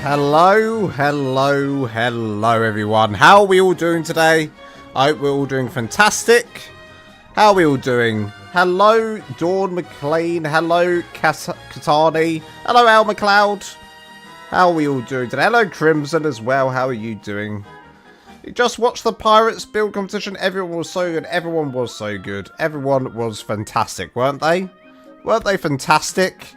Hello everyone. How are we all doing today? I hope we're all doing fantastic. How are we all doing? Hello Dawn McLean. Hello Katani. Hello Al McLeod. How are we all doing today? Hello Crimson as well. How are you doing? You just watched the Pirates build competition. Everyone was so good. Everyone was so good. Everyone was fantastic, weren't they? Weren't they fantastic?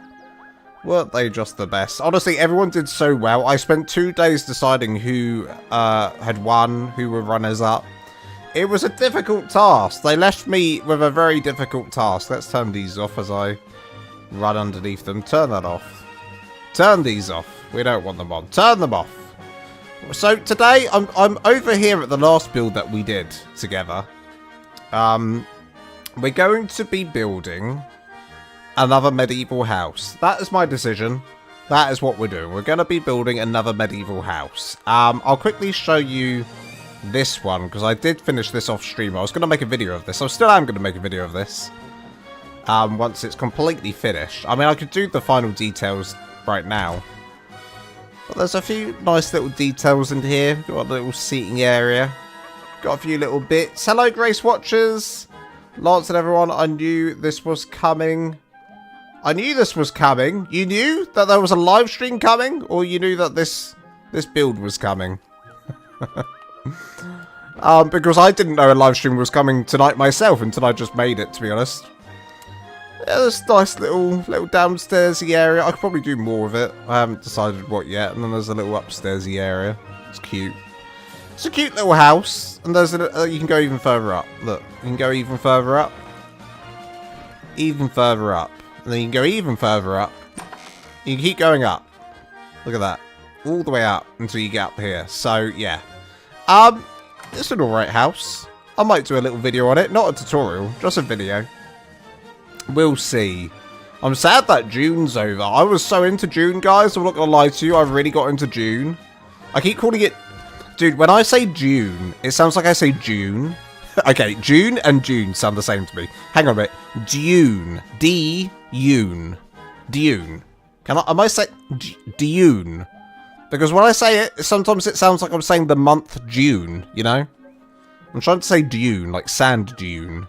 Weren't they just the best? Honestly, everyone did so well. I spent 2 days deciding who had won, who were runners-up. It was a difficult task. They left me with a very difficult task. Let's turn these off as I run underneath them. Turn that off. Turn these off. We don't want them on. Turn them off. So today, I'm over here at the last build that we did together. We're going to be building another medieval house. That is my decision. That is what we're doing. We're going to be building another medieval house. I'll quickly show you this one because I did finish this off stream. I was going to make a video of this. I still am going to make a video of this once it's completely finished. I mean, I could do the final details right now. But there's a few nice little details in here. Got a little seating area. Got a few little bits. Hello, Grace Watchers. Lance and everyone, I knew this was coming. I knew this was coming. You knew that there was a live stream coming? Or you knew that this build was coming? Because I didn't know a live stream was coming tonight myself until I just made it, to be honest. Yeah, there's a nice little downstairsy area. I could probably do more of it. I haven't decided what yet. And then there's a little upstairsy area. It's cute. It's a cute little house. And there's you can go even further up. Look, you can go even further up. Even further up. And then you can go even further up. You can keep going up. Look at that. All the way up until you get up here. So, yeah. It's an alright house. I might do a little video on it. Not a tutorial. Just a video. We'll see. I'm sad that June's over. I was so into June, guys. I'm not going to lie to you. I really got into June. I keep calling it... Dude, when I say June, it sounds like I say June. Okay, June and June sound the same to me. Hang on a minute. Dune. D-Une. Dune. Am I saying Dune? Because when I say it, sometimes it sounds like I'm saying the month June, you know? I'm trying to say Dune, like sand dune.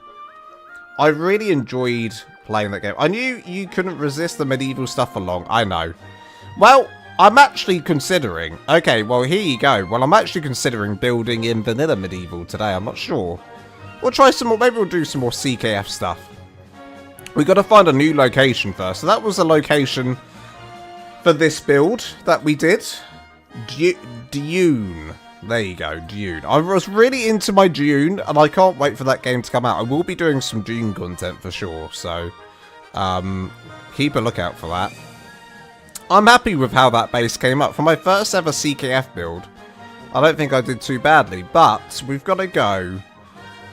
I really enjoyed playing that game. I knew you couldn't resist the medieval stuff for long. I know. Well, I'm actually considering... Okay, well, here you go. Well, I'm actually considering building in vanilla medieval today. I'm not sure. We'll try some more. Maybe we'll do some more CKF stuff. We got to find a new location first. So that was the location for this build that we did. Dune. There you go, Dune. I was really into my Dune, and I can't wait for that game to come out. I will be doing some Dune content for sure, so keep a lookout for that. I'm happy with how that base came up. For my first ever CKF build, I don't think I did too badly, but we've got to go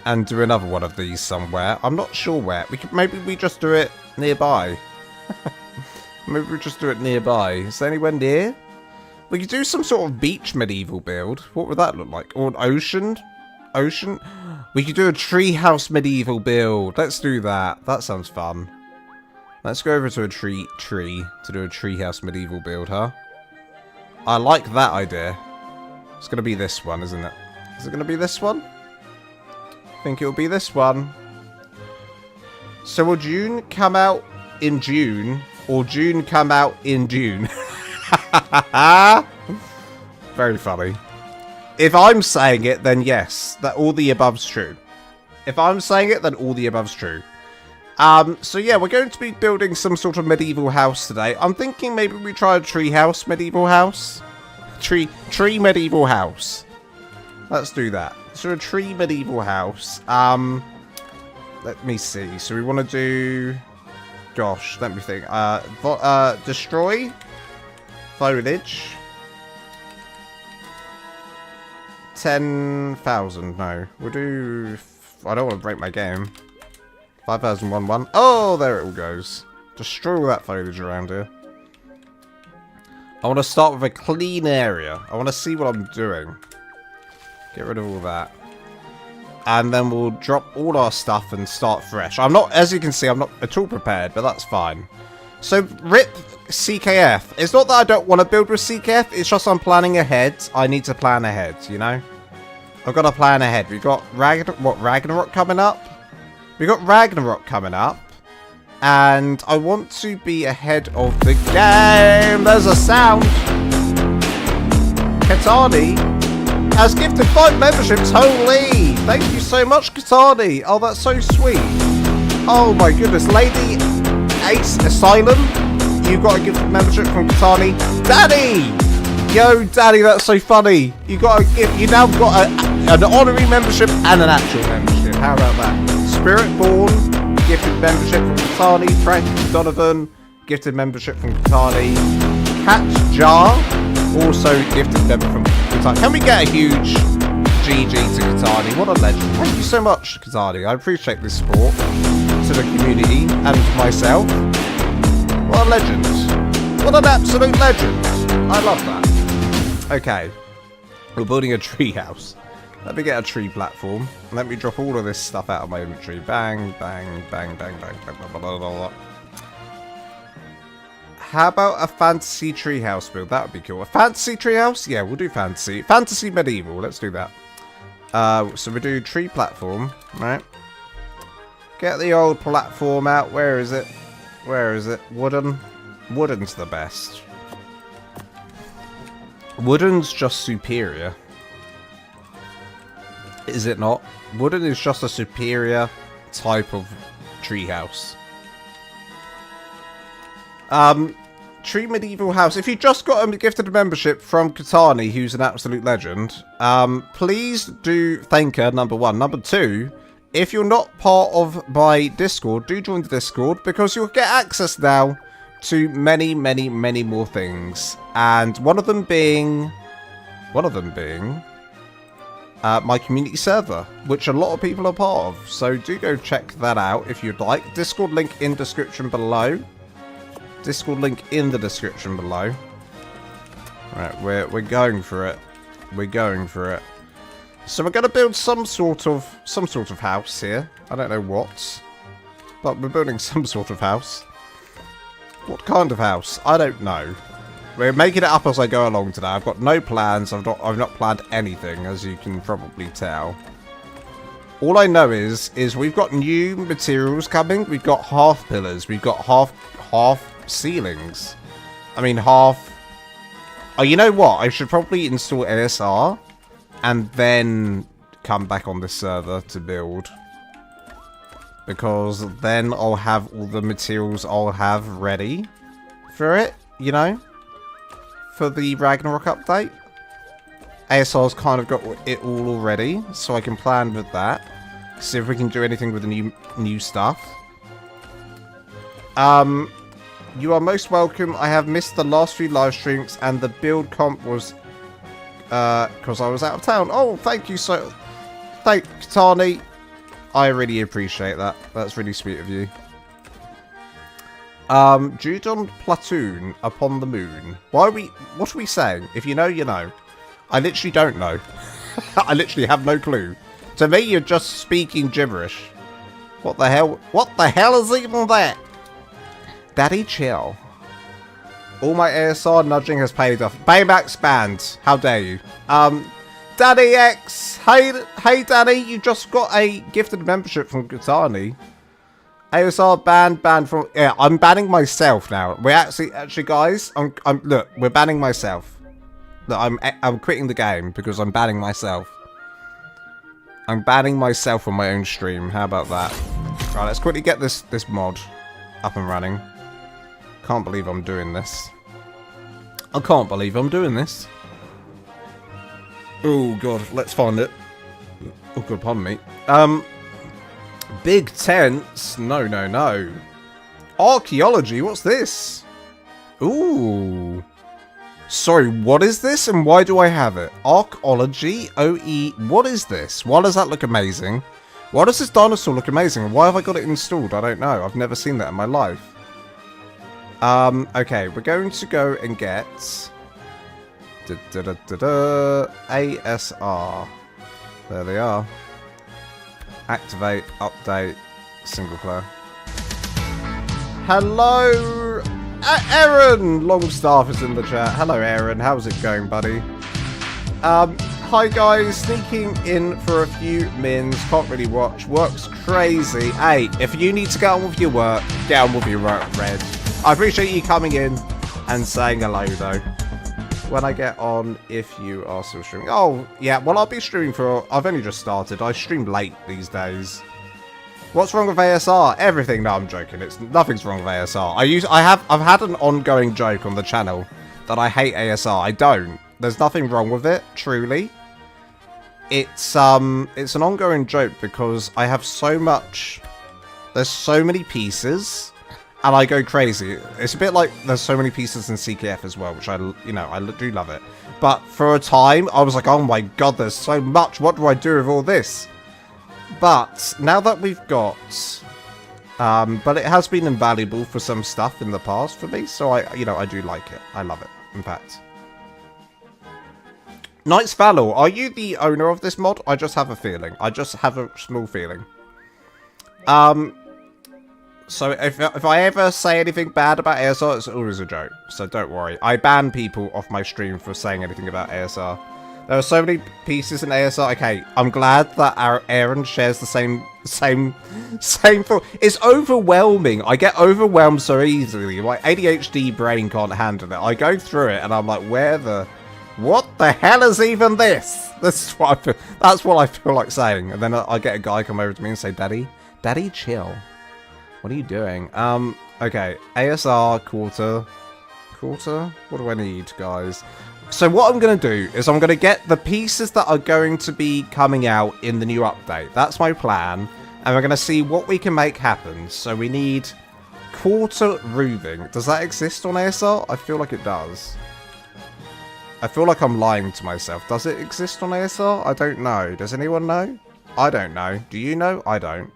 and do another one of these somewhere. I'm not sure where. Maybe we just do it nearby. Maybe we just do it nearby. Is there anywhere near? We could do some sort of beach medieval build. What would that look like? Or an ocean? Ocean? We could do a treehouse medieval build. Let's do that. That sounds fun. Let's go over to a tree to do a treehouse medieval build, huh? I like that idea. It's going to be this one, isn't it? Is it going to be this one? I think it'll be this one. So will June come out in June? Or June come out in June? Very funny. If I'm saying it, then yes, that all the above's true. If I'm saying it, then all the above's true. So yeah, we're going to be building some sort of medieval house today. I'm thinking maybe we try a treehouse medieval house. Tree medieval house. Let's do that. So a tree medieval house. Let me see. So we want to do... Gosh, let me think. Destroy foliage. 10,000. No, we'll do. I don't want to break my game. 5,001. Oh, there it all goes. Destroy all that foliage around here. I want to start with a clean area. I want to see what I'm doing. Get rid of all that. And then we'll drop all our stuff and start fresh. I'm not, as you can see, I'm not at all prepared, but that's fine. So, Rip CKF. It's not that I don't want to build with CKF, it's just I'm planning ahead. I need to plan ahead, you know? I've got to plan ahead. We've got Ragnarok coming up? We've got Ragnarok coming up. And I want to be ahead of the game. There's a sound. Katani has gifted 5 memberships. Holy! Thank you so much, Katani. Oh, that's so sweet. Oh my goodness. Lady Ace Asylum, you got a gifted membership from Katani. Daddy! Yo, Daddy, that's so funny. You got a gift. You now got an honorary membership and an actual membership. How about that? Spiritborn, gifted membership from Katani. Frank Donovan, gifted membership from Katani. Catch Jar, also gifted member from Katani. Can we get a huge GG to Katani? What a legend. Thank you so much, Katani. I appreciate this support to the community and myself. What a legend. What an absolute legend. I love that. Okay. We're building a tree house. Let me get a tree platform. Let me drop all of this stuff out of my inventory. Bang, bang, bang, bang, bang, bang, blah, blah, blah, blah. How about a fantasy treehouse build? That would be cool. A fantasy treehouse? Yeah, we'll do fantasy. Fantasy medieval. Let's do that. So we do tree platform, right? Get the old platform out. Where is it? Where is it? Wooden. Wooden's the best. Wooden's just superior. Is it not? Wooden is just a superior type of treehouse. Tree medieval house. If you just got a gifted membership from Katani, who's an absolute legend, please do thank her, number 1. Number 2, if you're not part of my Discord, do join the Discord, because you'll get access now to many, many, many more things. And one of them being my community server, which a lot of people are part of. So do go check that out if you'd like. Discord link in description below. Discord link in the description below. Right, we're going for it. We're going for it. So we're going to build some sort of house here. I don't know what, but we're building some sort of house. What kind of house? I don't know. We're making it up as I go along today. I've got no plans. I've not planned anything, as you can probably tell. All I know is we've got new materials coming. We've got half pillars. We've got half ceilings. I mean half. Oh, you know what? I should probably install ASR and then come back on this server to build, because then I'll have all the materials I'll have ready for it, you know, for the Ragnarok update. ASR's kind of got it all already, so I can plan with that. See if we can do anything with the new stuff. You are most welcome. I have missed the last few live streams, and the build comp was because I was out of town. Oh, thank you so. Thank Katani. I really appreciate that. That's really sweet of you. Judon Platoon upon the moon. What are we saying? If you know, you know. I literally don't know. I literally have no clue. To me, you're just speaking gibberish. What the hell? What the hell is even that? Daddy, chill. All my ASR nudging has paid off. Baymax banned. How dare you? Daddy X. Hey, Daddy. You just got a gifted membership from Katani. ASR banned from. Yeah, I'm banning myself now. We're actually, guys. Look, we're banning myself. Look, I'm quitting the game because I'm banning myself. I'm banning myself on my own stream. How about that? Right, let's quickly get this mod up and running. Can't believe I'm doing this. I can't believe I'm doing this. Oh god, let's find it. Oh god, pardon me. Big tents? No, no, no. Archaeology? What's this? Ooh. Sorry, what is this and why do I have it? Archaeology? OE. What is this? Why does that look amazing? Why does this dinosaur look amazing? Why have I got it installed? I don't know. I've never seen that in my life. Okay, we're going to go and get ASR. There they are. Activate, update, single player. Hello, Aaron Longstaff is in the chat. Hello, Aaron. How's it going, buddy? Hi, guys. Sneaking in for a few mins. Can't really watch. Work's crazy. Hey, if you need to get on with your work, get on with your work, Red. I appreciate you coming in and saying hello, though. When I get on, if you are still streaming. Oh, yeah. Well, I'll be streaming for... I've only just started. I stream late these days. What's wrong with ASR? Everything. No, I'm joking. Nothing's wrong with ASR. I've had an ongoing joke on the channel that I hate ASR. I don't. There's nothing wrong with it, truly. It's an ongoing joke because I have so much... There's so many pieces, and I go crazy. It's a bit like there's so many pieces in CKF as well, which I do love it. But for a time, I was like, oh my god, there's so much. What do I do with all this? But now that we've got... but it has been invaluable for some stuff in the past for me, so I do like it. I love it, in fact. Knights Valor, are you the owner of this mod? I just have a feeling. I just have a small feeling. So if I ever say anything bad about ASR, it's always a joke. So don't worry. I ban people off my stream for saying anything about ASR. There are so many pieces in ASR. Okay, I'm glad that our Aaron shares the same thought. It's overwhelming. I get overwhelmed so easily. My ADHD brain can't handle it. I go through it and I'm like, what the hell is even this? That's what I feel like saying. And then I get a guy come over to me and say, Daddy, chill. What are you doing? Okay, ASR quarter. What do I need, guys? So what I'm going to do is I'm going to get the pieces that are going to be coming out in the new update. That's my plan. And we're going to see what we can make happen. So we need quarter roofing. Does that exist on ASR? I feel like it does. I feel like I'm lying to myself. Does it exist on ASR? I don't know. Does anyone know? I don't know. Do you know? I don't.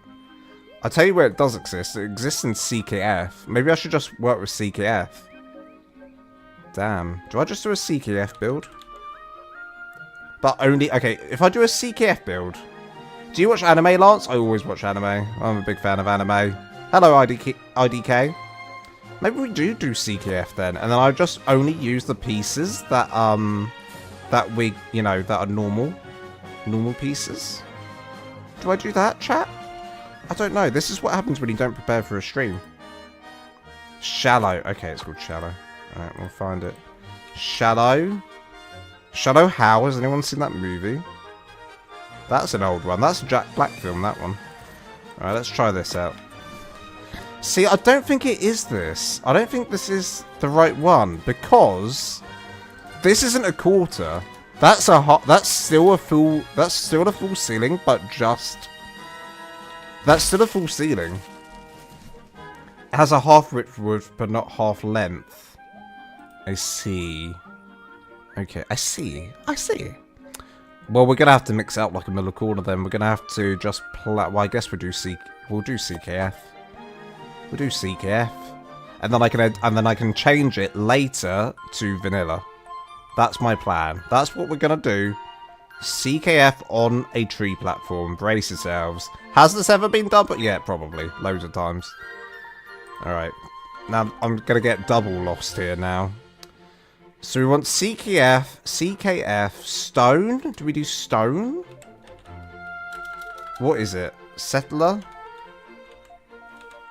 I'll tell you where it does exist. It exists in CKF. Maybe I should just work with CKF. Damn. Do I just do a CKF build? But only... Okay, if I do a CKF build... Do you watch anime, Lance? I always watch anime. I'm a big fan of anime. Hello, IDK. Maybe we do CKF then. And then I just only use the pieces that, that are normal. Normal pieces. Do I do that, chat? I don't know. This is what happens when you don't prepare for a stream. Shallow. Okay, it's called Shallow. Alright, we'll find it. Shallow. Shallow How? Has anyone seen that movie? That's an old one. That's a Jack Black film, that one. Alright, let's try this out. See, I don't think it is this. I don't think this is the right one. Because this isn't a quarter. That's still a full ceiling, but just... That's still a full ceiling. It has a half width, but not half length. I see. Okay, I see. Well, we're gonna have to mix out like a middle corner then. We're gonna have to just well, I guess we'll do CKF. We'll do CKF. And then I can change it later to vanilla. That's my plan. That's what we're gonna do. CKF on a tree platform. Brace yourselves. Has this ever been done? But yeah, probably. Loads of times. Alright. Now, I'm going to get double lost here now. So we want CKF, stone. Do we do stone? What is it? Settler?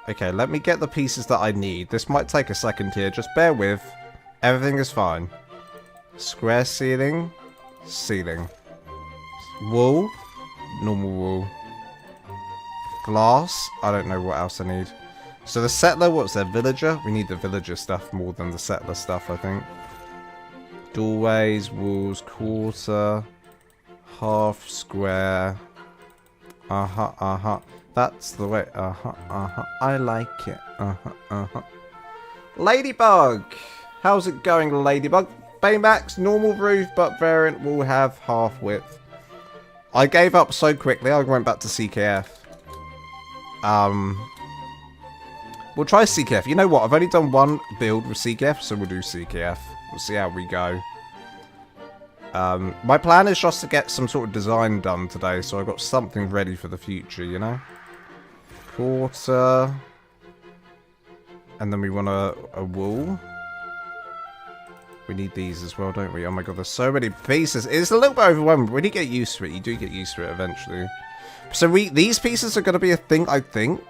Okay, let me get the pieces that I need. This might take a second here. Just bear with. Everything is fine. Square ceiling. Ceiling. Wool. Normal wool. Glass. I don't know what else I need. So the settler, what's their villager? We need the villager stuff more than the settler stuff, I think. Doorways, walls, quarter, half square. That's the way. I like it. Ladybug. How's it going, Ladybug? Baymax, normal roof, but variant will have half width. I gave up so quickly, I went back to CKF. We'll try CKF. You know what? I've only done one build with CKF, so we'll do CKF. We'll see how we go. My plan is just to get some sort of design done today, so I've got something ready for the future, you know? Quarter. And then we want a wool. We need these as well, don't we? Oh my god, there's so many pieces. It's a little bit overwhelming. When you get used to it, you do get used to it eventually. So these pieces are going to be a thing, I think,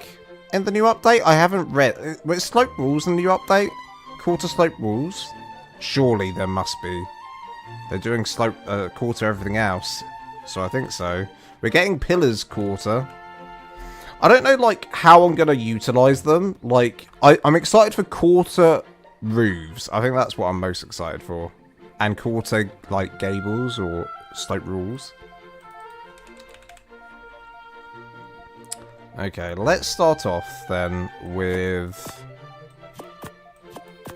in the new update. I haven't read. With slope rules in the new update? Quarter slope rules? Surely there must be. They're doing slope quarter everything else. So I think so. We're getting pillars quarter. I don't know, like, how I'm going to utilize them. Like, I'm excited for quarter roofs. I think that's what I'm most excited for. And quarter, like, gables or slope rules. Okay, let's start off then with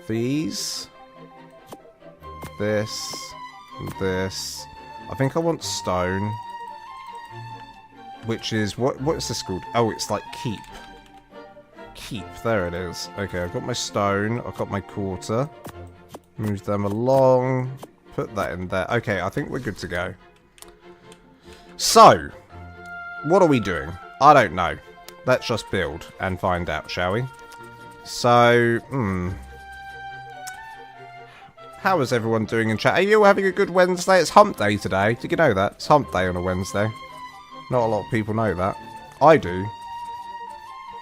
these. This. And this. I think I want stone. Which is, what's this called? Oh, it's like keep. Keep, there it is. Okay, I've got my stone, I've got my quarter. Move them along. Put that in there. Okay, I think we're good to go. So, what are we doing? I don't know. Let's just build and find out, shall we? So, how is everyone doing in chat? Are you all having a good Wednesday? It's hump day today. Did you know that? It's hump day on a Wednesday. Not a lot of people know that. I do.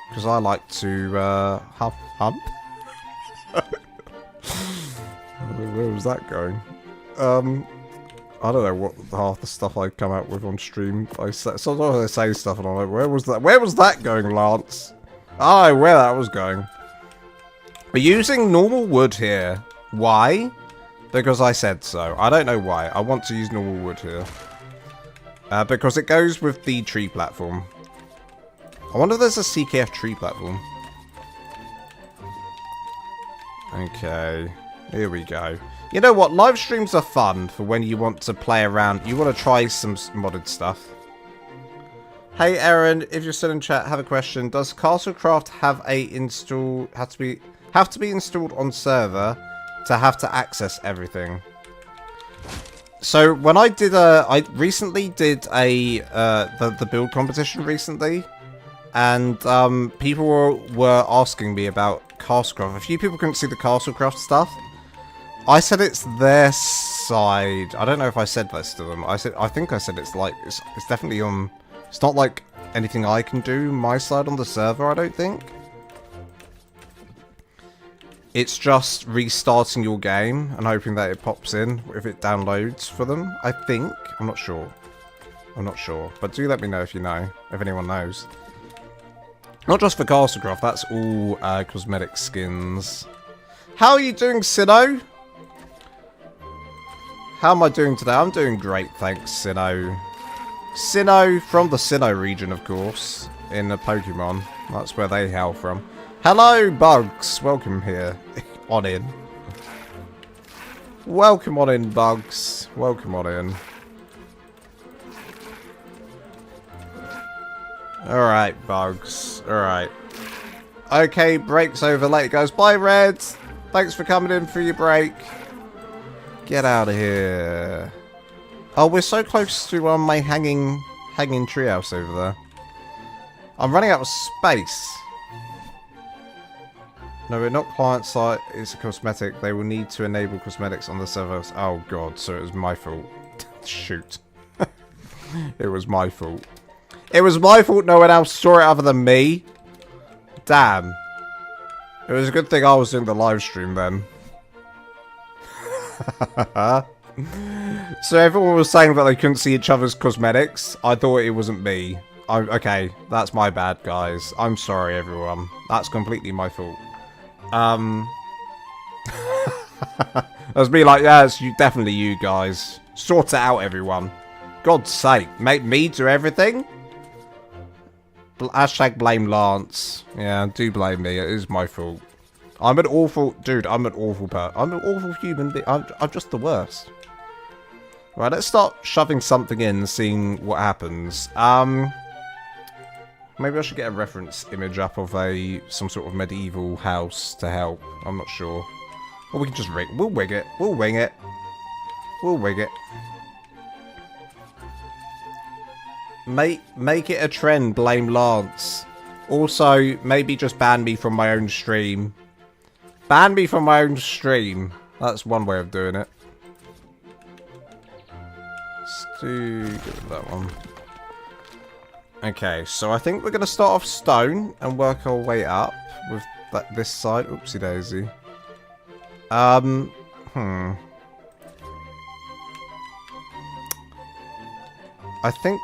Because I like to, hump? Where was that going? I don't know what half the stuff I come out with on stream. Sometimes I say stuff and I'm like, where was that going, Lance? I don't know where that was going. We're using normal wood here. Why? Because I said so. I don't know why. I want to use normal wood here. Because it goes with the tree platform. I wonder if there's a CKF tree platform. Okay, here we go. You know what? Live streams are fun for when you want to play around. You want to try some modded stuff. Hey Aaron, if you're still in chat, have a question. Does Castlecraft have to be installed on server to have to access everything? So when I did I recently did the build competition recently, and people were asking me about Castlecraft. A few people couldn't see the Castlecraft stuff. I said it's their side. I don't know if I said this to them. I think I said it's like it's definitely on. It's not like anything I can do my side on the server. I don't think. It's just restarting your game and hoping that it pops in if it downloads for them. I think. I'm not sure. I'm not sure. But do let me know if you know. If anyone knows. Not just for Castlecraft. That's all cosmetic skins. How are you doing, Sinnoh? How am I doing today? I'm doing great, thanks, Sinnoh. Sinnoh from the Sinnoh region, of course. In the Pokemon. That's where they hail from. Hello, Bugs. Welcome here. On in. Welcome on in, Bugs. Welcome on in. Alright, Bugs. Alright. Okay, break's over. Later, guys. Bye, Red. Thanks for coming in for your break. Get out of here. Oh, we're so close to my hanging treehouse over there. I'm running out of space. No, we're not client side. It's a cosmetic. They will need to enable cosmetics on the servers. Oh god, so it was my fault. Shoot. It was my fault. It was my fault no one else saw it other than me. Damn. It was a good thing I was doing the live stream then. So everyone was saying that they couldn't see each other's cosmetics. I thought it wasn't me. Okay, that's my bad, guys. I'm sorry, everyone. That's completely my fault. That's me like, yeah, it's definitely you guys. Sort it out, everyone. God's sake, make me do everything? Hashtag blame Lance. Yeah, do blame me. It is my fault. I'm an awful... Dude, I'm an awful person. I'm an awful human being. I'm just the worst. Right, let's start shoving something in and seeing what happens. Maybe I should get a reference image up of some sort of medieval house to help. I'm not sure. Or we can just rig. We'll wig it. We'll wing it. We'll wig it. Make it a trend, blame Lance. Also, maybe just ban me from my own stream. Ban me from my own stream. That's one way of doing it. Let's do that one. Okay, so I think we're going to start off stone and work our way up with this side. Oopsie daisy. I think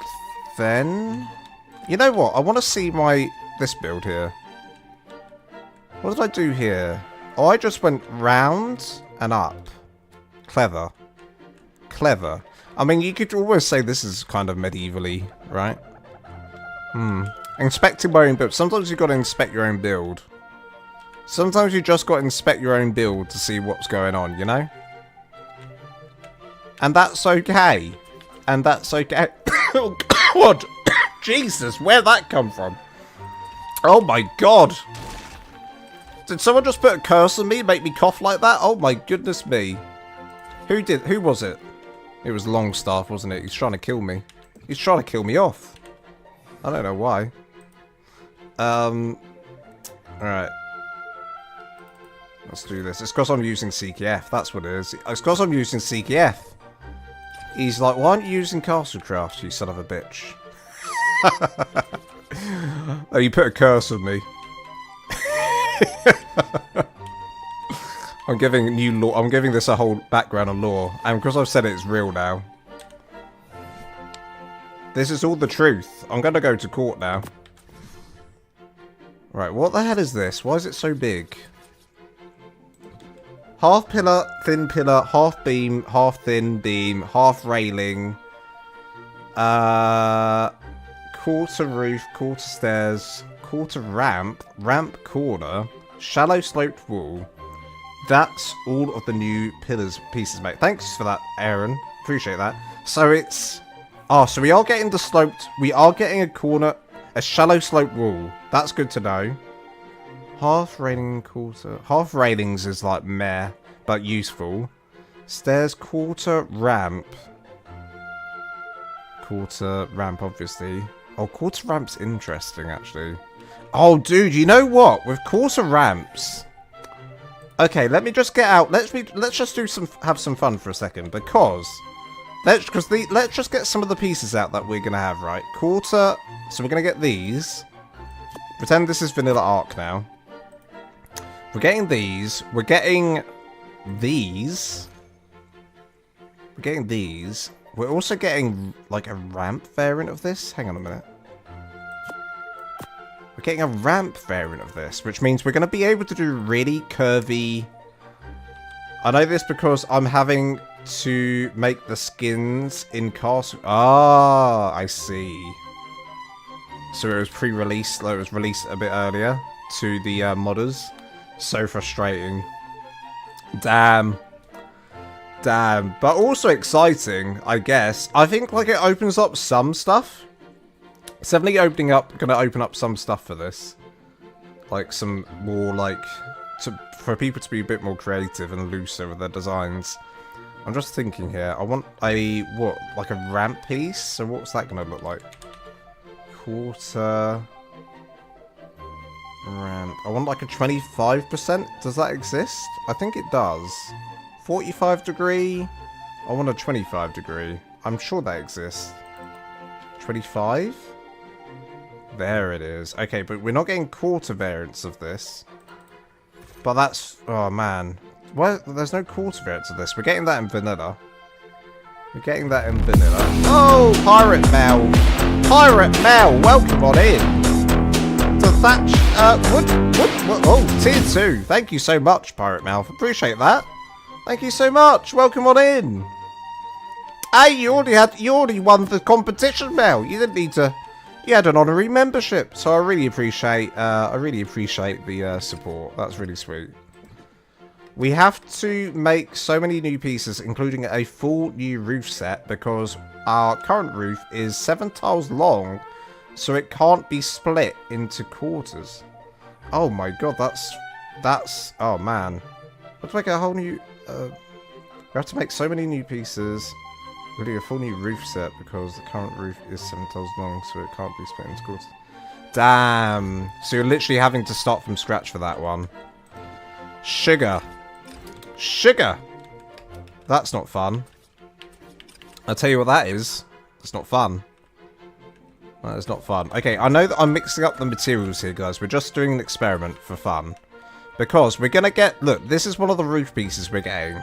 then... You know what? I want to see this build here. What did I do here? Oh, I just went round and up. Clever. Clever. I mean, you could always say this is kind of medievally, right? Inspecting my own build. Sometimes you've got to inspect your own build. Sometimes you just got to inspect your own build to see what's going on, you know? And that's okay. And that's okay. Oh, God. Jesus, where'd that come from? Oh, my God. Did someone just put a curse on me and make me cough like that? Oh, my goodness me. Who was it? It was Longstaff, wasn't it? He's trying to kill me. He's trying to kill me off. I don't know why. Alright. Let's do this. It's because I'm using CKF. That's what it is. It's because I'm using CKF. He's like, why aren't you using Castlecraft, you son of a bitch? Oh, you put a curse on me. I'm giving new lore. I'm giving this a whole background on lore. And because I've said it, it's real now. This is all the truth. I'm going to go to court now. Right, what the hell is this? Why is it so big? Half pillar, half beam, half thin beam, half railing. Quarter roof, quarter stairs, quarter ramp, ramp corner, shallow sloped wall. That's all of the new pieces, mate. Thanks for that, Aaron. Appreciate that. So it's... Oh, so we are getting the sloped... We are getting a corner... A shallow sloped wall. That's good to know. Half railing, quarter... Half railings is like meh, but useful. Stairs, quarter ramp. Quarter ramp, obviously. Oh, quarter ramp's interesting, actually. Oh, dude, you know what? With quarter ramps... Okay, let me just get out. Let's just have some fun for a second, because let's just get some of the pieces out that we're gonna have, right? Quarter. So we're gonna get these. Pretend this is vanilla ARK now. We're getting these. We're getting these. We're getting these. We're also getting like a ramp variant of this. Hang on a minute. We're getting a ramp variant of this, which means we're going to be able to do really curvy... I know this because I'm having to make the skins in castle... Ah, I see. So it was pre-released, like it was released a bit earlier to the modders. So frustrating. Damn. Damn. But also exciting, I guess. I think like it opens up some stuff. It's definitely gonna open up some stuff for this. Like some more like, for people to be a bit more creative and looser with their designs. I'm just thinking here, I want a, like a ramp piece? So what's that gonna look like? Quarter ramp. I want like a 25%. Does that exist? I think it does. 45 degree. I want a 25 degree. I'm sure that exists. 25? There it is. Okay, but we're not getting quarter variants of this. But that's... Oh, man. Well, there's no quarter variants of this. We're getting that in vanilla. We're getting that in vanilla. Oh, Pirate Mel. Pirate Mel, welcome on in. To Thatch... Oh, tier 2. Thank you so much, Pirate Mel. Appreciate that. Thank you so much. Welcome on in. Hey, you already won the competition, Mel. You didn't need to... You had an honorary membership, so I really appreciate the support. That's really sweet. We have to make so many new pieces, including a full new roof set, because our current roof is 7 tiles long, so it can't be split into quarters. Oh my god, that's oh man. We have to make a whole new. We have to make so many new pieces. We're doing a full new roof set because the current roof is 7 tiles long, so it can't be split into quarters. Damn. So you're literally having to start from scratch for that one. Sugar. Sugar. That's not fun. I'll tell you what that is. It's not fun. That is not fun. Okay, I know that I'm mixing up the materials here, guys. We're just doing an experiment for fun. Because we're going to get... Look, this is one of the roof pieces we're getting.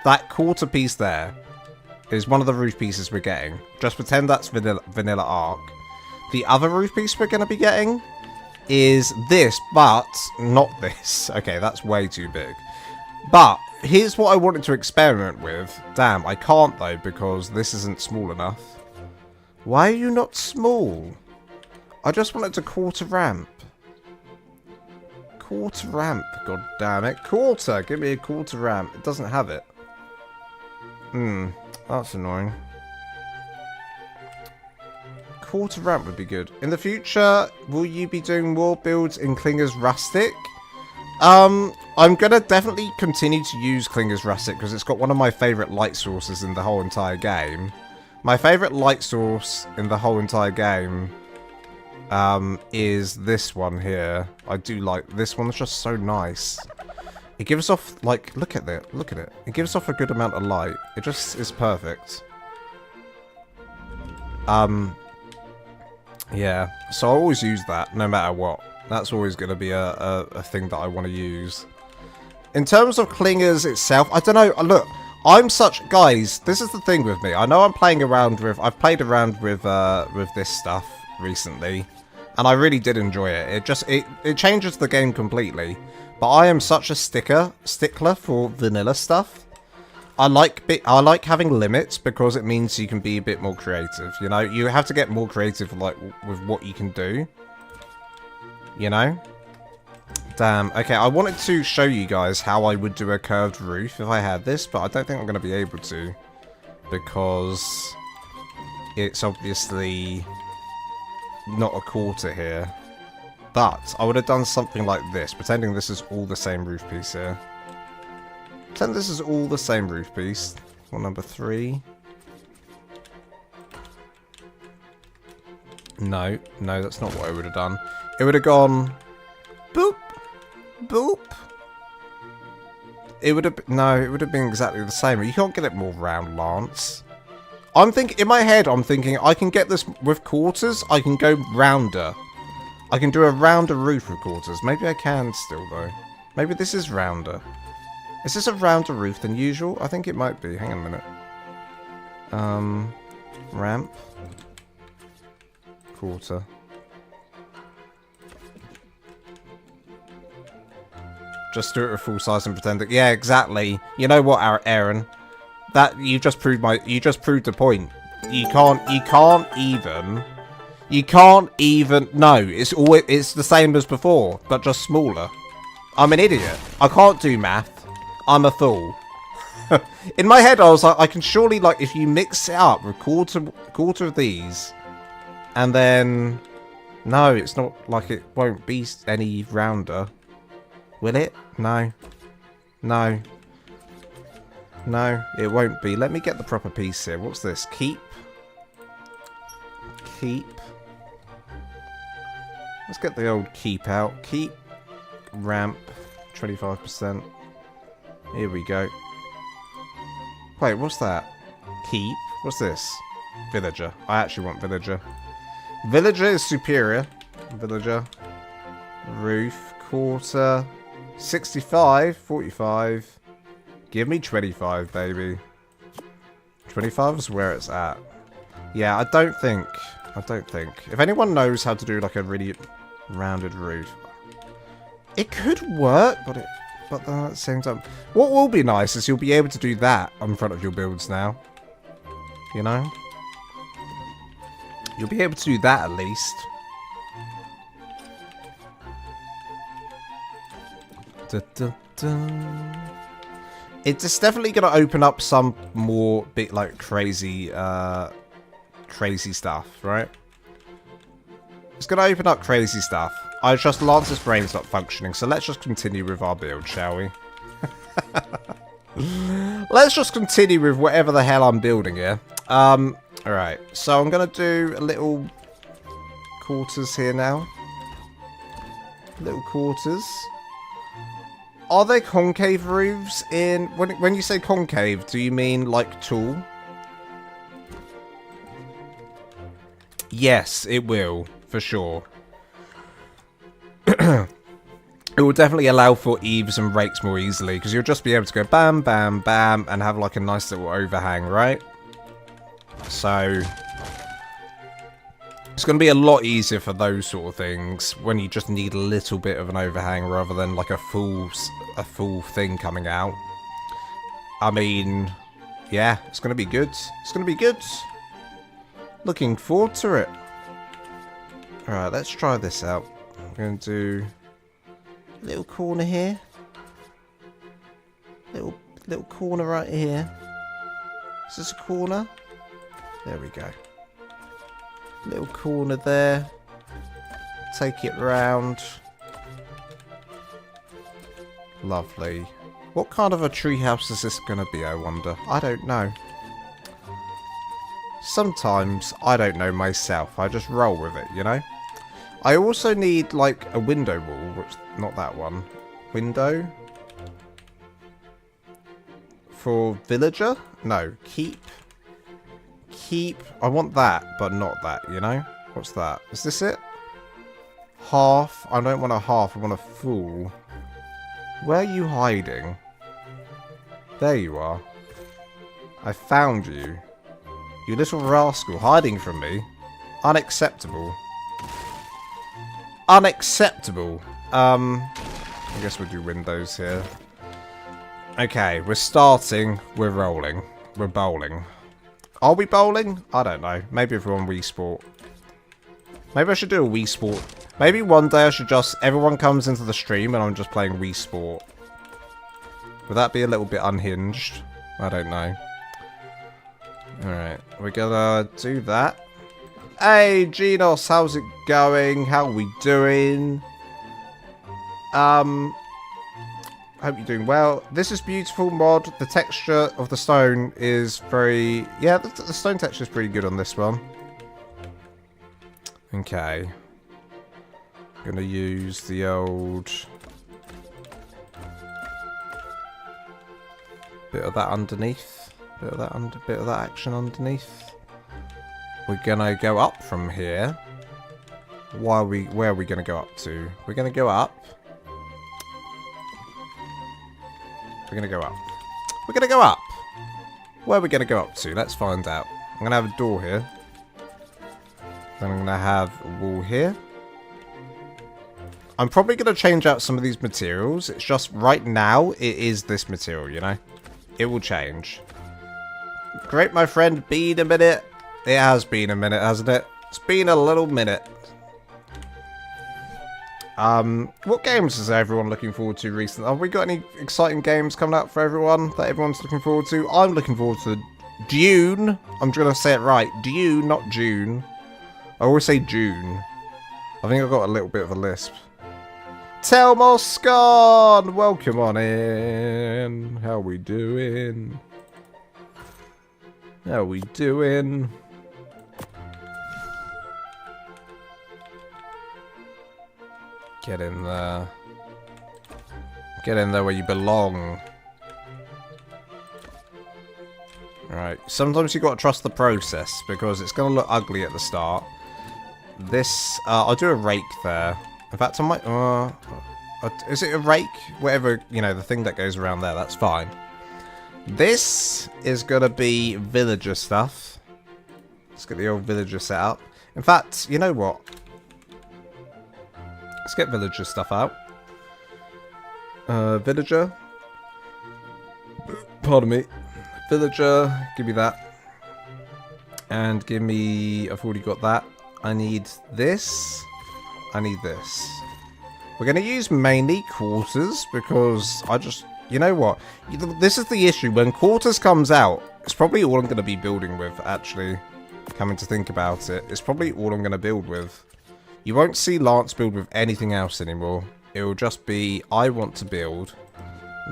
That quarter piece there is one of the roof pieces we're getting. Just pretend that's vanilla ARK. The other roof piece we're going to be getting is this, but not this. Okay, that's way too big. But here's what I wanted to experiment with. Damn, I can't though because this isn't small enough. Why are you not small? I just wanted to quarter ramp. Quarter ramp, god damn it. Quarter, give me a quarter ramp. It doesn't have it. That's annoying. Quarter ramp would be good. In the future, will you be doing more builds in Klinger's Rustic? I'm gonna definitely continue to use Klinger's Rustic because it's got one of my favourite light sources in the whole entire game. My favourite light source in the whole entire game is this one here. I do like this one. It's just so nice. It gives off, like, look at it. Look at it. It gives off a good amount of light. It just is perfect. Yeah. So I always use that, no matter what. That's always going to be a thing that I want to use. In terms of Klingers itself, I don't know. Look, I'm such... Guys, this is the thing with me. I know I'm playing around with... I've played around with this stuff recently. And I really did enjoy it. It changes the game completely. But I am such a stickler for vanilla stuff. I like having limits because it means you can be a bit more creative. You know, you have to get more creative like with what you can do. You know? Damn. Okay, I wanted to show you guys how I would do a curved roof if I had this, but I don't think I'm going to be able to. Because it's obviously not a quarter here. But I would have done something like this, pretending this is all the same roof piece here. Pretend this is all the same roof piece. Well, number 3. No, that's not what I would have done. It would have gone boop, boop. It would have it would have been exactly the same. You can't get it more round, Lance. I'm thinking in my head. I'm thinking I can get this with quarters. I can go rounder. I can do a rounder roof with quarters. Maybe I can still though. Maybe this is rounder. Is this a rounder roof than usual? I think it might be. Hang on a minute. Ramp. Quarter. Just do it with full size and pretend that. Yeah, exactly. You know what, Aaron? That you just proved the point. You can't even. No, it's the same as before, but just smaller. I'm an idiot. I can't do math. I'm a fool. In my head, I was like, I can surely, like, if you mix it up with quarter of these, and then no, it's not like it won't be any rounder. Will it? No. No. No, it won't be. Let me get the proper piece here. What's this? Keep. Keep. Let's get the old keep out. Keep. Ramp. 25%. Here we go. Wait, what's that? Keep. What's this? Villager. I actually want villager. Villager is superior. Villager. Roof. Quarter. 65. 45. Give me 25, baby. 25 is where it's at. Yeah, I don't think. If anyone knows how to do like a really rounded roof, it could work, but then at the same time, what will be nice is you'll be able to do that in front of your builds now. You know? You'll be able to do that at least. It's definitely going to open up some more bit like crazy stuff, right? It's going to open up crazy stuff. I just Lance's brain's not functioning, so let's just continue with our build, shall we? Let's just continue with whatever the hell I'm building here. Alright, so I'm going to do a little quarters here now. Little quarters. Are there concave roofs in... When you say concave, do you mean, like, tall? Yes, it will. For sure. It will definitely allow for eaves and rakes more easily, because you'll just be able to go bam, bam, bam, and have, like, a nice little overhang, right? So... it's going to be a lot easier for those sort of things when you just need a little bit of an overhang rather than like a full thing coming out. I mean, yeah, it's going to be good. It's going to be good. Looking forward to it. Alright, let's try this out. I'm going to do a little corner here. Little corner right here. Is this a corner? There we go. Little corner there. Take it round. Lovely. What kind of a treehouse is this going to be, I wonder? I don't know. Sometimes I don't know myself. I just roll with it, you know? I also need, like, a window wall. Which, not that one. Window. For villager? No. Keep. I want that, but not that, you know? What's that? Is this it? Half. I don't want a half. I want a full. Where are you hiding? There you are. I found you. You little rascal, hiding from me. Unacceptable. Unacceptable. I guess we'll do windows here. Okay, we're starting. We're rolling. We're bowling. Are we bowling? I don't know. Maybe if we're on Wii Sport. Maybe I should do a Wii Sport. Maybe one day I should just... everyone comes into the stream and I'm just playing Wii Sport. Would that be a little bit unhinged? I don't know. Alright. We're gonna do that. Hey, Genos. How's it going? How are we doing? Hope you're doing well. This is beautiful mod. The texture of the stone is very... yeah, the stone texture is pretty good on this one. Okay. I'm going to use the old... bit of that underneath. Bit of that action underneath. We're going to go up from here. Where are we going to go up to? We're going to go up. We're going to go up. We're going to go up. Where are we going to go up to? Let's find out. I'm going to have a door here. Then I'm going to have a wall here. I'm probably going to change out some of these materials. It's just right now, it is this material, you know? It will change. Great, my friend. Been a minute. It has been a minute, hasn't it? It's been a little minute. What games is everyone looking forward to recently? Have we got any exciting games coming out for everyone that everyone's looking forward to? I'm looking forward to Dune. I'm going to say it right. Dune, not June. I always say June. I think I've got a little bit of a lisp. Telmoscon! Welcome on in. How we doing? How we doing? Get in there. Get in there where you belong. Alright, sometimes you got to trust the process because it's going to look ugly at the start. This, I'll do a rake there. In fact, I might, is it a rake? Whatever, you know, the thing that goes around there, that's fine. This is going to be villager stuff. Let's get the old villager set up. In fact, you know what? Let's get villager stuff out. Villager. Pardon me. Villager, give me that. And give me... I've already got that. I need this. I need this. We're going to use mainly quarters because I just... You know what? This is the issue. When quarters comes out, it's probably all I'm going to be building with, actually. Coming to think about it. It's probably all I'm going to build with. You won't see Lance build with anything else anymore. It will just be, I want to build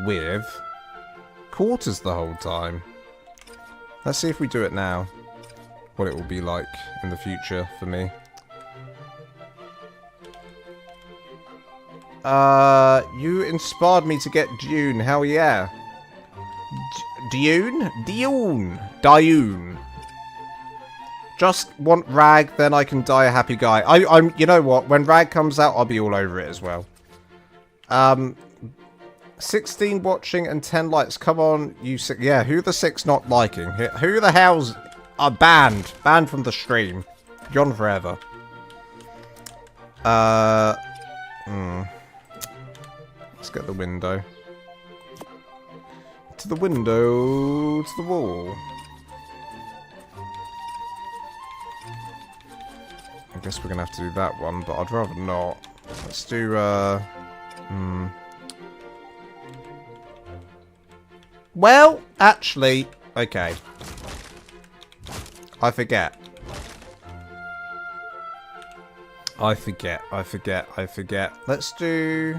with quarters the whole time. Let's see if we do it now. What it will be like in the future for me. You inspired me to get Dune. Hell yeah. Dune. Just want Rag, then I can die a happy guy. I'm. You know what? When Rag comes out, I'll be all over it as well. 16 watching and 10 likes. Come on, you six. Yeah, who are the 6 not liking? Who the hell's banned? Banned from the stream. Gone forever. Let's get the window. To the window, to the wall. I guess we're gonna have to do that one, but I'd rather not. Let's do, Well, actually, okay. I forget. Let's do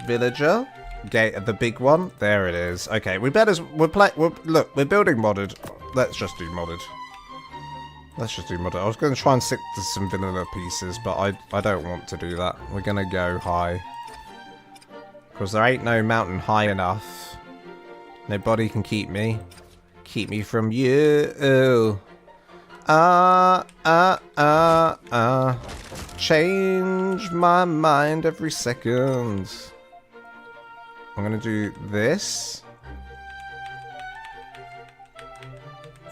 villager. Gate, the big one. There it is. Okay, we better. Look, we're building modded. Let's just do modded. I was going to try and stick to some vanilla pieces, but I don't want to do that. We're going to go high. Because there ain't no mountain high enough. Nobody can keep me. Keep me from you. Change my mind every second. I'm going to do this.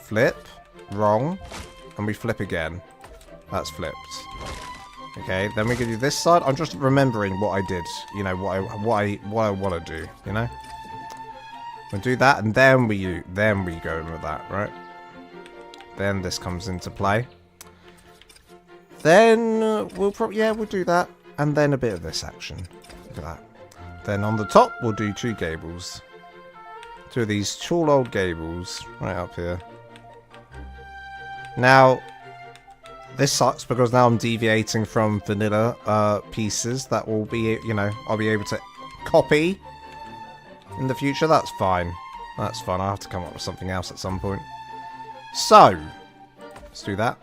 Flip. Wrong. And we flip again. That's flipped. Okay, then we can do this side. I'm just remembering what I did. You know, what I want to do, you know? We'll do that, and then we go in with that, right? Then this comes into play. Then we'll do that, and then a bit of this action. Look at that. Then on the top, we'll do 2 gables. 2 of these tall old gables right up here. Now, this sucks because now I'm deviating from vanilla pieces that will be, you know, I'll be able to copy in the future. That's fine. That's fine. I'll have to come up with something else at some point. So, let's do that.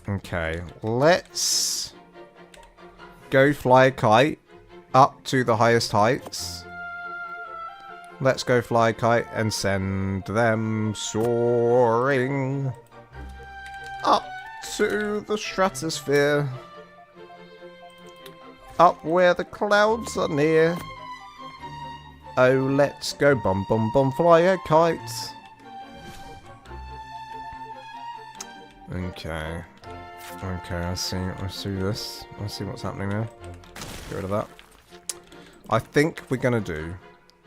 Okay, let's go fly a kite up to the highest heights. Let's go fly a kite and send them soaring up to the stratosphere. Up where the clouds are near. Oh, let's go bum bum bum fly a kite. Okay. Okay, I see this. I see what's happening there. Get rid of that. I think we're gonna do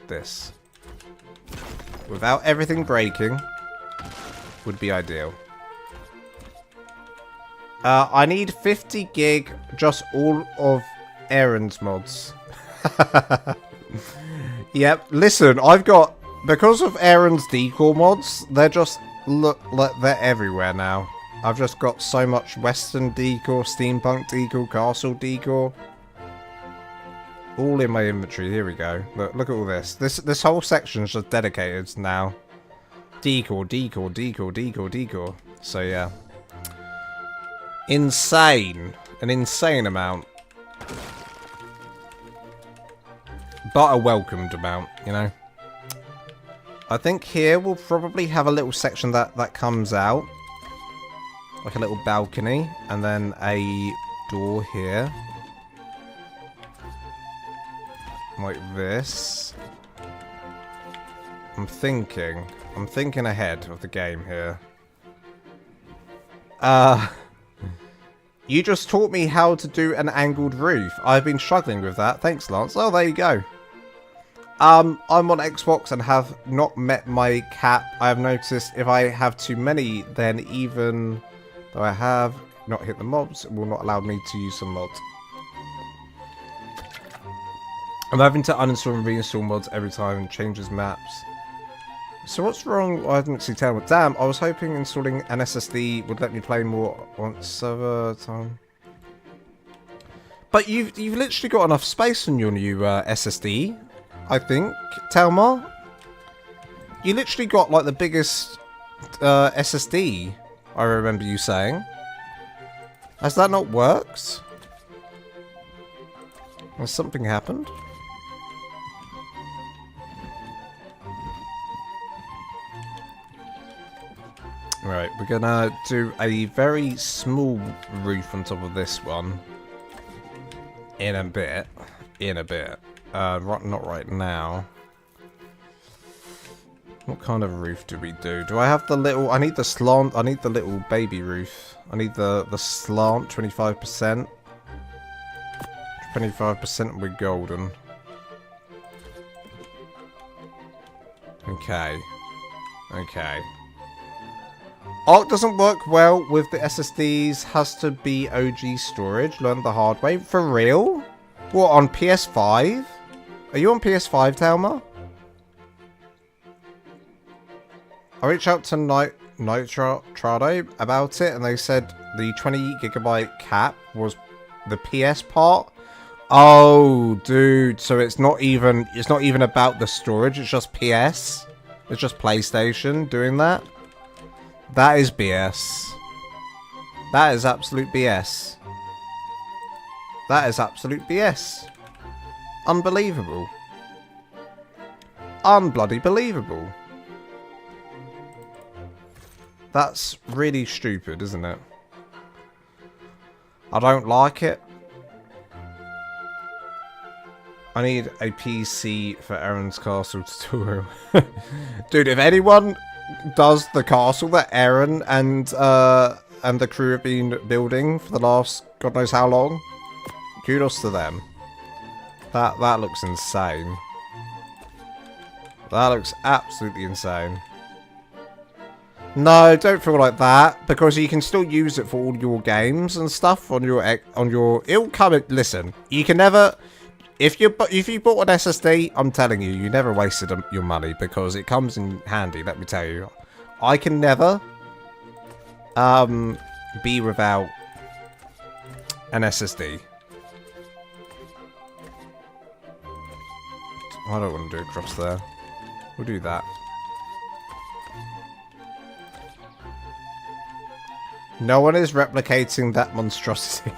this. Without everything breaking, would be ideal. I need 50 gig, just all of Aaron's mods. Yep, listen, I've got, because of Aaron's decor mods, they're just, look, like they're everywhere now. I've just got so much Western decor, steampunk decor, castle decor. All in my inventory. Here we go. Look at all this. This whole section is just dedicated now. Decor. So yeah. Insane. An insane amount. But a welcomed amount, you know. I think here we'll probably have a little section that comes out. Like a little balcony. And then a door here. Like this. I'm thinking ahead of the game here. You just taught me how to do an angled roof. I've been struggling with that. Thanks, Lance. Oh, there you go. I'm on Xbox and have not met my cap. I have noticed if I have too many, then even though I have not hit the mobs, it will not allow me to use some mods. I'm having to uninstall and reinstall mods every time and changes maps. So what's wrong? I didn't see tell me. Damn, I was hoping installing an SSD would let me play more on server time. But you've literally got enough space on your new SSD, I think, Telmar. You literally got like the biggest SSD, I remember you saying. Has that not worked? Has something happened? Right, we're gonna do a very small roof on top of this one. In a bit. Not right now. What kind of roof do we do? Do I have the little... I need the slant... I need the little baby roof. I need the slant, 25%. 25% with golden. Okay. Okay. ARK doesn't work well with the SSDs. Has to be OG storage. Learn the hard way. For real? What, on PS5? Are you on PS5, Telma? I reached out to Nitrado about it, and they said the 20GB cap was the PS part. Oh, dude, so it's not even about the storage. It's just PS. It's just PlayStation doing that. That is BS. That is absolute BS. That is absolute BS. Unbelievable. Unbloody believable. That's really stupid, isn't it? I don't like it. I need a PC for Aaron's castle tutorial. Dude, if anyone does the castle that Aaron and the crew have been building for the last God knows how long, kudos to them. That looks insane. That looks absolutely insane. No, don't feel like that, because you can still use it for all your games and stuff on your it'll come. Listen, you can never, if you bought an SSD, I'm telling you, you never wasted your money, because it comes in handy. Let me tell you, I can never be without an SSD. I don't want to do a cross there. We'll do that. No one is replicating that monstrosity.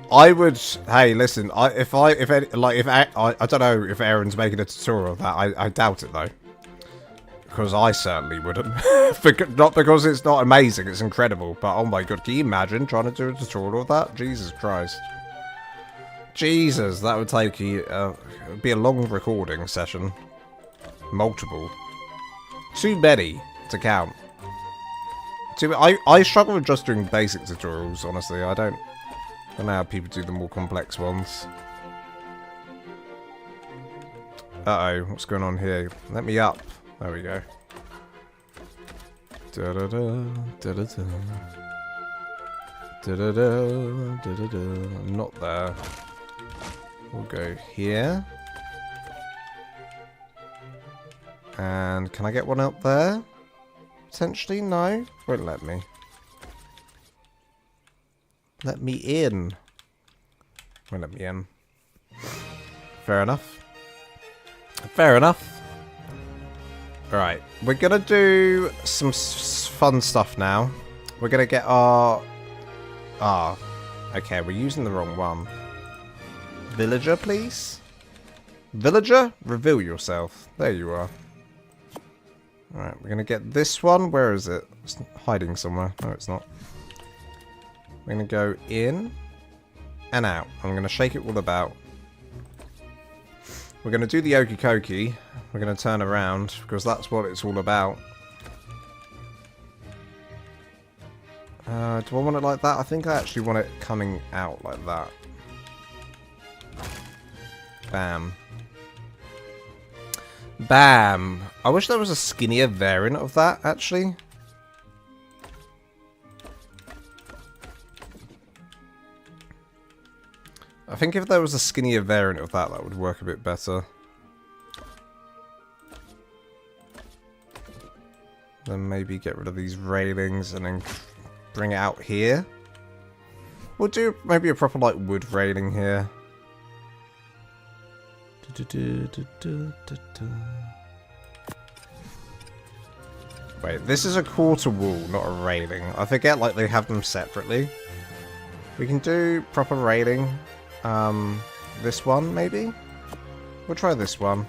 I would. Hey, listen. I don't know if Aaron's making a tutorial of that. I doubt it though, because I certainly wouldn't. Not because it's not amazing. It's incredible. But oh my god, can you imagine trying to do a tutorial of that? Jesus Christ. Jesus, that would take you. It'd be a long recording session. Multiple. Too many to count. I struggle with just doing basic tutorials, honestly. I don't know how people do the more complex ones. Uh-oh, what's going on here? Let me up. There we go. Da-da-da, da-da-da. Da-da-da, da-da-da. I'm not there. We'll go here. And can I get one up there? Potentially, no. Won't let me. Let me in. Won't let me in. Fair enough. Fair enough. Alright, we're gonna do some fun stuff now. We're gonna get our... okay, we're using the wrong one. Villager, please? Villager? Reveal yourself. There you are. Alright, we're going to get this one. Where is it? It's hiding somewhere. No, it's not. We're going to go in and out. I'm going to shake it all about. We're going to do the okie dokie. We're going to turn around, because that's what it's all about. Do I want it like that? I think I actually want it coming out like that. Bam. Bam. I wish there was a skinnier variant of that, actually. I think if there was a skinnier variant of that, that would work a bit better. Then maybe get rid of these railings and then bring it out here. We'll do maybe a proper, like, wood railing here. Wait, this is a quarter wall, not a railing. I forget, like, they have them separately. We can do proper railing. This one, maybe? We'll try this one.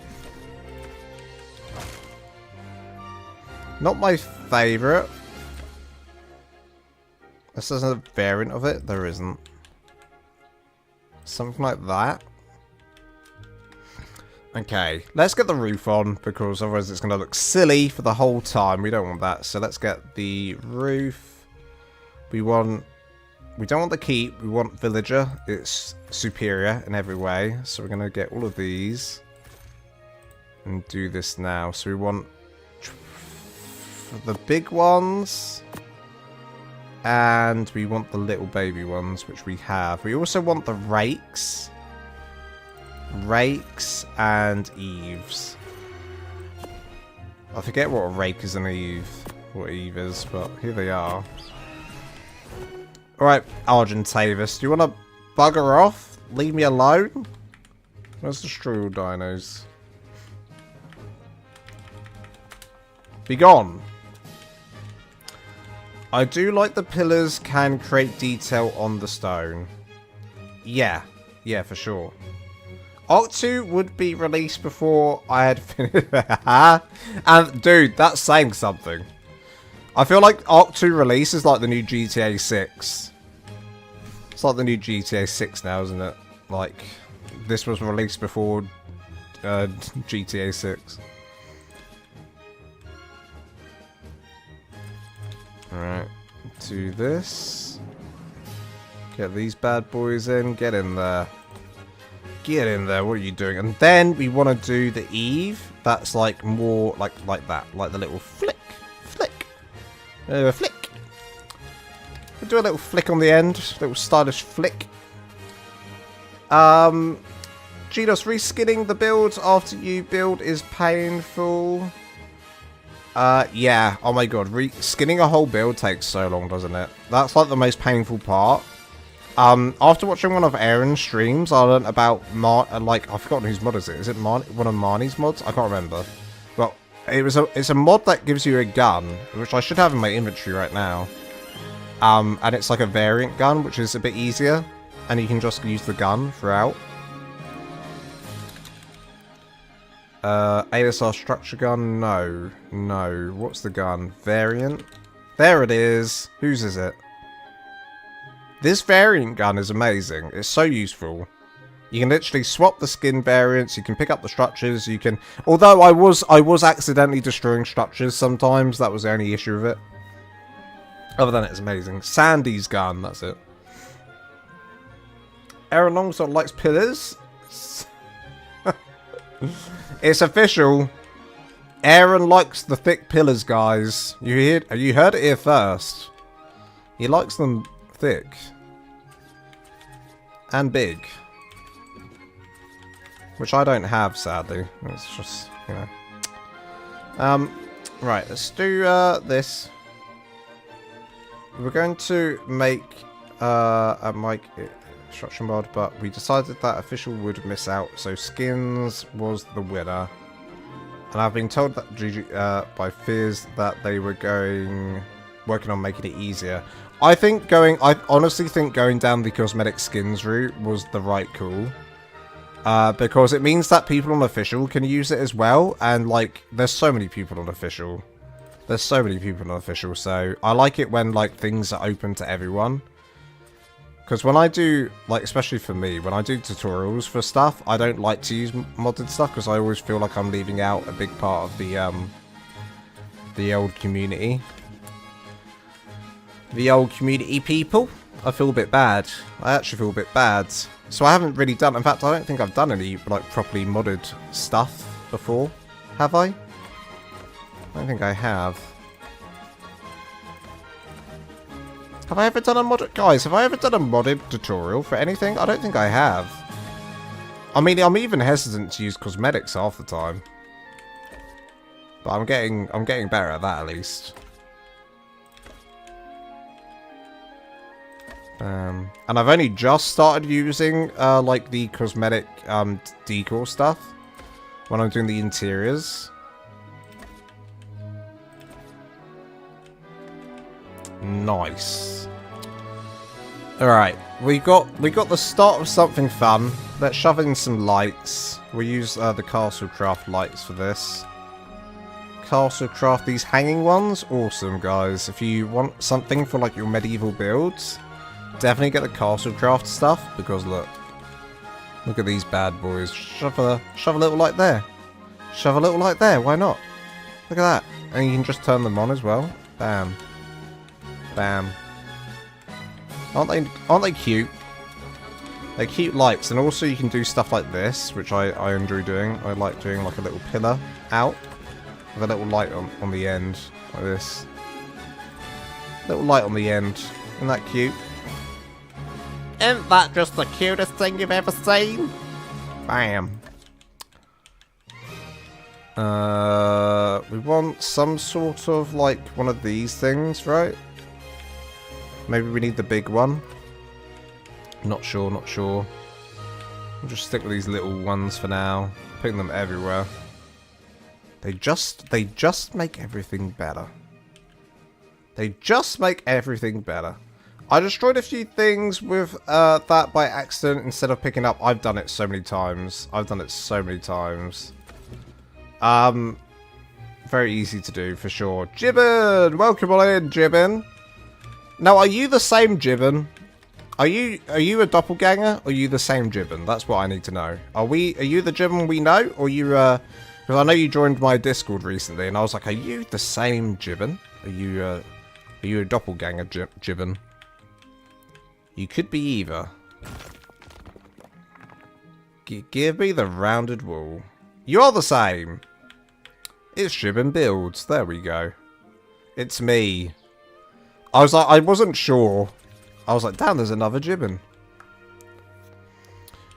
Not my favourite. This is a variant of it. There isn't. Something like that. Okay, let's get the roof on, because otherwise it's going to look silly for the whole time. We don't want that. So let's get the roof. We don't want the keep. We want villager. It's superior in every way. So we're going to get all of these. And do this now. So we want the big ones. And we want the little baby ones, which we have. We also want the rakes. Rakes and eaves. I forget what a rake is and what eve is, but here they are. Alright, Argentavis, do you want to bugger off? Leave me alone? Where's the Strudel dinos? Be gone. I do like the pillars can create detail on the stone. Yeah, for sure. ARK 2 would be released before I had finished. And dude, that's saying something. I feel like ARK 2 release is like the new GTA 6. It's like the new GTA 6 now, isn't it? Like, this was released before GTA 6. Alright, do this. Get these bad boys in. Get in there. Get in there, what are you doing? And then we want to do the Eve. That's like more like that. Like the little flick. Flick. Flick. We'll do a little flick on the end. Little stylish flick. Genos, reskinning the build after you build is painful. Yeah. Oh my god. Skinning a whole build takes so long, doesn't it? That's like the most painful part. After watching one of Aaron's streams, I learned about I've forgotten whose mod is it. Is it one of Marnie's mods? I can't remember. But it's a mod that gives you a gun, which I should have in my inventory right now. And it's like a variant gun, which is a bit easier, and you can just use the gun throughout. ASR structure gun? No. What's the gun? Variant? There it is. Whose is it? This variant gun is amazing. It's so useful. You can literally swap the skin variants. You can pick up the structures. You can... Although I was accidentally destroying structures sometimes. That was the only issue with it. Other than it's amazing. Sandy's gun. That's it. Aaron Longsword likes pillars. It's official. Aaron likes the thick pillars, guys. You heard it here first. He likes them thick. And big. Which I don't have, sadly. It's just, you know. Right, let's do this. We're going to make a mic structure mod, but we decided that official would miss out, so skins was the winner. And I've been told that by Fizz that they were working on making it easier. I honestly think going down the cosmetic skins route was the right call. Because it means that people on official can use it as well, and like, there's so many people on official. So I like it when like things are open to everyone. Because when I do, like, especially for me, when I do tutorials for stuff, I don't like to use modded stuff because I always feel like I'm leaving out a big part of the old community. The old community people. I feel a bit bad. I actually feel a bit bad. So I haven't really done, in fact, I don't think I've done any, like, properly modded stuff before. Have I? I don't think I have. Have I ever done a modded... Guys, have I ever done a modded tutorial for anything? I don't think I have. I mean, I'm even hesitant to use cosmetics half the time. But I'm getting better at that, at least. And I've only just started using, like, the cosmetic, decor stuff. When I'm doing the interiors. Nice. Alright, we got the start of something fun. Let's shove in some lights. We'll use the castle craft lights for this. Castle craft, these hanging ones, awesome guys. If you want something for like your medieval builds, definitely get the castle craft stuff, because look at these bad boys. Shove a little light there. Shove a little light there, why not? Look at that. And you can just turn them on as well. Bam. Bam. Aren't they cute? They're cute lights, and also you can do stuff like this, which I enjoy doing. I like doing like a little pillar out with a little light on the end, like this. Little light on the end. Isn't that cute? Isn't that just the cutest thing you've ever seen? Bam. We want some sort of like one of these things, right? Maybe we need the big one. Not sure, not sure. We'll just stick with these little ones for now. Putting them everywhere. They just make everything better. They just make everything better. I destroyed a few things with that by accident instead of picking up. I've done it so many times. I've done it so many times. Very easy to do for sure. Jibbin! Welcome on in, Jibbin. Now, are you the same Jibbin? Are you a doppelganger, or are you the same Jibbin? That's what I need to know. Are you the Jibbin we know, or you because I know you joined my Discord recently, and I was like, are you the same Jibbin? Are you a doppelganger Jibbin? You could be either. Give me the rounded wool. You're the same. It's Jibbin Builds. There we go. It's me. I was like, I wasn't sure. I was like, damn, there's another Jibbin.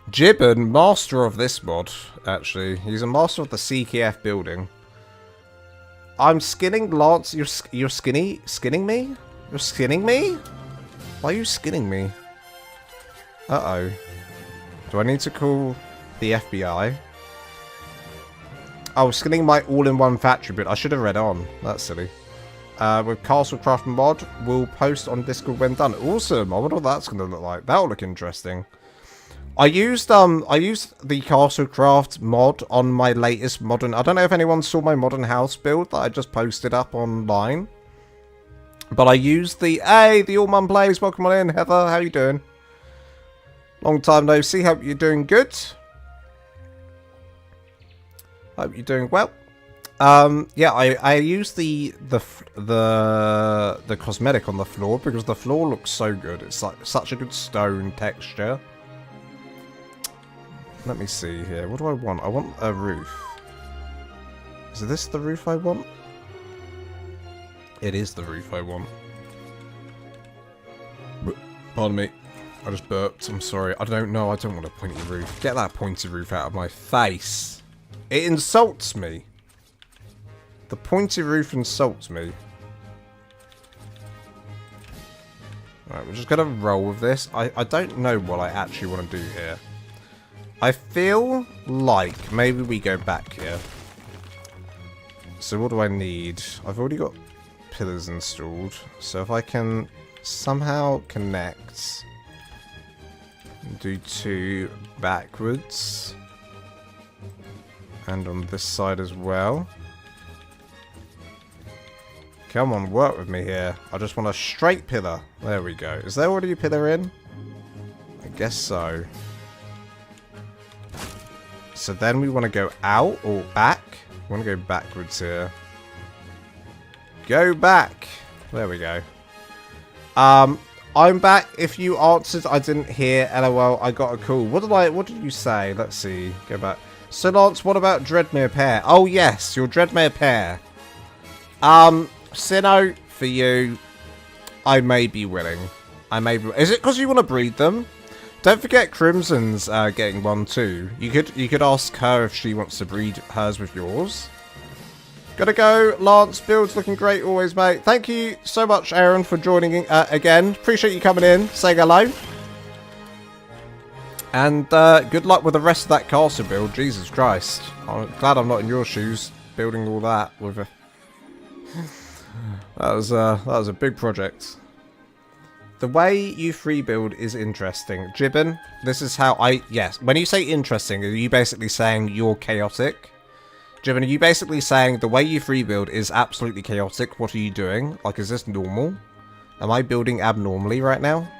Jibbin, master of this mod, actually. He's a master of the CKF building. I'm skinning Lance. You're skinning me? You're skinning me? Why are you skinning me? Uh-oh. Do I need to call the FBI? Oh, skinning my all-in-one factory bit. I should have read on. That's silly. With Castlecraft mod, we'll post on Discord when done. Awesome. I wonder what that's going to look like. That'll look interesting. I used the Castlecraft mod on my latest modern... I don't know if anyone saw my modern house build that I just posted up online. But I used the... Hey, the All Mum Plays. Welcome on in, Heather. How you doing? Long time no see. Hope you're doing good. Hope you're doing well. Yeah, I used the cosmetic on the floor because the floor looks so good. It's like such a good stone texture. Let me see here. What do I want? I want a roof. Is this the roof I want? It is the roof I want. Pardon me. I just burped. I'm sorry. I don't know. I don't want a pointy roof. Get that pointy roof out of my face. It insults me. The pointy roof insults me. Alright, we're just going to roll with this. I don't know what I actually want to do here. I feel like maybe we go back here. So what do I need? I've already got pillars installed. So if I can somehow connect... do two backwards. And on this side as well. Come on, work with me here. I just want a straight pillar. There we go. Is there already a pillar in? I guess so. So then we want to go out or back. We want to go backwards here. Go back. There we go. I'm back. If you answered, I didn't hear. LOL, I got a call. What did you say? Let's see. Go back. So Lance, what about Dreadmere Pear? Oh yes, your Dreadmere Pear. Sinnoh, for you, I may be willing. Is it because you want to breed them? Don't forget Crimson's getting one too. You could ask her if she wants to breed hers with yours. Gotta go, Lance. Build's looking great always, mate. Thank you so much, Aaron, for joining again. Appreciate you coming in, saying hello. And good luck with the rest of that castle build. Jesus Christ. I'm glad I'm not in your shoes building all that with a... That was a big project. The way you free build is interesting. Jibbin, this is how yes, when you say interesting, are you basically saying you're chaotic? Jibbin, are you basically saying the way you free build is absolutely chaotic? What are you doing? Like, is this normal? Am I building abnormally right now?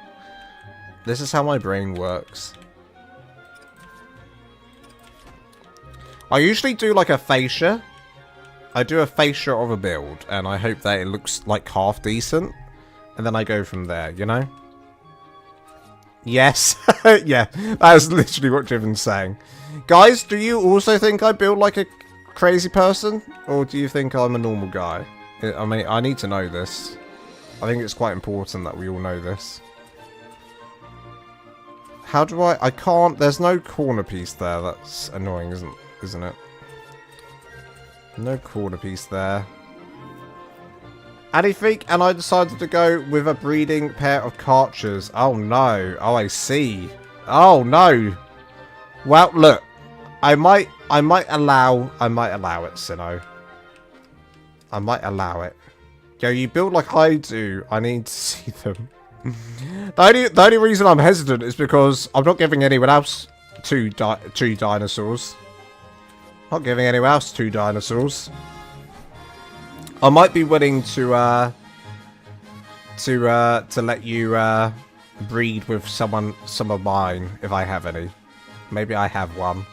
This is how my brain works. I usually do like a fascia. I do a fascia of a build, and I hope that it looks like half decent. And then I go from there, you know? Yes. Yeah, that is literally what Jibbin's saying. Guys, do you also think I build like a crazy person? Or do you think I'm a normal guy? I mean, I need to know this. I think it's quite important that we all know this. How do I can't, there's no corner piece there. That's annoying, isn't it? No corner piece there. Adifreak, and I decided to go with a breeding pair of Karchers. Oh no. Oh, I see. Oh no. Well, look. I might allow it, Sinnoh. I might allow it. Yo, you build like I do. I need to see them. The only reason I'm hesitant is because I'm not giving anyone else two dinosaurs. Not giving anyone else 2 dinosaurs. I might be willing to let you breed with some of mine if I have any. Maybe I have one.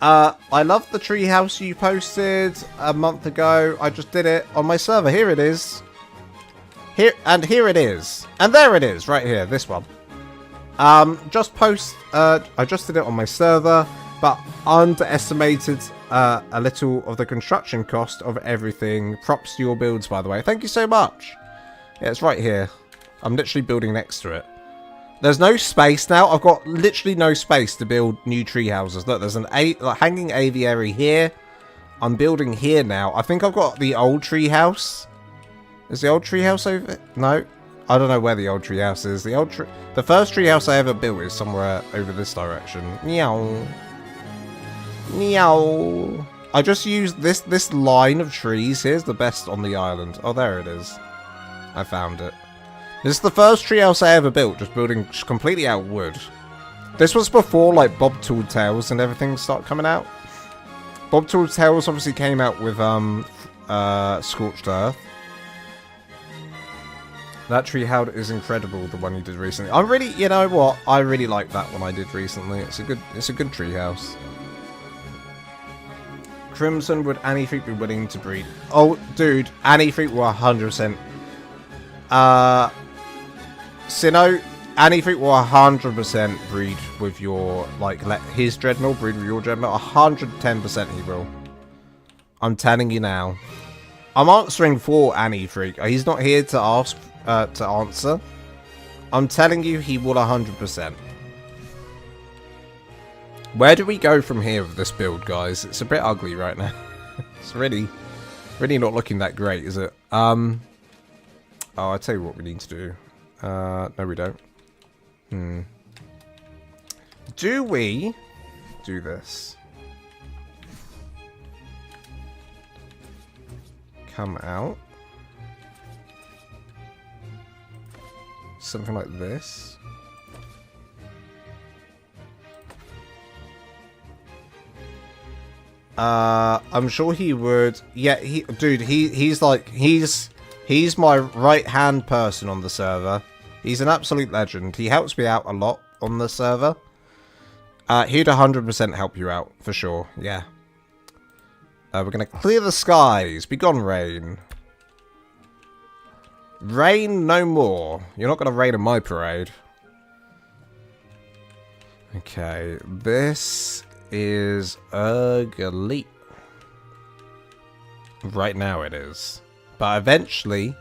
I love the treehouse you posted a month ago. I just did it on my server. Here it is. Here it is. And there it is, right here, this one. I just did it on my server, but underestimated a little of the construction cost of everything. Props to your builds, by the way. Thank you so much. Yeah, it's right here. I'm literally building next to it. There's no space now. I've got literally no space to build new tree houses. Look, there's an hanging aviary here. I'm building here now. I think I've got the old tree house. Is the old tree house over? No. I don't know where the old tree house is. The first tree house I ever built is somewhere over this direction. Meow. Meow. I just used this line of trees. Here's the best on the island. Oh, there it is. I found it. This is the first treehouse I ever built, just building completely out of wood. This was before, like, Bob Tool Tales and everything started coming out. Bob Tool Tales obviously came out with, Scorched Earth. That treehouse is incredible, the one you did recently. You know what? I really like that one I did recently. It's a good treehouse. Crimson, would Anifreak be willing to breed? Oh, dude, Anifreak will 100%. Sinnoh, Anifreak will 100% breed with your, like, let his Dreadnought breed with your Dreadnought. 110% he will. I'm telling you now. I'm answering for Anifreak. He's not here to ask, to answer. I'm telling you, he will 100%. Where do we go from here with this build, guys? It's a bit ugly right now. It's really not looking that great, is it? Oh, I'll tell you what we need to do. No, we don't. Do we do this? Come out. Something like this. I'm sure he would. Yeah, he's my right-hand person on the server. He's an absolute legend. He helps me out a lot on the server. He'd 100% help you out, for sure. Yeah. We're going to clear the skies. Be gone, rain. Rain no more. You're not going to rain in my parade. Okay. This is ugly. Right now it is. But eventually,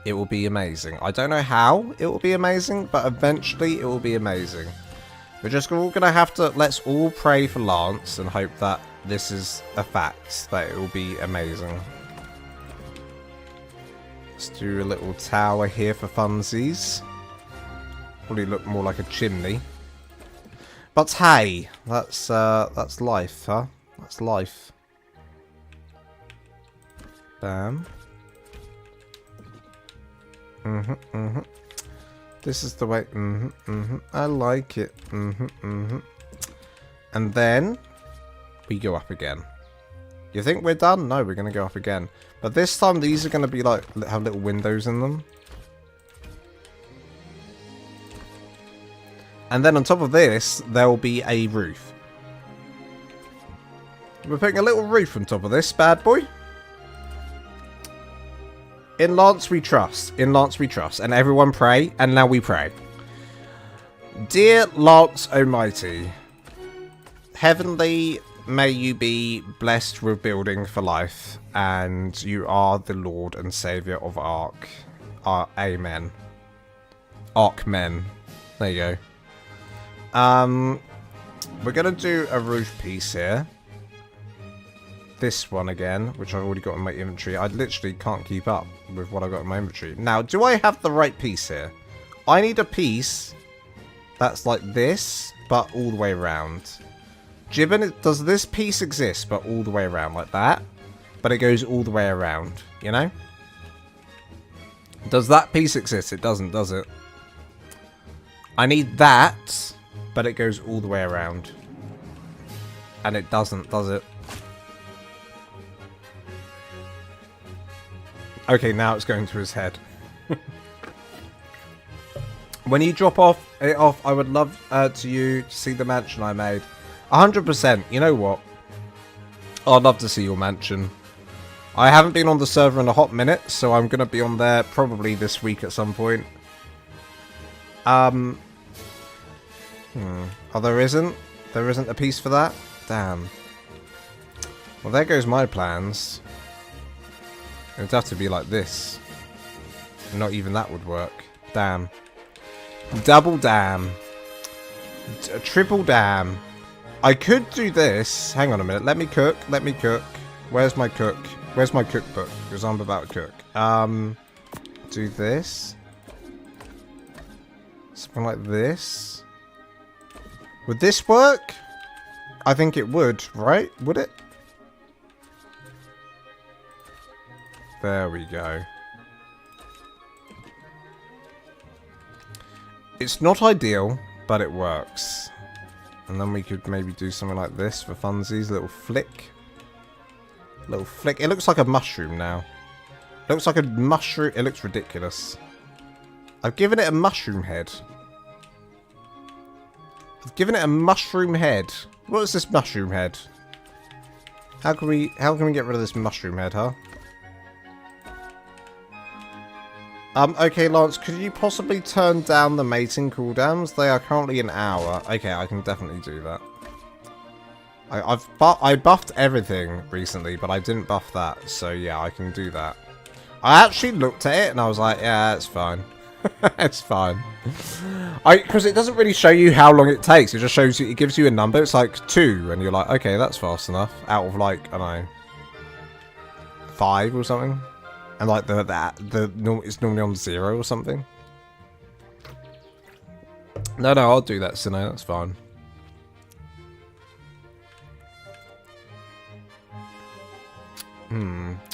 it will be amazing. I don't know how it will be amazing, but eventually it will be amazing. We're just all going to have to, let's all pray for Lance and hope that this is a fact, that it will be amazing. Let's do a little tower here for funsies. Probably look more like a chimney. But hey, that's life, huh? That's life. Bam. This is the way. I like it. And then we go up again. You think we're done? No, we're going to go up again. But this time, these are going to be like, have little windows in them. And then on top of this, there'll be a roof. We're putting a little roof on top of this bad boy. In Lance we trust. In Lance we trust. And everyone pray. And now we pray. Dear Lance Almighty, heavenly, may you be blessed with building for life. And you are the Lord and Saviour of ARK. Amen. ARK men. There you go. We're going to do a roof piece here. This one again, which I've already got in my inventory. I literally can't keep up with what I've got in my inventory. Now, do I have the right piece here? I need a piece that's like this, but all the way around. Gibbon, does this piece exist, but all the way around like that? But it goes all the way around, you know? Does that piece exist? It doesn't, does it? I need that, but it goes all the way around. And it doesn't, does it? Okay, now it's going to his head. When you drop it off, I would love to see the mansion I made. 100%. You know what? I'd love to see your mansion. I haven't been on the server in a hot minute, so I'm going to be on there probably this week at some point. Oh, there isn't? There isn't a piece for that? Damn. Well, there goes my plans. It would have to be like this. Not even that would work. Damn. Double damn. Triple damn. I could do this. Hang on a minute. Let me cook. Let me cook. Where's my cook? Where's my cookbook? Because I'm about to cook. Do this. Something like this. Would this work? I think it would, right? Would it? There we go. It's not ideal, but it works. And then we could maybe do something like this for funsies. A little flick. Little flick. It looks like a mushroom now. It looks like a mushroom. It looks ridiculous. I've given it a mushroom head. I've given it a mushroom head. What is this mushroom head? How can we get rid of this mushroom head, huh? Okay, Lance, could you possibly turn down the mating cooldowns? They are currently an hour. Okay, I can definitely do that. I buffed everything recently, but I didn't buff that. So, yeah, I can do that. I actually looked at it, and I was like, yeah, it's fine. It's fine. Because it doesn't really show you how long it takes. It just shows you, it gives you a number. It's like 2, and you're like, okay, that's fast enough. Out of, like, I don't know, 5 or something. And like it's normally on 0 or something. No, I'll do that, Sino. That's fine.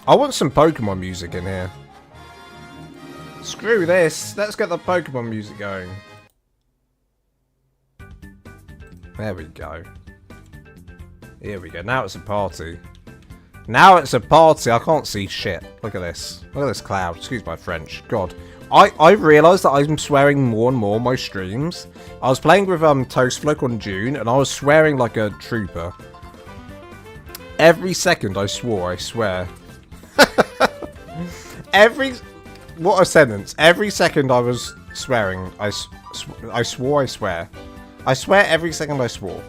I want some Pokemon music in here. Screw this. Let's get the Pokemon music going. There we go. Here we go. Now it's a party. Now it's a party. I can't see shit. Look at this. Look at this cloud. Excuse my French. God. I realised that I'm swearing more and more on my streams. I was playing with Toastflock on June, and I was swearing like a trooper. Every second I swore, I swear. What a sentence. Every second I was swearing, I swore, I swear. I swear every second I swore.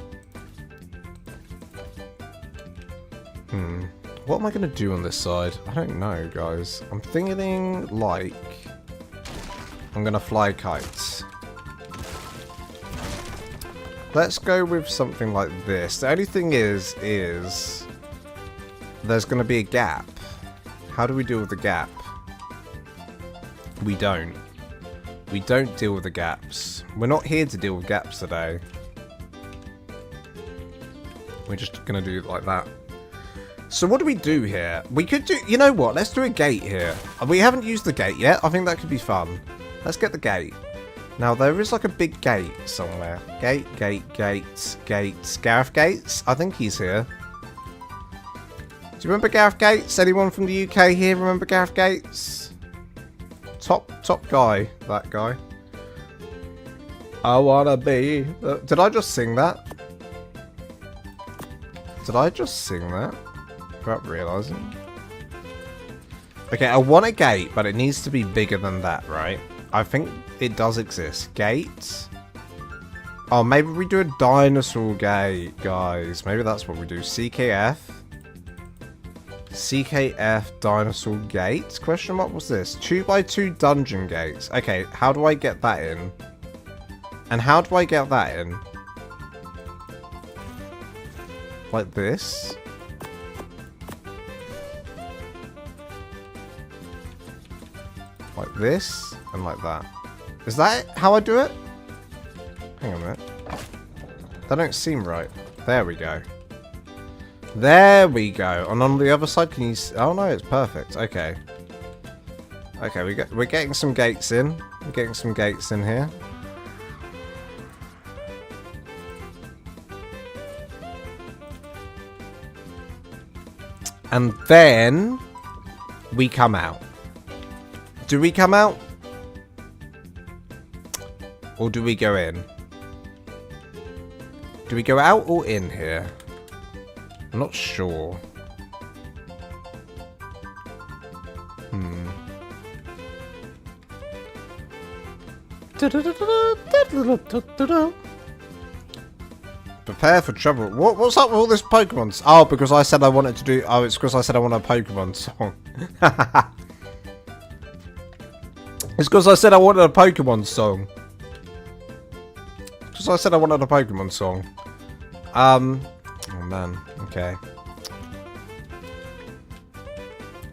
What am I going to do on this side? I don't know, guys. I'm thinking like I'm going to fly kites. Let's go with something like this. The only thing is there's going to be a gap. How do we deal with the gap? We don't. We don't deal with the gaps. We're not here to deal with gaps today. We're just going to do it like that. So what do we do here? We could do... You know what? Let's do a gate here. We haven't used the gate yet. I think that could be fun. Let's get the gate. Now, there is like a big gate somewhere. Gates. Gareth Gates? I think he's here. Do you remember Gareth Gates? Anyone from the UK here remember Gareth Gates? Top guy. That guy. I wanna be... Did I just sing that? Did I just sing that? Without realising. Okay, I want a gate, but it needs to be bigger than that, right? I think it does exist. Gates? Oh, maybe we do a dinosaur gate, guys. Maybe that's what we do. CKF. CKF dinosaur gates? Question mark, what's this? 2x2 dungeon gates. Okay, how do I get that in? And how do I get that in? Like this? Like this? And like that. Is that how I do it? Hang on a minute. That don't seem right. There we go. There we go. And on the other side, can you... Oh no, it's perfect. Okay. Okay, we're getting some gates in. We're getting some gates in here. And then we come out. Do we come out? Or do we go in? Do we go out or in here? I'm not sure. Prepare for trouble. What's up with all this Pokemon? Oh, because I said I wanted to do... Oh, it's because I said I want a Pokemon song. It's because I said I wanted a Pokemon song. Because I said I wanted a Pokemon song. Oh, man. Okay.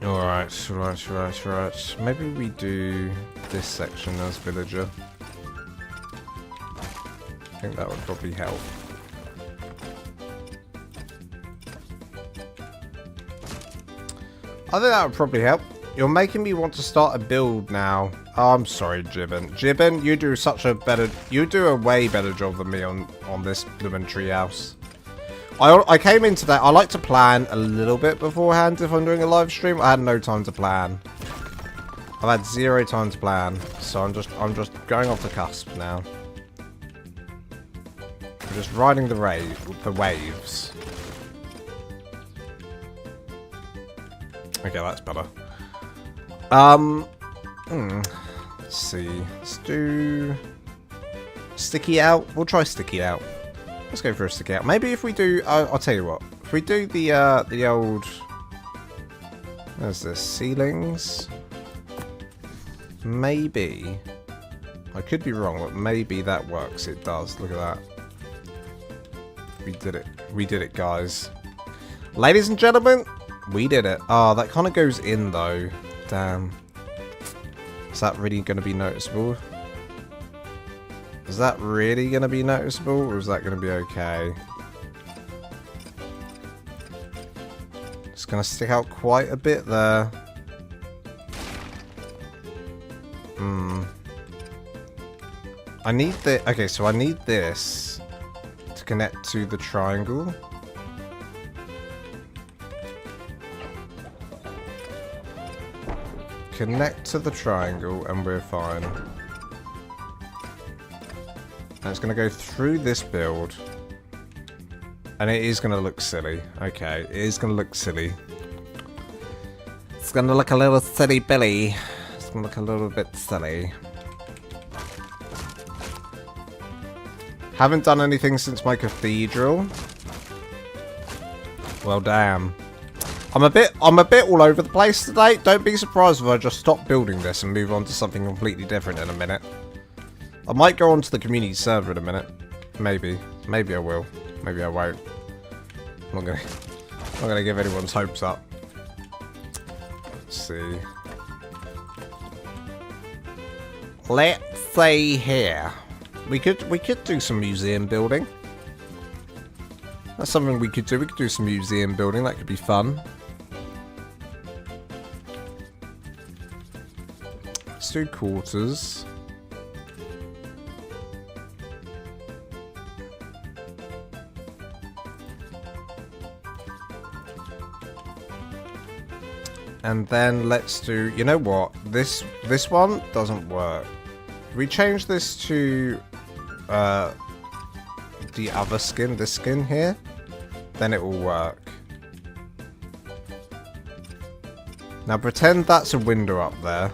Alright. Maybe we do this section as villager. I think that would probably help. I think that would probably help. You're making me want to start a build now. Oh, I'm sorry, Jibbin. Jibbin, you do such a better... You do a way better job than me on this blooming treehouse. I came into that... I like to plan a little bit beforehand if I'm doing a live stream. I had no time to plan. I've had 0 time to plan. So I'm just going off the cusp now. I'm just riding the waves. Okay, that's better. Let's see. Let's do sticky out. We'll try sticky out. Let's go for a sticky out. Maybe if we do, I'll tell you what. If we do the old, where's this, ceilings? Maybe. I could be wrong, but maybe that works. It does. Look at that. We did it. We did it, guys. Ladies and gentlemen, we did it. Oh, that kind of goes in though. Damn. Is that really going to be noticeable? Is that really going to be noticeable, or is that going to be okay? It's going to stick out quite a bit there. I need the... Okay, so I need this to connect to the triangle. Connect to the triangle and we're fine. And it's going to go through this build. And it is going to look silly. Okay, it is going to look silly. It's going to look a little silly Billy. It's going to look a little bit silly. Haven't done anything since my cathedral. Well, damn. I'm a bit all over the place today. Don't be surprised if I just stop building this and move on to something completely different in a minute. I might go onto the community server in a minute. Maybe. Maybe I will. Maybe I won't. I'm not gonna give anyone's hopes up. Let's see. Let's see here. We could do some museum building. That's something we could do. We could do some museum building. That could be fun. Let's do quarters. And then let's do, you know what? This one doesn't work. If we change this to the other skin, this skin here, then it will work. Now pretend that's a window up there.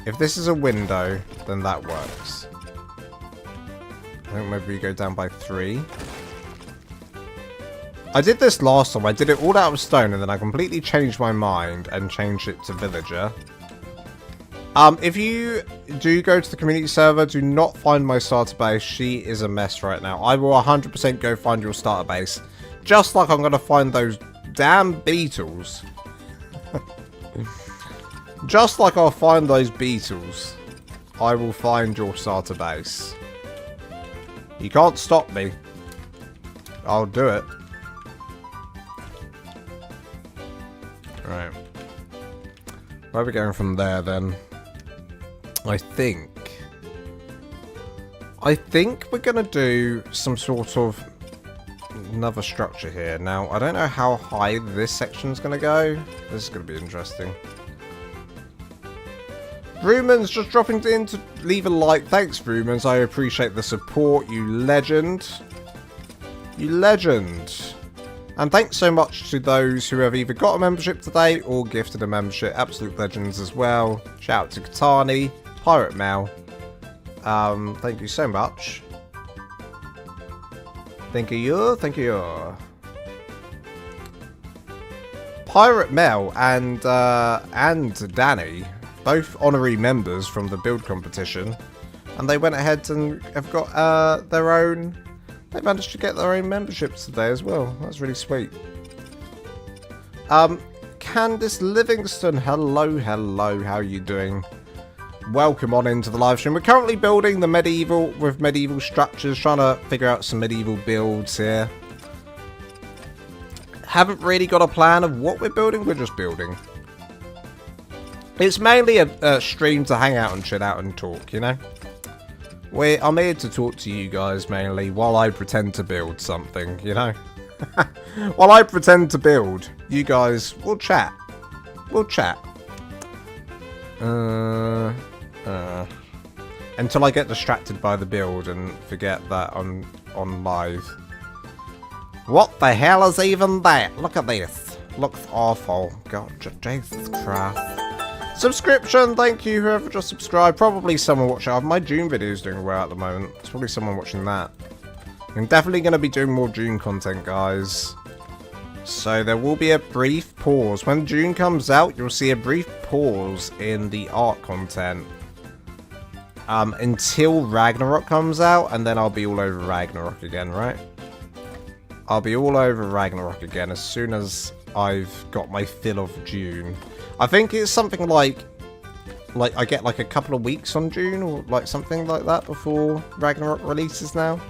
If this is a window, then that works. I think maybe we go down by 3. I did this last time. I did it all out of stone, and then I completely changed my mind and changed it to villager. If you do go to the community server, do not find my starter base. She is a mess right now. I will 100% go find your starter base. Just like I'm going to find those damn beetles. Just like I'll find those beetles, I will find your starter base. You can't stop me. I'll do it. Right. Where are we going from there then? I think we're going to do some sort of another structure here. Now, I don't know how high this section's going to go. This is going to be interesting. Rumans just dropping in to leave a like. Thanks, Rumans. I appreciate the support. You legend. You legend. And thanks so much to those who have either got a membership today or gifted a membership. Absolute legends as well. Shout out to Katani, Pirate Mel. Thank you so much. Thank you. Thank you. Pirate Mel and Danny, both honorary members from the build competition, and they went ahead and have got their own. They managed to get their own memberships today as well. That's really sweet. Candice Livingston, hello, hello. How are you doing? Welcome on into the live stream. We're currently building the medieval structures, trying to figure out some medieval builds here. Haven't really got a plan of what we're building. We're just building. It's mainly a stream to hang out and chill out and talk, you know? I'm here to talk to you guys mainly while I pretend to build something, you know? While I pretend to build, you guys will chat. We'll chat. Until I get distracted by the build and forget that I'm on live. What the hell is even that? Look at this. Looks awful. God, Jesus Christ. Subscription, thank you whoever just subscribed. Probably someone watching. My June video is doing well at the moment. It's probably someone watching that. I'm definitely going to be doing more June content, guys. So there will be a brief pause. When June comes out, you'll see a brief pause in the ARK content. Until Ragnarok comes out, and then I'll be all over Ragnarok again, right? I'll be all over Ragnarok again as soon as I've got my fill of June. I think it's something like I get like a couple of weeks on June or like something like that before Ragnarok releases now.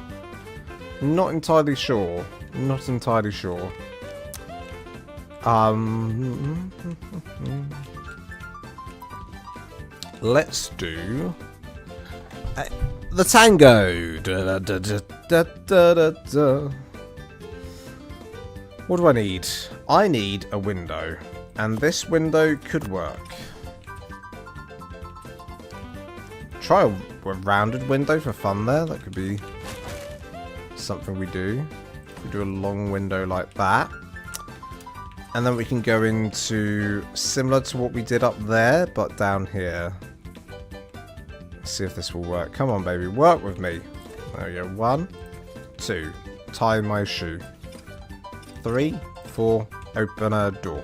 Not entirely sure. Not entirely sure. Let's do the tango. Da, da, da, da, da, da, da. What do I need? I need a window. And this window could work. Try a rounded window for fun there. That could be something we do. We do a long window like that. And then we can go into similar to what we did up there, but down here. Let's see if this will work. Come on, baby. Work with me. There we go. 1, 2. Tie my shoe. 3, 4. Open a door.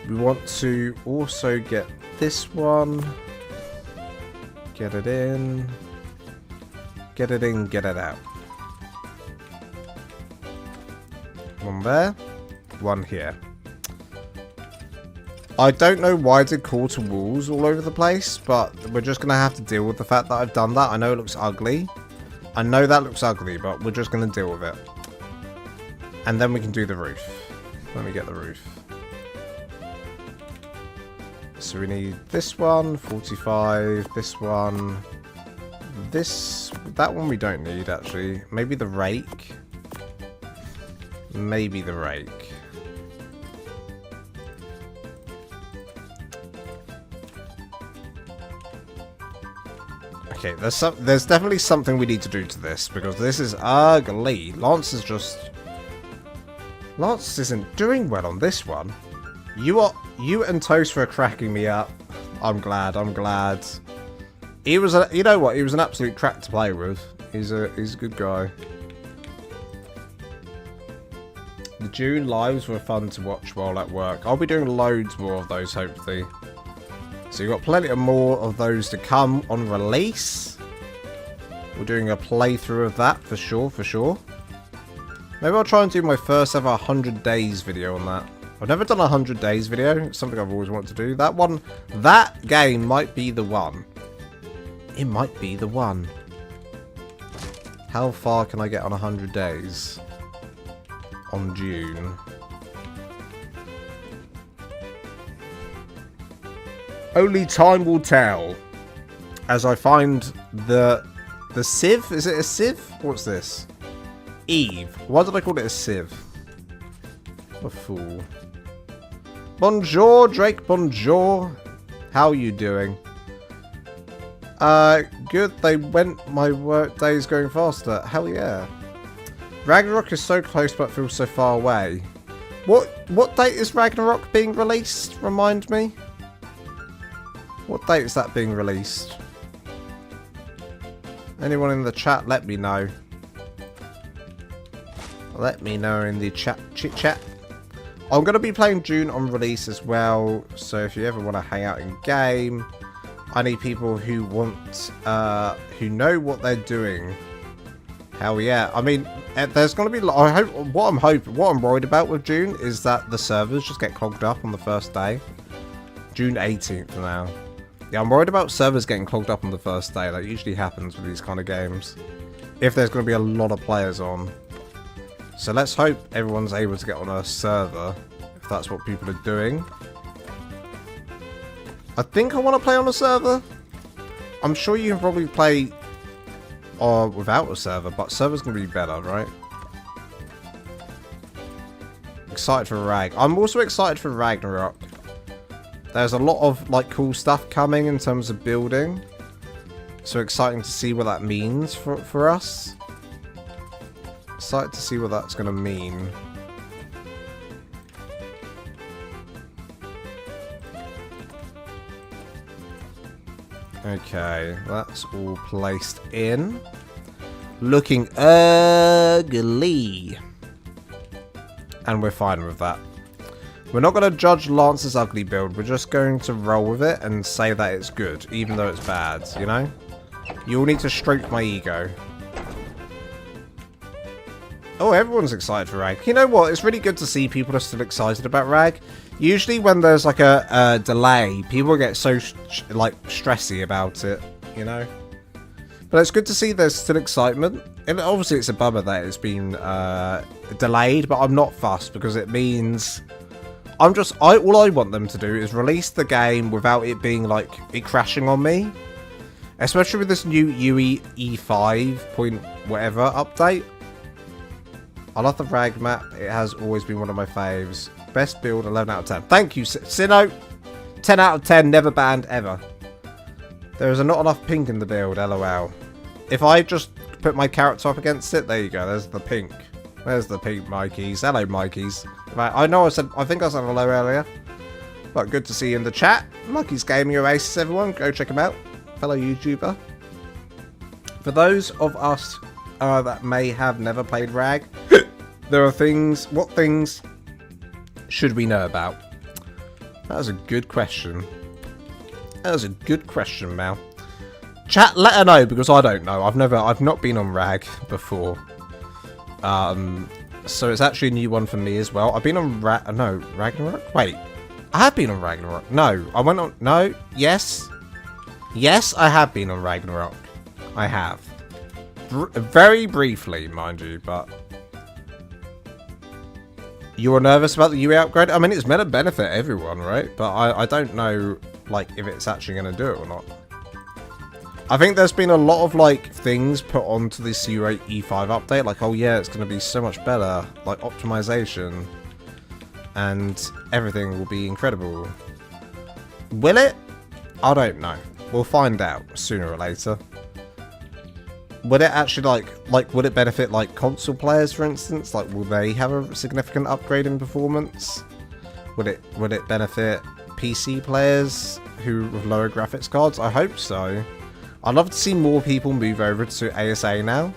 We want to also get this one. Get it in. Get it in, get it out. One there. One here. I don't know why I did call to walls all over the place, but we're just going to have to deal with the fact that I've done that. I know it looks ugly, I know that looks ugly, but we're just going to deal with it. And then we can do the roof. Let me get the roof. So we need this one, 45, this one, that one we don't need actually. Maybe the rake. Maybe the rake. Okay, there's definitely something we need to do to this because this is ugly. Lance isn't doing well on this one. You and Toast were cracking me up. I'm glad. He was you know what? He was an absolute crack to play with. He's a good guy. The June lives were fun to watch while at work. I'll be doing loads more of those hopefully. So you've got plenty of more of those to come on release. We're doing a playthrough of that for sure. Maybe I'll try and do my first ever 100 days video on that. I've never done a 100 days video. It's something I've always wanted to do. That game might be the one. It might be the one. How far can I get on 100 days? On June. Only time will tell. As I find the sieve. Is it a sieve? What's this? Eve. Why did I call it a sieve? A fool. Bonjour, Drake. Bonjour. How are you doing? Good. They went. My work days going faster. Hell yeah. Ragnarok is so close but feels so far away. What date is Ragnarok being released? Remind me. What date is that being released? Anyone in the chat, let me know. Let me know in the chit chat. I'm going to be playing June on release as well. So if you ever want to hang out in game, I need people who want, who know what they're doing. Hell yeah. I mean, there's going to be, what I'm worried about with June is that the servers just get clogged up on the first day. June 18th now. Yeah, I'm worried about servers getting clogged up on the first day. That usually happens with these kind of games. If there's going to be a lot of players on. So let's hope everyone's able to get on a server. If that's what people are doing. I think I want to play on a server. I'm sure you can probably play without a server. But server's going to be better, right? Excited for Rag. I'm also excited for Ragnarok. There's a lot of like cool stuff coming in terms of building. So exciting to see what that means for us. Excited to see what that's going to mean. Okay, that's all placed in. Looking ugly. And we're fine with that. We're not going to judge Lance's ugly build. We're just going to roll with it and say that it's good, even though it's bad, you know? You all need to stroke my ego. Oh, everyone's excited for Rag. You know what? It's really good to see people are still excited about Rag. Usually when there's like a delay, people get so like stressy about it, you know? But it's good to see there's still excitement. And obviously it's a bummer that it's been delayed, but I'm not fussed because it means... all I want them to do is release the game without it being like it crashing on me. Especially with this new UE E5 point whatever update. I love the Rag map. It has always been one of my faves. Best build, 11 out of 10. Thank you, Sino. 10 out of 10, never banned ever. There is not enough pink in the build, lol. If I just put my character up against it, there you go. There's the pink. There's the pink Mikeys. Hello, Mikeys. Right, I think I said hello earlier. But good to see you in the chat. Mikey's Gaming Oasis, everyone. Go check him out. Fellow YouTuber. For those of us that may have never played Rag, there are things... What things should we know about? That was a good question. That was a good question, Mal. Chat, let her know, because I don't know. I've not been on Rag before. So it's actually a new one for me as well. I've been on Ragnarok? Wait. I have been on Ragnarok. No. I went on... No. Yes. Yes, I have been on Ragnarok. I have. Very briefly, mind you, but... You were nervous about the UE upgrade? I mean, it's meant to benefit everyone, right? But I don't know, like, if it's actually going to do it or not. I think there's been a lot of, like, things put onto this UE E5 update. Like, oh yeah, it's going to be so much better. Like, optimization. And everything will be incredible. Will it? I don't know. We'll find out sooner or later. Would it actually, like, would it benefit, like, console players, for instance? Like, will they have a significant upgrade in performance? Would it benefit PC players who with lower graphics cards? I hope so. I'd love to see more people move over to ASA now.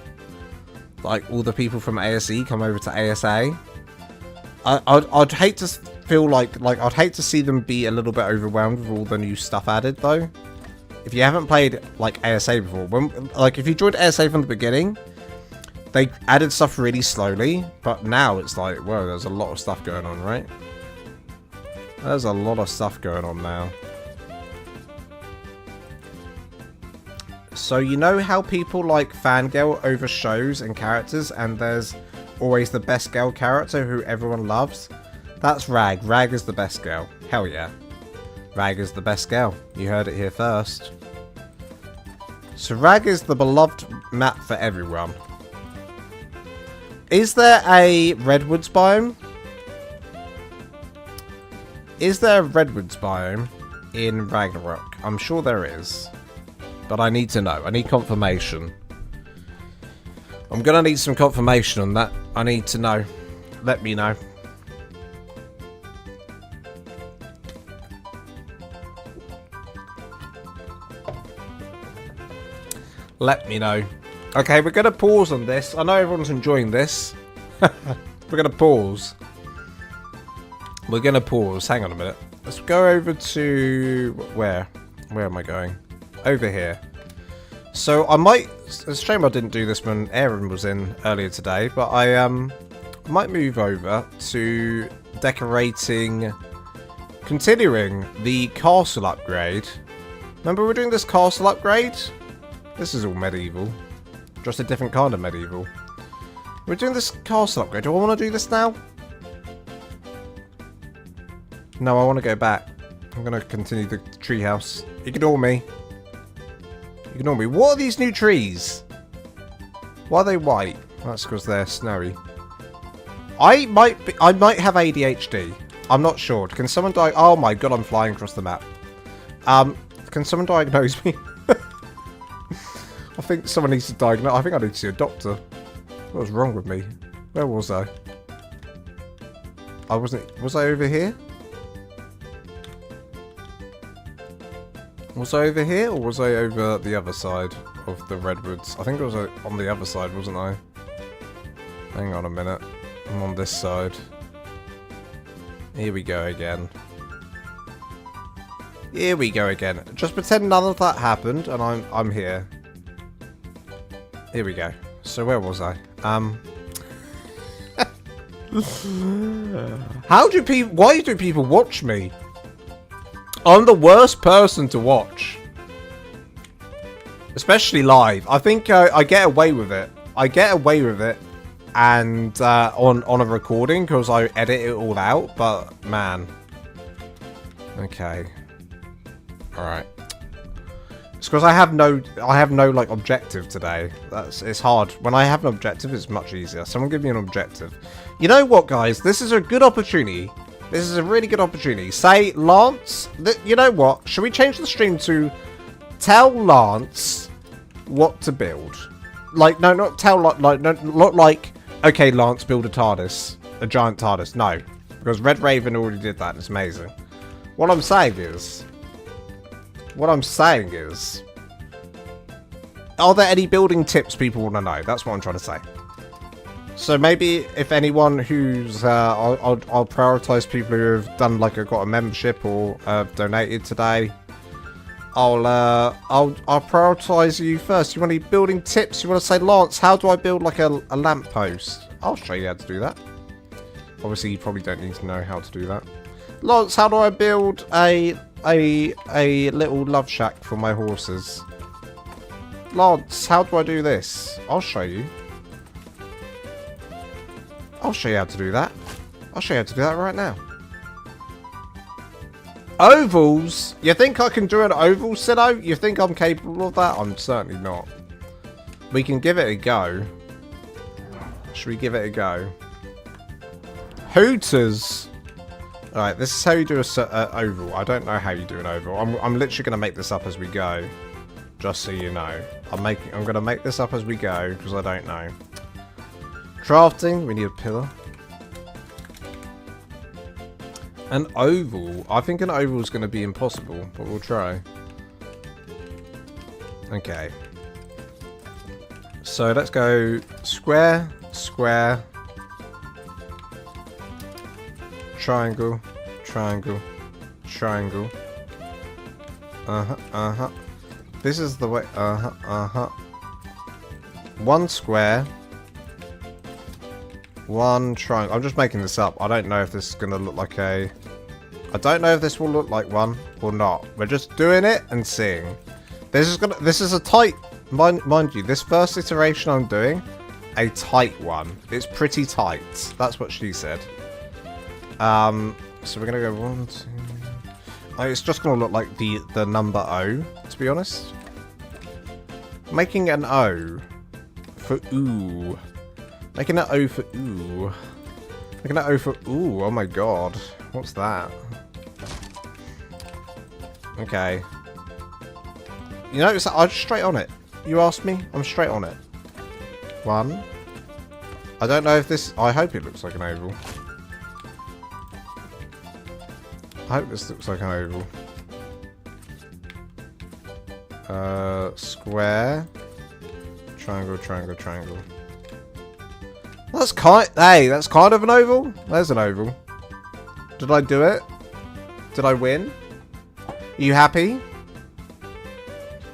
Like, all the people from ASE come over to ASA. I'd hate to feel like I'd hate to see them be a little bit overwhelmed with all the new stuff added, though. If you haven't played, like, ASA before, like, if you joined ASA from the beginning, they added stuff really slowly, but now it's like, whoa, there's a lot of stuff going on, right? There's a lot of stuff going on now. So, you know how people, like, fangirl over shows and characters, and there's always the best girl character who everyone loves? That's Rag. Rag is the best girl. Hell yeah. Rag is the best girl. You heard it here first. So Rag is the beloved map for everyone. Is there a Redwoods biome? Is there a Redwoods biome in Ragnarok? I'm sure there is. But I need to know. I need confirmation. I'm gonna need some confirmation on that. I need to know. Let me know. Let me know. Okay, we're going to pause on this. I know everyone's enjoying this. We're going to pause. We're going to pause. Hang on a minute. Let's go over to... Where? Where am I going? Over here. So I might... It's a shame I didn't do this when Aaron was in earlier today. But I might move over to decorating... Continuing the castle upgrade. Remember we're doing this castle upgrade? This is all medieval. Just a different kind of medieval. We're doing this castle upgrade. Do I want to do this now? No, I want to go back. I'm going to continue the treehouse. Ignore me. Ignore me. What are these new trees? Why are they white? That's because they're snowy. I might have ADHD. I'm not sure. Can someone oh my god, I'm flying across the map. Can someone diagnose me? I think someone needs to diagnose. I think I need to see a doctor. What was wrong with me? Where was I? I wasn't... Was I over here? Was I over here or was I over the other side of the redwoods? I think I was on the other side, wasn't I? Hang on a minute. I'm on this side. Here we go again. Here we go again. Just pretend none of that happened and I'm here. Here we go. So where was I? Why do people watch me? I'm the worst person to watch. Especially live. I think I get away with it. I get away with it and on a recording because I edit it all out, but man. Okay. Alright. It's because I have no like objective today. It's hard. When I have an objective, it's much easier. Someone give me an objective. You know what, guys? This is a good opportunity. This is a really good opportunity. Say, Lance, you know what? Should we change the stream to tell Lance what to build? Like, no, not tell, like, no, not like, okay, Lance, build a TARDIS. A giant TARDIS. No. Because Red Raven already did that. It's amazing. What I'm saying is, are there any building tips people want to know? That's what I'm trying to say. So maybe if anyone who's, I'll prioritize people who have done like got a membership or donated today. I'll prioritize you first. You want any building tips? You want to say, Lance, how do I build like a lamppost? I'll show you how to do that. Obviously, you probably don't need to know how to do that. Lance, how do I build a little love shack for my horses? Lads, how do I do this? I'll show you. I'll show you how to do that. I'll show you how to do that right now. Ovals? You think I can do an oval, Sino? You think I'm capable of that? I'm certainly not. We can give it a go. Should we give it a go? Hooters! Alright, this is how you do a oval. I don't know how you do an oval. I'm literally going to make this up as we go. Just so you know. I'm going to make this up as we go, because I don't know. Crafting, we need a pillar. An oval. I think an oval is going to be impossible, but we'll try. Okay. So let's go square, square, triangle, triangle, triangle. This is the way. One square. One triangle. I'm just making this up. I don't know if this is going to look like a... I don't know if this will look like one or not. We're just doing it and seeing. This is a tight... Mind you, this first iteration I'm doing, a tight one. It's pretty tight. That's what she said. So we're going to go 1, 2... Oh, it's just going to look like the number O, to be honest. Making an O for ooh. Making an O for ooh. Making an O for ooh. Oh my god. What's that? Okay. You know, I'm straight on it. You asked me? I'm straight on it. 1. I don't know if this... I hope it looks like an oval. I hope this looks like an oval. Square. Triangle, triangle, triangle. That's kind... Hey, that's kind of an oval. There's an oval. Did I do it? Did I win? Are you happy?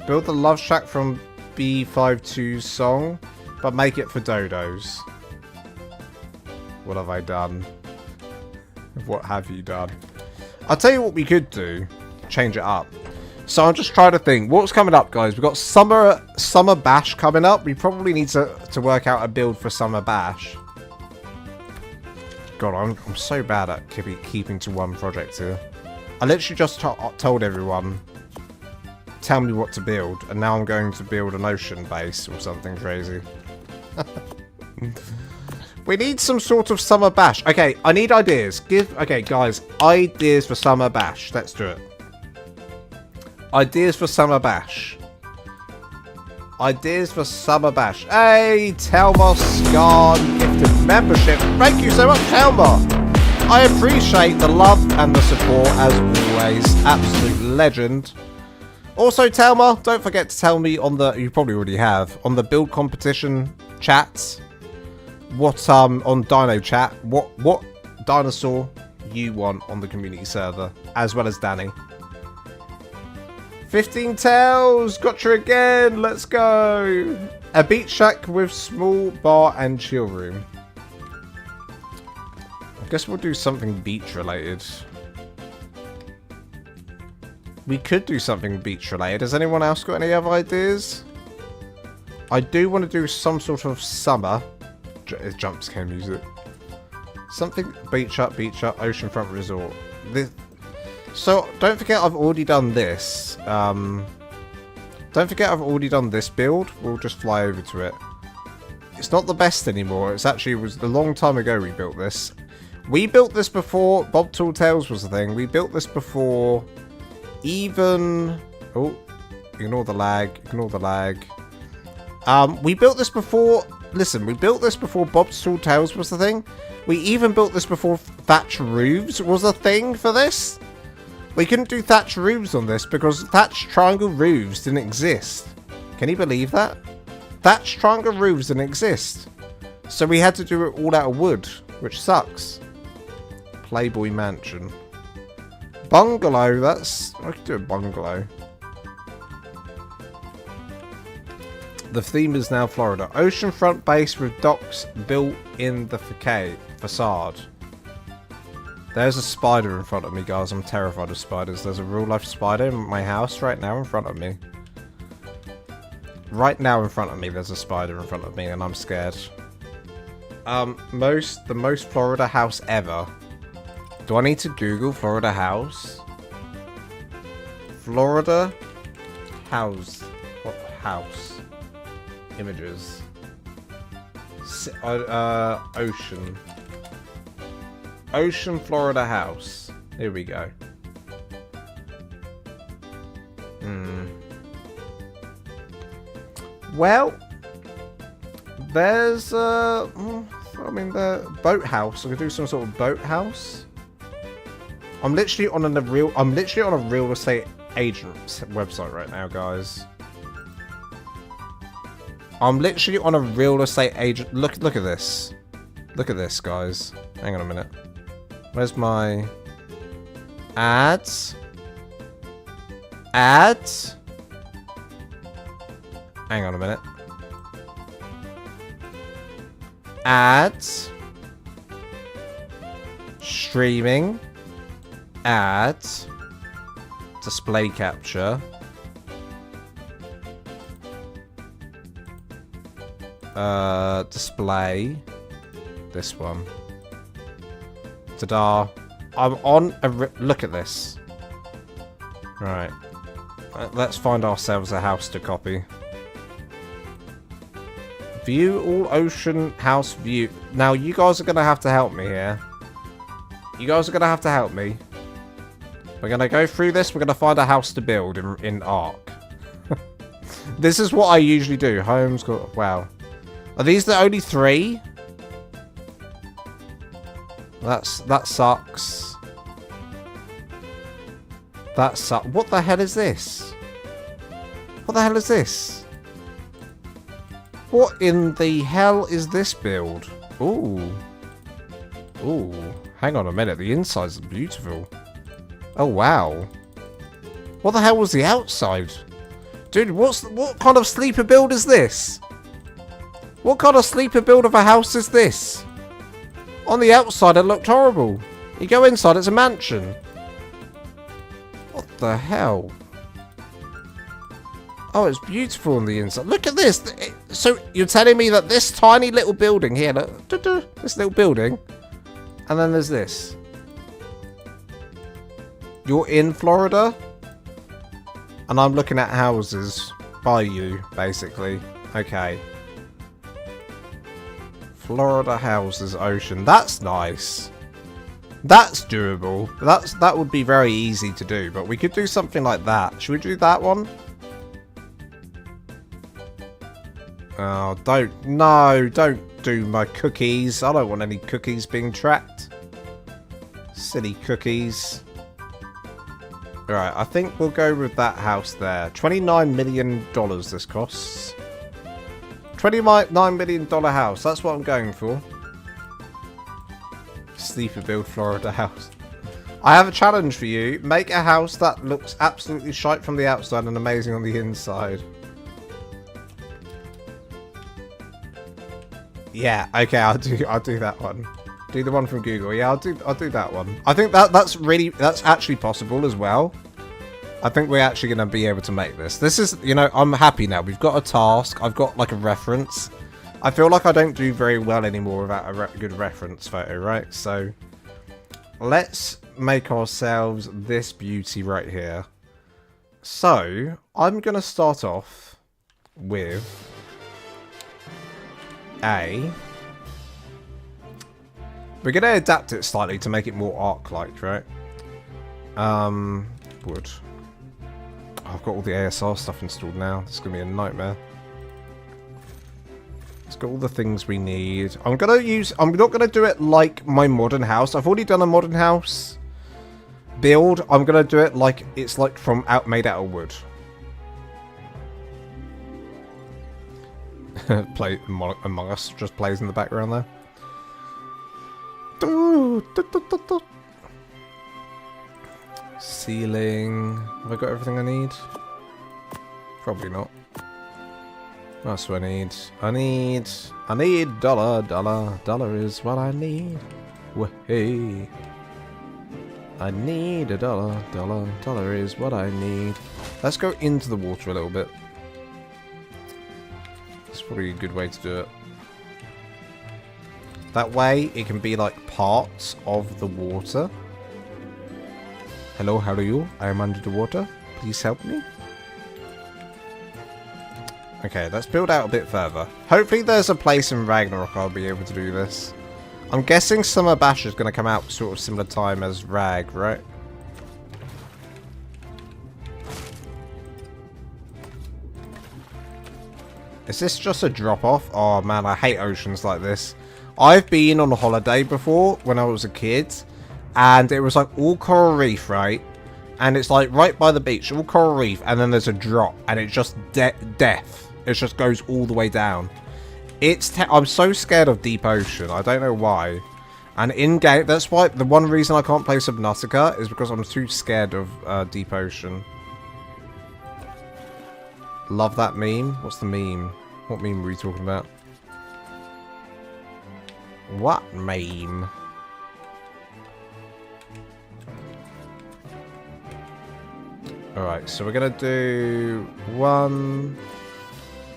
Build the love shack from B52's song, but make it for dodos. What have I done? What have you done? I'll tell you what we could do. Change it up. So I'm just trying to think. What's coming up, guys? We've got Summer Bash coming up. We probably need to work out a build for Summer Bash. God, I'm so bad at keeping to one project here. I literally just told everyone, tell me what to build, and now I'm going to build an ocean base or something crazy. We need some sort of Summer Bash. Okay, I need ideas. Okay, guys, ideas for Summer Bash. Let's do it. Ideas for Summer Bash. Ideas for Summer Bash. Hey, Telma Scarn gifted membership. Thank you so much, Telma. I appreciate the love and the support as always. Absolute legend. Also, Telma, don't forget to tell me on the... You probably already have. On the build competition chats. What, on Dino chat. What dinosaur you want on the community server. As well as Danny. 15 tails! Gotcha again! Let's go! A beach shack with small bar and chill room. I guess we'll do something beach related. We could do something beach related. Has anyone else got any other ideas? I do want to do some sort of summer. Jump scare music. Something beach up, oceanfront resort. So, don't forget I've already done this. Don't forget I've already done this build. We'll just fly over to it. It's not the best anymore. It's actually, it was a long time ago we built this. We built this before Bob Tall Tales was the thing. We built this before even... Oh, ignore the lag. Ignore the lag. We built this before... Listen, we built this before Bob's Tall Tales was the thing. We even built this before thatched roofs was a thing for this. We couldn't do thatched roofs on this because thatched triangle roofs didn't exist. Can you believe that? Thatched triangle roofs didn't exist. So we had to do it all out of wood, which sucks. Playboy Mansion. Bungalow, that's... I could do a bungalow. The theme is now Florida. Oceanfront base with docks built in the facade. There's a spider in front of me, guys. I'm terrified of spiders. There's a real-life spider in my house right now in front of me. right now in front of me, there's a spider in front of me, and I'm scared. The most Florida house ever. Do I need to Google Florida house? Florida house. What house? Images. Ocean. Ocean, Florida house. Here we go. Well, there's I mean the boathouse. I could do some sort of boathouse. I'm literally on a real estate agent's website right now, guys. I'm literally on a real estate agent. Look at this. Look at this, guys. Hang on a minute. Where's my ads? Ads? Hang on a minute. Ads. Streaming. Ads. Display capture. Display. This one. Ta-da. I'm on a... Look at this. Right. Let's find ourselves a house to copy. View all ocean house view. Now, you guys are going to have to help me here. You guys are going to have to help me. We're going to go through this. We're going to find a house to build in ARK. This is what I usually do. Homes got... Wow. Are these the only 3? That sucks. That sucks. What the hell is this? What the hell is this? What in the hell is this build? Ooh. Ooh. Hang on a minute. The inside's beautiful. Oh, wow. What the hell was the outside? Dude, what kind of sleeper build is this? What kind of sleeper build of a house is this? On the outside, it looked horrible. You go inside, it's a mansion. What the hell? Oh, it's beautiful on the inside. Look at this. So, you're telling me that this tiny little building here, look, this little building, and then there's this. You're in Florida, and I'm looking at houses by you, basically. Okay. Florida houses, ocean. That's nice. That's doable. That would be very easy to do, but we could do something like that. Should we do that one? Oh, don't do my cookies. I don't want any cookies being tracked. Silly cookies. Alright, I think we'll go with that house there. $29 million this costs. $29 million house. That's what I'm going for. Sleeper build Florida house. I have a challenge for you. Make a house that looks absolutely shite from the outside and amazing on the inside. Yeah, okay, I'll do that one. Do the one from Google. Yeah, I'll do that one. I think that's actually possible as well. I think we're actually going to be able to make this. This is, you know, I'm happy now. We've got a task. I've got like a reference. I feel like I don't do very well anymore without a good reference photo, right? So let's make ourselves this beauty right here. So I'm going to start off with we're going to adapt it slightly to make it more ARK-like, right? Wood. I've got all the ASR stuff installed now. This is going to be a nightmare. It's got all the things we need. I'm not going to do it like my modern house. I've already done a modern house build. I'm going to do it like it's like made out of wood. Play Among Us just plays in the background there. Ceiling. Have I got everything I need? Probably not. That's what I need. I need dollar. Dollar is what I need. Hey. I need a dollar. Dollar is what I need. Let's go into the water a little bit. That's probably a good way to do it. That way, it can be like parts of the water. Hello, how are you? I am under the water. Please help me. Okay, let's build out a bit further. Hopefully there's a place in Ragnarok I'll be able to do this. I'm guessing Summer Bash is going to come out sort of similar time as Rag, right? Is this just a drop-off? Oh man, I hate oceans like this. I've been on a holiday before when I was a kid, and it was like all coral reef, right? And it's like right by the beach, all coral reef, and then there's a drop, and it's just death. It just goes all the way down. I'm so scared of deep ocean. I don't know why. And in game, that's why the one reason I can't play Subnautica is because I'm too scared of deep ocean. Love that meme. What's the meme? What meme were we talking about? What meme? Alright, so we're going to do one...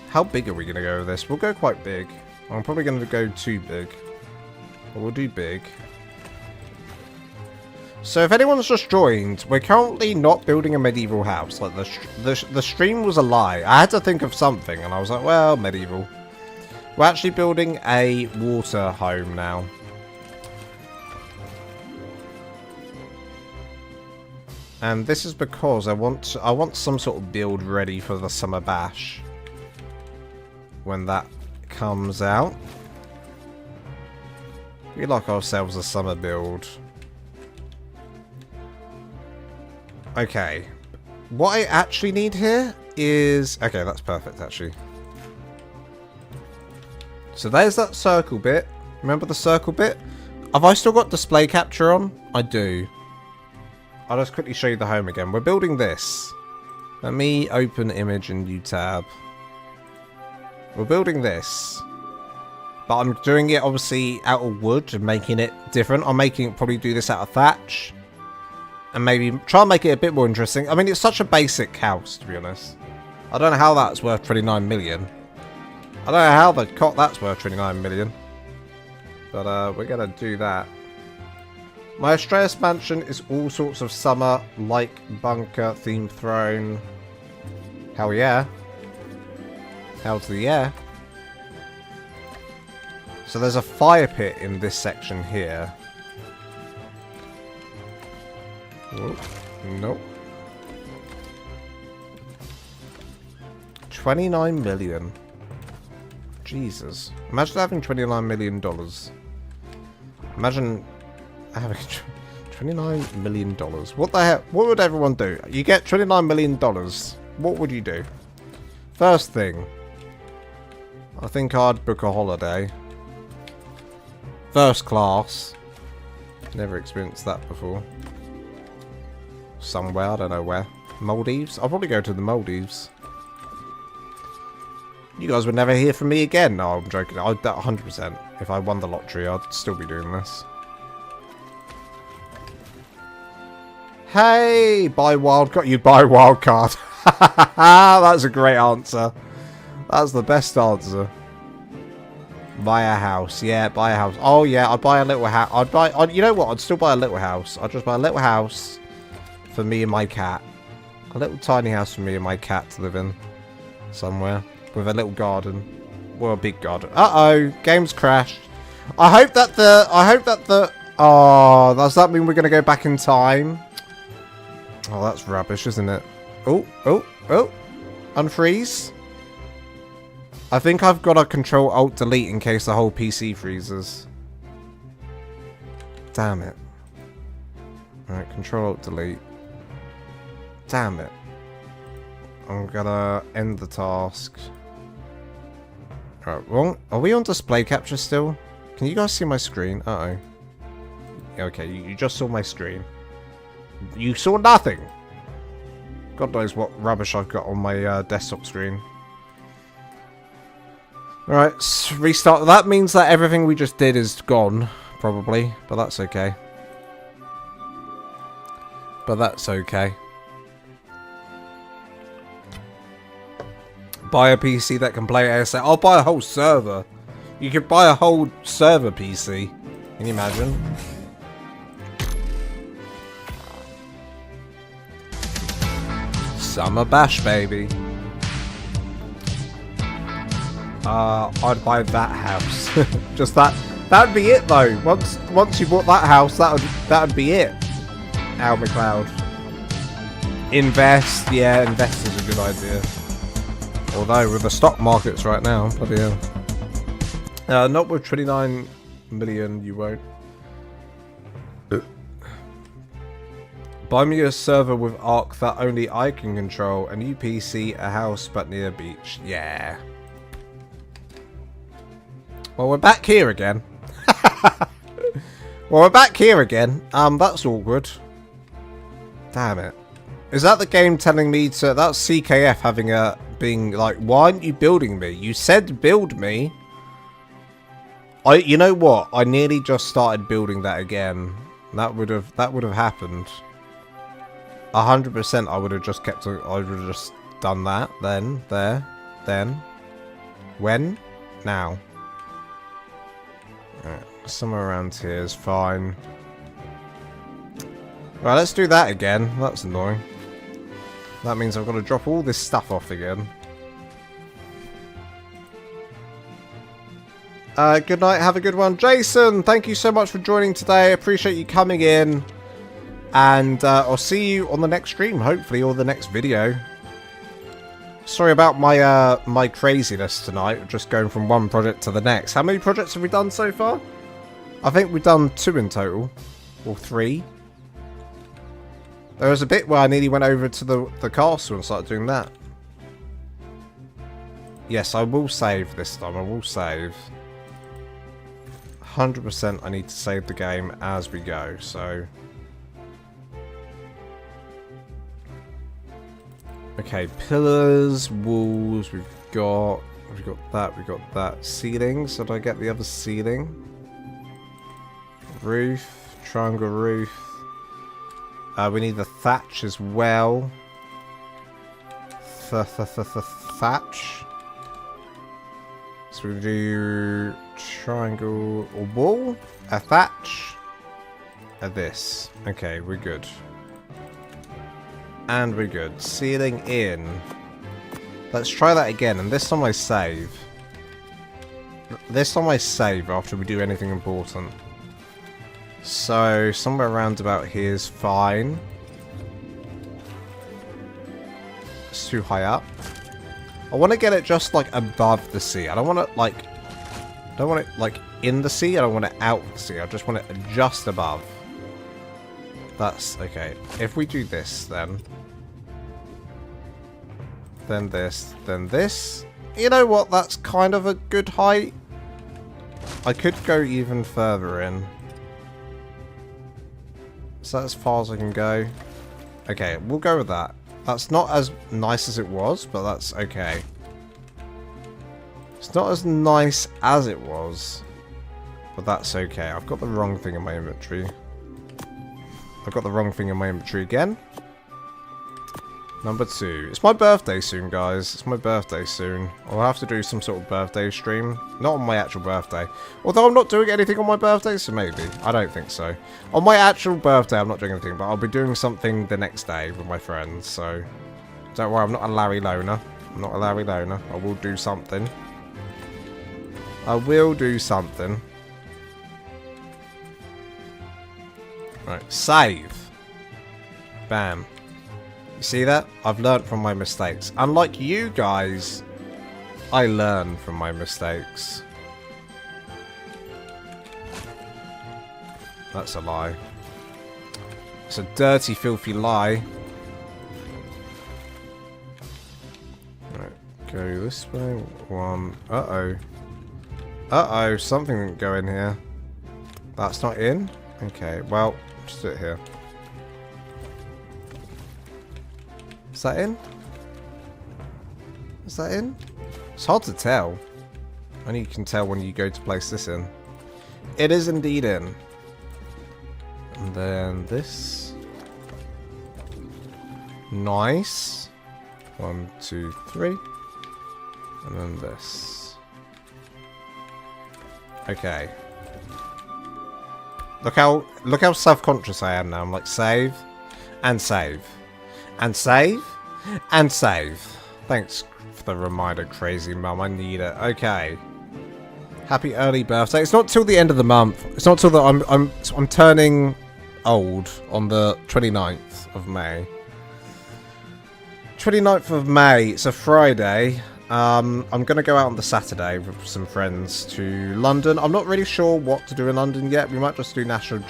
How big are we going to go with this? We'll go quite big. I'm probably going to go too big. But we'll do big. So if anyone's just joined, we're currently not building a medieval house. Like the stream was a lie. I had to think of something and I was like, well, medieval. We're actually building a water home now. And this is because I want some sort of build ready for the Summer Bash. When that comes out. We like ourselves a summer build. Okay. What I actually need here is... Okay, that's perfect, actually. So there's that circle bit. Remember the circle bit? Have I still got display capture on? I do. I'll just quickly show you the home again. We're building this. Let me open image in new tab. We're building this. But I'm doing it obviously out of wood and making it different. I'm making it probably do this out of thatch. And maybe try and make it a bit more interesting. I mean, it's such a basic house, to be honest. I don't know how that's worth 29 million. I don't know how that's worth 29 million. But we're going to do that. My Australis mansion is all sorts of summer, like bunker, themed throne. Hell yeah. Hell to the yeah. So there's a fire pit in this section here. Oh, nope. 29 million. Jesus. Imagine having $29 million. Imagine having $29 million. What the heck? What would everyone do? You get $29 million. What would you do? First thing. I think I'd book a holiday. First class. Never experienced that before. Somewhere, I don't know where. Maldives? I'll probably go to the Maldives. You guys would never hear from me again. No, I'm joking. I'd bet 100%. If I won the lottery, I'd still be doing this. Hey! Buy wildcard. You buy wildcard. That's a great answer. That's the best answer. Buy a house. Yeah, buy a house. Oh, yeah, I'd buy a little house. You know what? I'd still buy a little house. I'd just buy a little house for me and my cat. A little tiny house for me and my cat to live in. Somewhere. With a little garden. Well, a big garden. Uh-oh. Game's crashed. I hope that the... Oh, does that mean we're going to go back in time? Oh, that's rubbish, isn't it? Oh. Unfreeze. I think I've got to Control-Alt-Delete in case the whole PC freezes. Damn it. Alright, Control-Alt-Delete. Damn it. I'm gonna end the task. Alright, well, are we on display capture still? Can you guys see my screen? Uh-oh. Okay, you just saw my screen. You saw nothing! God knows what rubbish I've got on my desktop screen. Alright, restart. That means that everything we just did is gone, probably. But that's okay. Buy a PC that can play ASA. I'll buy a whole server. You could buy a whole server PC. Can you imagine? Summer bash, baby. I'd buy that house. Just that. That'd be it, though. Once you bought that house, that'd be it. Al McLeod. Invest. Yeah, invest is a good idea. Although with the stock markets right now, bloody hell. Not with 29 million, you won't. Buy me a server with ARK that only I can control. A new PC, a house, but near a beach. Yeah. Well, we're back here again. Well, we're back here again. That's awkward. Damn it. Is that the game telling me to... That's CKF having a... Being like, why aren't you building me? You said build me. You know what? I nearly just started building that again. That would have happened. 100% I would have just kept... I would have just done that. Then. There. Then. When? Now. Right. Somewhere around here is fine. Right, let's do that again. That's annoying. That means I've got to drop all this stuff off again. Good night, have a good one. Jason, thank you so much for joining today. Appreciate you coming in. And I'll see you on the next stream, hopefully, or the next video. Sorry about my my craziness tonight, just going from one project to the next. How many projects have we done so far? I think we've done 2 in total. Or 3. There was a bit where I nearly went over to the castle and started doing that. Yes, I will save this time. I will save. 100% I need to save the game as we go, so... Okay, pillars, walls, we've got that. Ceilings, did I get the other ceiling? Roof, triangle roof. We need the thatch as well. Thatch. So we do triangle or wall, a thatch, a this. Okay, we're good. And we're good. Ceiling in. Let's try that again, and this time I save. This time I save after we do anything important. So, somewhere around about here is fine. It's too high up. I want to get it just, like, above the sea. I don't want it, like... I don't want it, like, in the sea. I don't want it out of the sea. I just want it just above. That's... okay. If we do this, then... then this. Then this. You know what? That's kind of a good height. I could go even further in. Is that as far as I can go? Okay, we'll go with that. That's not as nice as it was, but that's okay. It's not as nice as it was, but that's okay. I've got the wrong thing in my inventory. I've got the wrong thing in my inventory again. Number 2. It's my birthday soon, guys. It's my birthday soon. I'll have to do some sort of birthday stream. Not on my actual birthday. Although I'm not doing anything on my birthday, so maybe. I don't think so. On my actual birthday, I'm not doing anything, but I'll be doing something the next day with my friends, so... don't worry, I'm not a Larry Loner. I'm not a Larry Loner. I will do something. I will do something. Right, save. Bam. You see that? I've learnt from my mistakes. Unlike you guys, I learn from my mistakes. That's a lie. It's a dirty, filthy lie. Right, go this way. 1. Uh-oh. Uh-oh, something didn't go in here. That's not in? Okay, well, just do it here. Is that in? Is that in? It's hard to tell. Only you can tell when you go to place this in. It is indeed in. And then this. Nice. 1, 2, 3. And then this. Okay. Look how self-conscious I am now. I'm like, save. And save. And save. And save. Thanks for the reminder, crazy mum. I need it. Okay. Happy early birthday. It's not till the end of the month. It's not till the I'm turning old on the 29th of May. 29th of May. It's a Friday. I'm going to go out on the Saturday with some friends to London. I'm not really sure what to do in London yet. We might just do National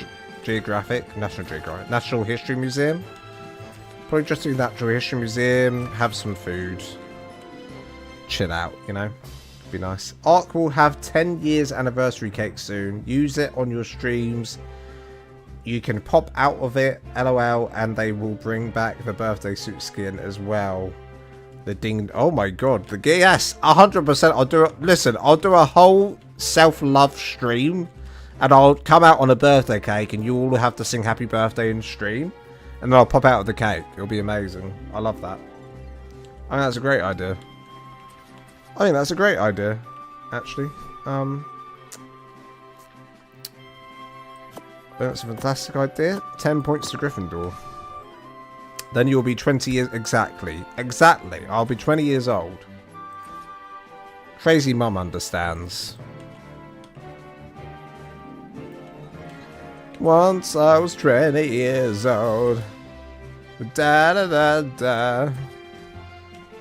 History Museum. Probably just do Natural History Museum, have some food, chill out, you know. Be nice. ARK will have 10 years anniversary cake soon. Use it on your streams. You can pop out of it, LOL, and they will bring back the birthday suit skin as well. The ding. Oh my god. Yes, 100%. I'll do it. Listen, I'll do a whole self-love stream, and I'll come out on a birthday cake, and you all have to sing happy birthday in stream, and then I'll pop out of the cake. It'll be amazing. I love that. I think that's a great idea. Actually. That's a fantastic idea. 10 points to Gryffindor. Then you'll be 20 years... Exactly. Exactly. I'll be 20 years old. Crazy mum understands. Once I was 20 years old. Da da da da.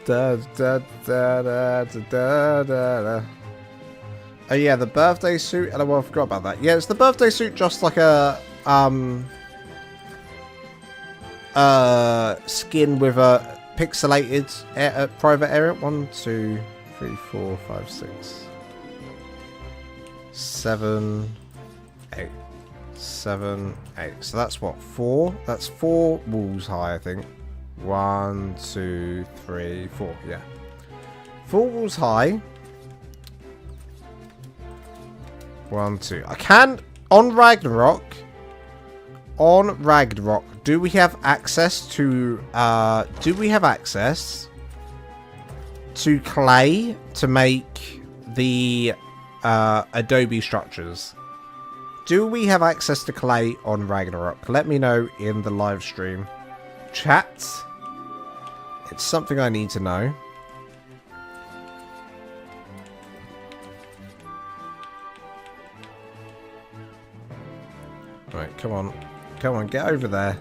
Da, da, da, da, da, da, da. Oh yeah, the birthday suit. I forgot about that. Yeah, it's the birthday suit, just like a skin with a pixelated private area. 1, 2, 3, 4, 5, 6, 7, 8, 7, 8. So that's what, 4? That's 4 walls high, I think. 1, 2, 3, 4. Yeah, 4 walls high. 1, 2. I can on Ragnarok. On Ragnarok, do we have access to? Do we have access to clay to make the Adobe structures? Do we have access to clay on Ragnarok? Let me know in the live stream chat. It's something I need to know. Right, come on. Come on, get over there.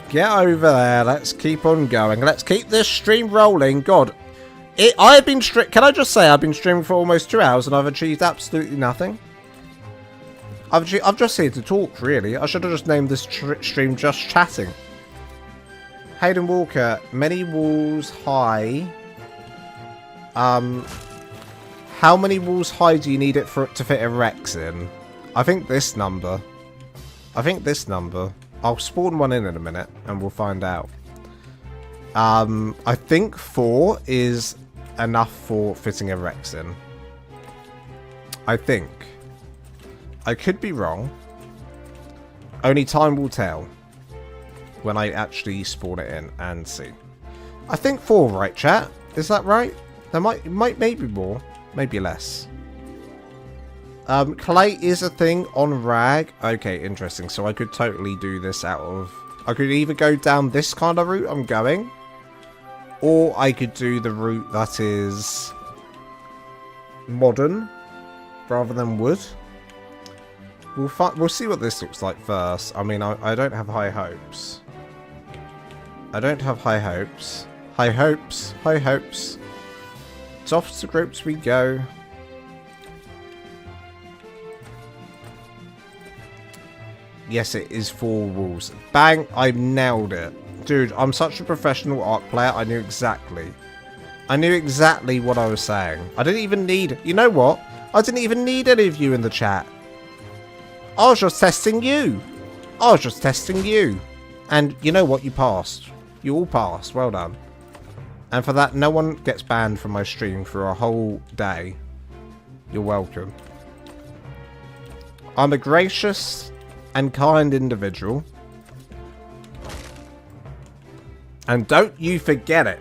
Get over there. Let's keep on going. Let's keep this stream rolling. God. I've been can I just say I've been streaming for almost 2 hours and I've achieved absolutely nothing? I'm just here to talk, really. I should have just named this stream Just Chatting. Hayden Walker, many walls high. How many walls high do you need it for it to fit a Rex in? I think this number. I'll spawn one in a minute and we'll find out. I think 4 is enough for fitting a Rex in. I think. I could be wrong. Only time will tell when I actually spawn it in and see. I think 4, right, chat? Is that right? There maybe more, maybe less. Clay is a thing on Rag. Okay, interesting. So I could totally do this out of... I could either go down this kind of route I'm going, or I could do the route that is modern rather than wood. We'll see what this looks like first. I mean, I don't have high hopes. I don't have high hopes. High hopes. High hopes. Off to groups we go. Yes, it is 4 walls. Bang! I nailed it. Dude, I'm such a professional ARK player. I knew exactly. I knew exactly what I was saying. I didn't even need... You know what? I didn't even need any of you in the chat. I was just testing you. And you know what? You passed. You all passed. Well done. And for that, no one gets banned from my stream for a whole day. You're welcome. I'm a gracious and kind individual. And don't you forget it.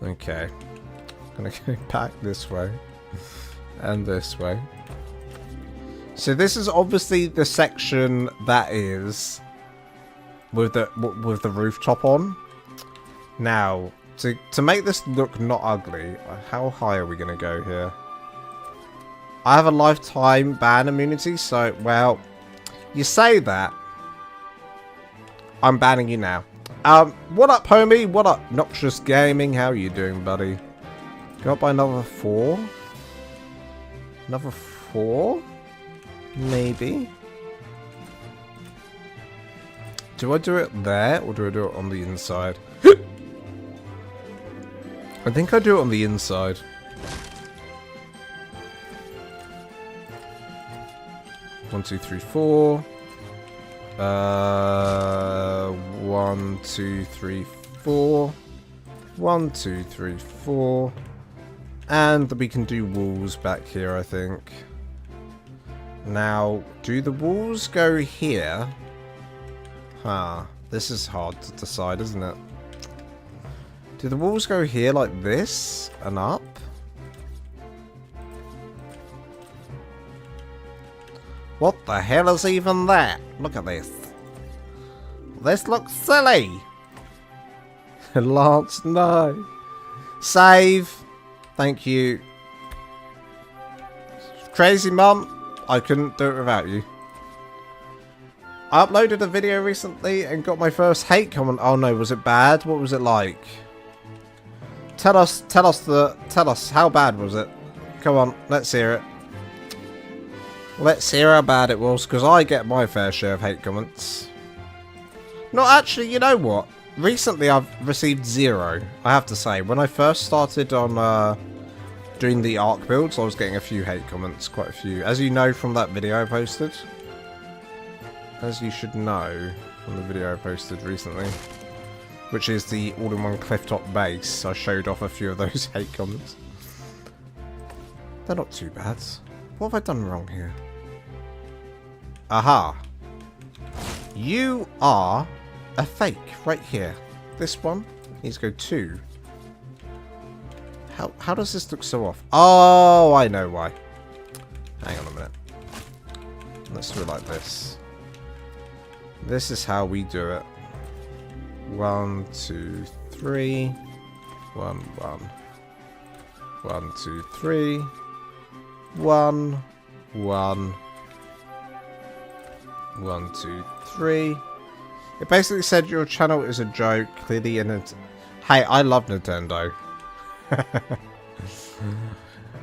Okay. I'm gonna go back this way. And this way. So this is obviously the section that is with the rooftop on. Now, to make this look not ugly, how high are we gonna go here? I have a lifetime ban immunity, so well, you say that. I'm banning you now. What up, homie? What up, Noxious Gaming? How are you doing, buddy? Go up by another 4. Another 4? Maybe. Do I do it there, or do I do it on the inside? I think I do it on the inside. One, two, three, 4. 1, 2, 3, 4. 1, 2, 3, 4. And we can do walls back here, I think. Now, do the walls go here? Huh. This is hard to decide, isn't it? Do the walls go here like this and up? What the hell is even that? Look at this. This looks silly. Lance, no. Save. Thank you. Crazy Mum. I couldn't do it without you. I uploaded a video recently and got my first hate comment. Oh no, was it bad? What was it like? Tell us how bad was it? Come on, let's hear it. Let's hear how bad it was, because I get my fair share of hate comments. No, actually, you know what? Recently I've received 0, I have to say. When I first started on doing the ARK builds, I was getting a few hate comments, quite a few. As you know from that video I posted. As you should know from the video I posted recently. Which is the all-in-one clifftop base. I showed off a few of those hate comments. They're not too bad. What have I done wrong here? Aha. You are a fake right here. This one needs to go 2. How does this look so off? Oh, I know why. Hang on a minute. Let's do it like this. This is how we do it. 1, 2, 3. 1, 1. 1, 2, 3. 1, 1. 1, 2, 3. It basically said your channel is a joke. Clearly, hey, I love Nintendo.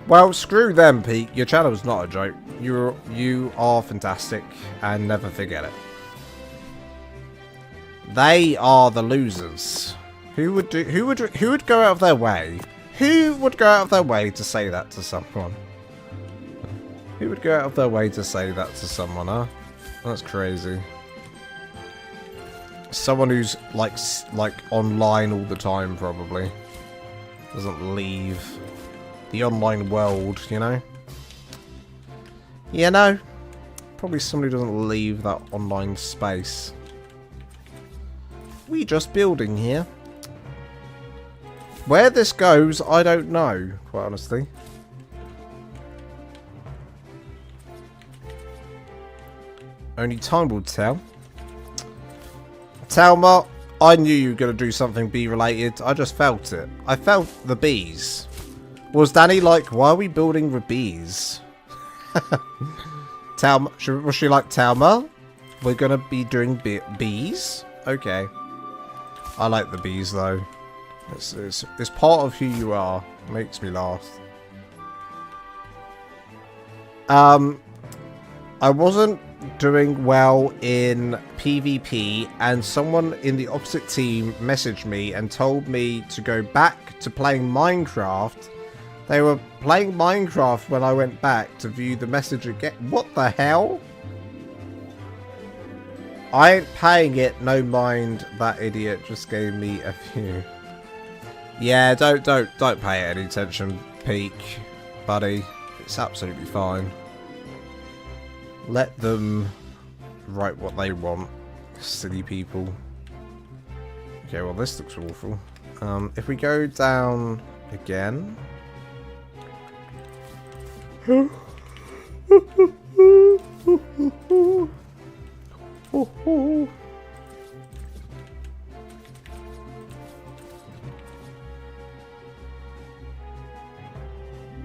Well, screw them, Pete. Your channel's not a joke. You are fantastic, and never forget it. They are the losers. Who would go out of their way? Who would go out of their way to say that to someone? Who would go out of their way to say that to someone, huh? That's crazy. Someone who's like online all the time, probably. Doesn't leave the online world, you know? You know? Probably somebody who doesn't leave that online space. We just building here. Where this goes, I don't know, quite honestly. Only time will tell. Talma, I knew you were going to do something bee related. I just felt it. I felt the bees. Was Danny like, why are we building with bees? Talma, was she like, Talma? We're going to be doing bees? Okay. I like the bees though. It's part of who you are. It makes me laugh. I wasn't doing well in PvP, and someone in the opposite team messaged me and told me to go back to playing Minecraft. They were playing Minecraft when I went back to view the message again. What the hell? I ain't paying it, no mind. That idiot just gave me a few. Yeah, don't pay it any attention, Peak, buddy. It's absolutely fine. Let them write what they want. Silly people. Okay, well this looks awful. If we go down again.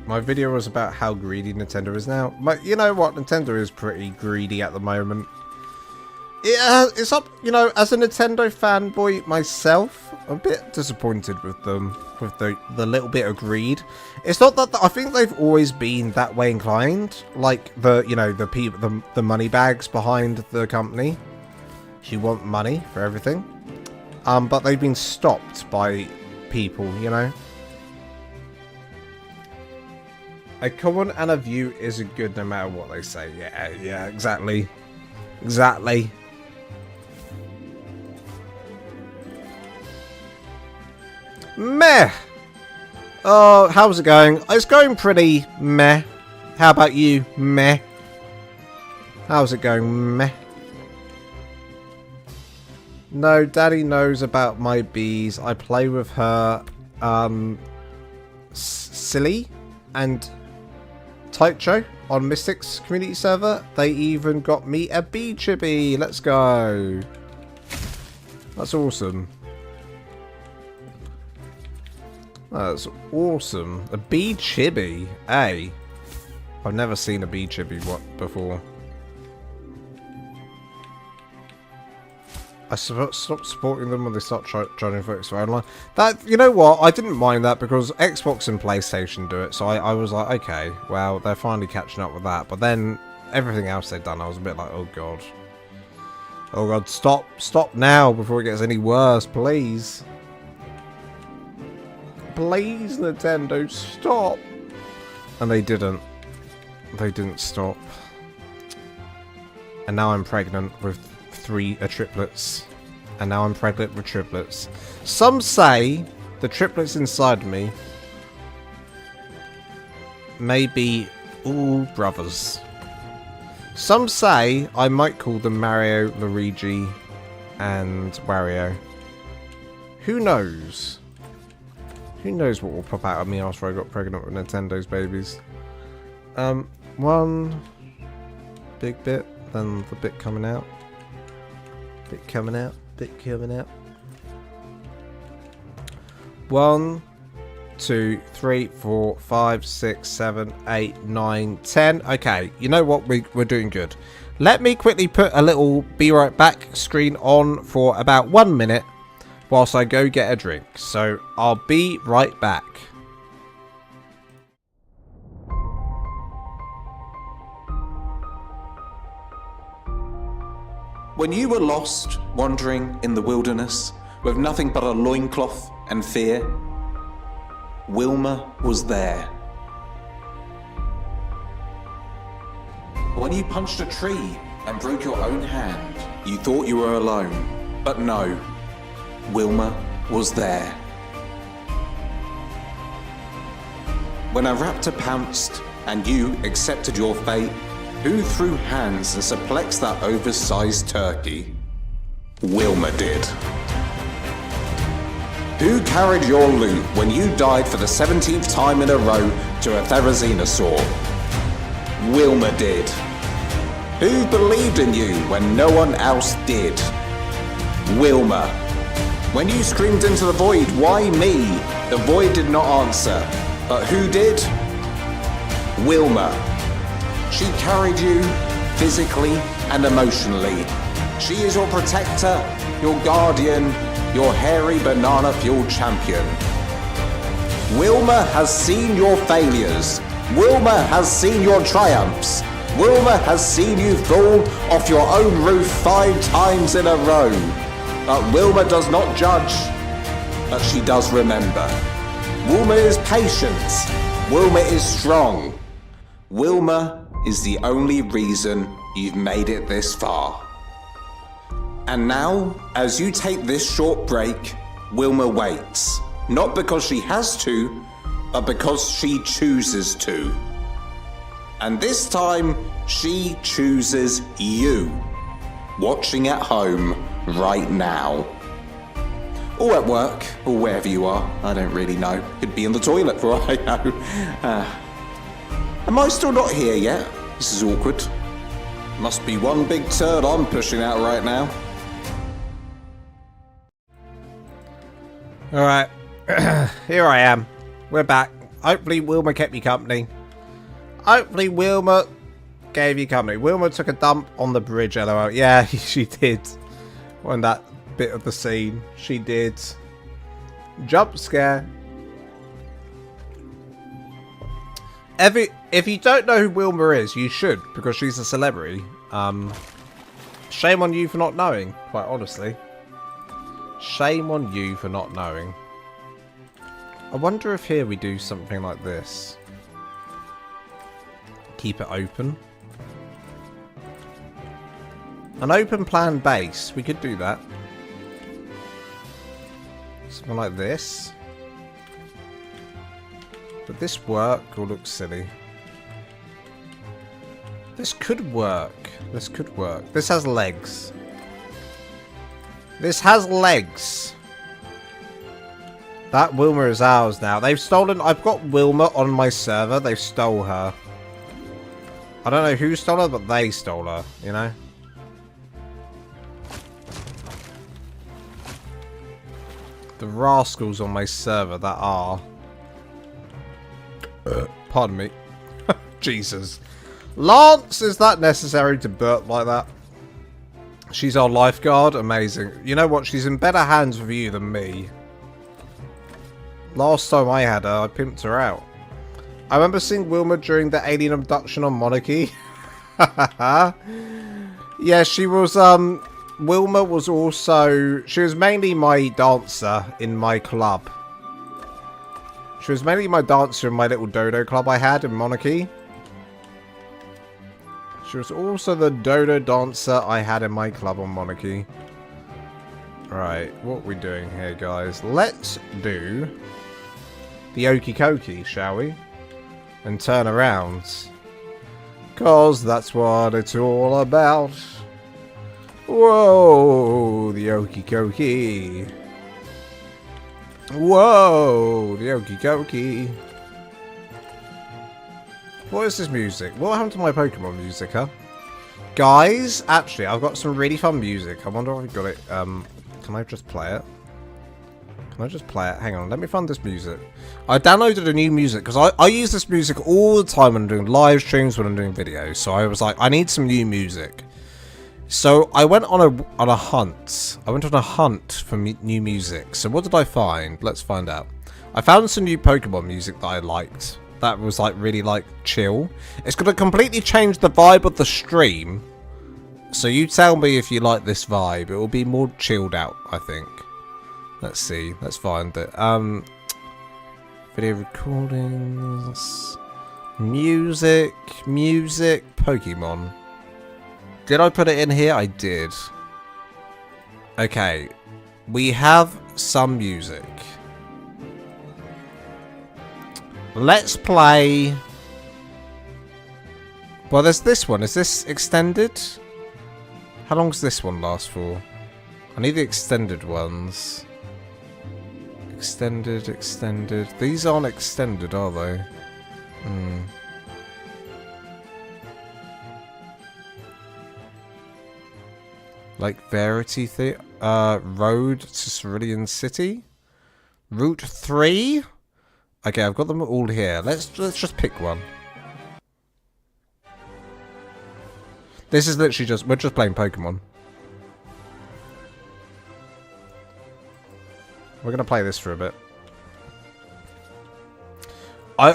My video was about how greedy Nintendo is now. But you know what? Nintendo is pretty greedy at the moment. It's up, you know, as a Nintendo fanboy myself, I'm a bit disappointed with them, with the little bit of greed. It's not that, I think they've always been that way inclined, like the people, the money bags behind the company. She want money for everything. But they've been stopped by people, you know. A comment and a view isn't good no matter what they say. Yeah, exactly. Exactly. Meh. Oh, how's it going? It's going pretty meh. How about you? Meh. How's it going? Meh. No, Daddy knows about my bees. I play with her, Silly and Taicho on Mystics community server. They even got me a bee chibi. Let's go. That's awesome. That's awesome. A bee chibi. Hey. I've never seen a bee chibi before. I stopped supporting them when they start trying to focus for online. That, you know what? I didn't mind that because Xbox and PlayStation do it. So I was like, okay, well, they're finally catching up with that. But then everything else they've done, I was a bit like, oh god. Oh god, stop now before it gets any worse, please. Please, Nintendo, stop. And they didn't. They didn't stop. And now I'm pregnant with triplets. And now I'm pregnant with triplets. Some say the triplets inside me may be all brothers. Some say I might call them Mario, Luigi, and Wario. Who knows? Who knows what will pop out of me after I got pregnant with Nintendo's babies? One big bit, then the bit coming out. Bit coming out, bit coming out. 1, 2, 3, 4, 5, 6, 7, 8, 9, 10. Okay, you know what? We're doing good. Let me quickly put a little be right back screen on for about 1 minute whilst I go get a drink. So I'll be right back. When you were lost, wandering in the wilderness, with nothing but a loincloth and fear, Wilma was there. When you punched a tree and broke your own hand, you thought you were alone, but no, Wilma was there. When a raptor pounced and you accepted your fate, who threw hands and suplexed that oversized turkey? Wilma did. Who carried your loot when you died for the 17th time in a row to a Therizinosaur? Wilma did. Who believed in you when no one else did? Wilma. When you screamed into the void, why me? The void did not answer. But who did? Wilma. She carried you physically and emotionally. She is your protector, your guardian, your hairy banana fueled champion. Wilma has seen your failures. Wilma has seen your triumphs. Wilma has seen you fall off your own roof 5 times in a row. But Wilma does not judge, but she does remember. Wilma is patient. Wilma is strong. Wilma is the only reason you've made it this far. And now, as you take this short break, Wilma waits. Not because she has to, but because she chooses to. And this time, she chooses you, watching at home right now. or at work, or wherever you are. I don't really know. Could be in the toilet for all I know. Am I still not here yet? This is awkward. Must be one big turd I'm pushing out right now. Alright, here I am. We're back. Hopefully Wilma kept you company. Hopefully Wilma gave you company. Wilma took a dump on the bridge, LOL. Yeah, she did. On that bit of the scene. She did. Jump scare. If you don't know who Wilma is, you should, because she's a celebrity. Shame on you for not knowing, quite honestly. Shame on you for not knowing. I wonder if here we do something like this. Keep it open. An open plan base. We could do that. Something like this. Would this work or look silly? This could work. This could work. This has legs. This has legs. That Wilma is ours now. They've stolen... I've got Wilma on my server. They've stole her. I don't know who stole her, but they stole her, you know? The rascals on my server that are... pardon me. Jesus. Lance, is that necessary to burp like that? She's our lifeguard. Amazing. You know what? She's in better hands with you than me. Last time I had her, I pimped her out. I remember seeing Wilma during the alien abduction on Monarchy. Yeah, she was, Wilma was also... She was mainly my dancer in my club. She was mainly my dancer in my little dodo club I had in Monarchy. She was also the dodo dancer I had in my club on Monarchy. Right, what are we doing here, guys? Let's do the Okie Kokie, shall we? And turn around. 'Cause that's what it's all about. Whoa, the Okie Kokie. Whoa, the Okie Kokie. What is this music? What happened to my Pokemon music, huh? Guys, actually, I've got some really fun music. I wonder if I've got it. Can I just play it? Can I just play it? Hang on, let me find this music. I downloaded a new music because I use this music all the time when I'm doing live streams, when I'm doing videos. So I was like, I need some new music. So I went on a hunt. I went on a hunt for new music. So what did I find? Let's find out. I found some new Pokemon music that I liked. That was like really like chill. It's going to completely change the vibe of the stream. So you tell me if you like this vibe. It will be more chilled out, I think. Let's see. Let's find it. Video recordings. Music. Pokemon. Did I put it in here? I did. Okay. We have some music. Let's play... Well, there's this one. Is this extended? How long does this one last for? I need the extended ones. Extended. These aren't extended, are they? Like Verity Road to Cerulean City? Route 3? Okay, I've got them all here. Let's just pick one. This is literally just... We're just playing Pokemon. We're going to play this for a bit.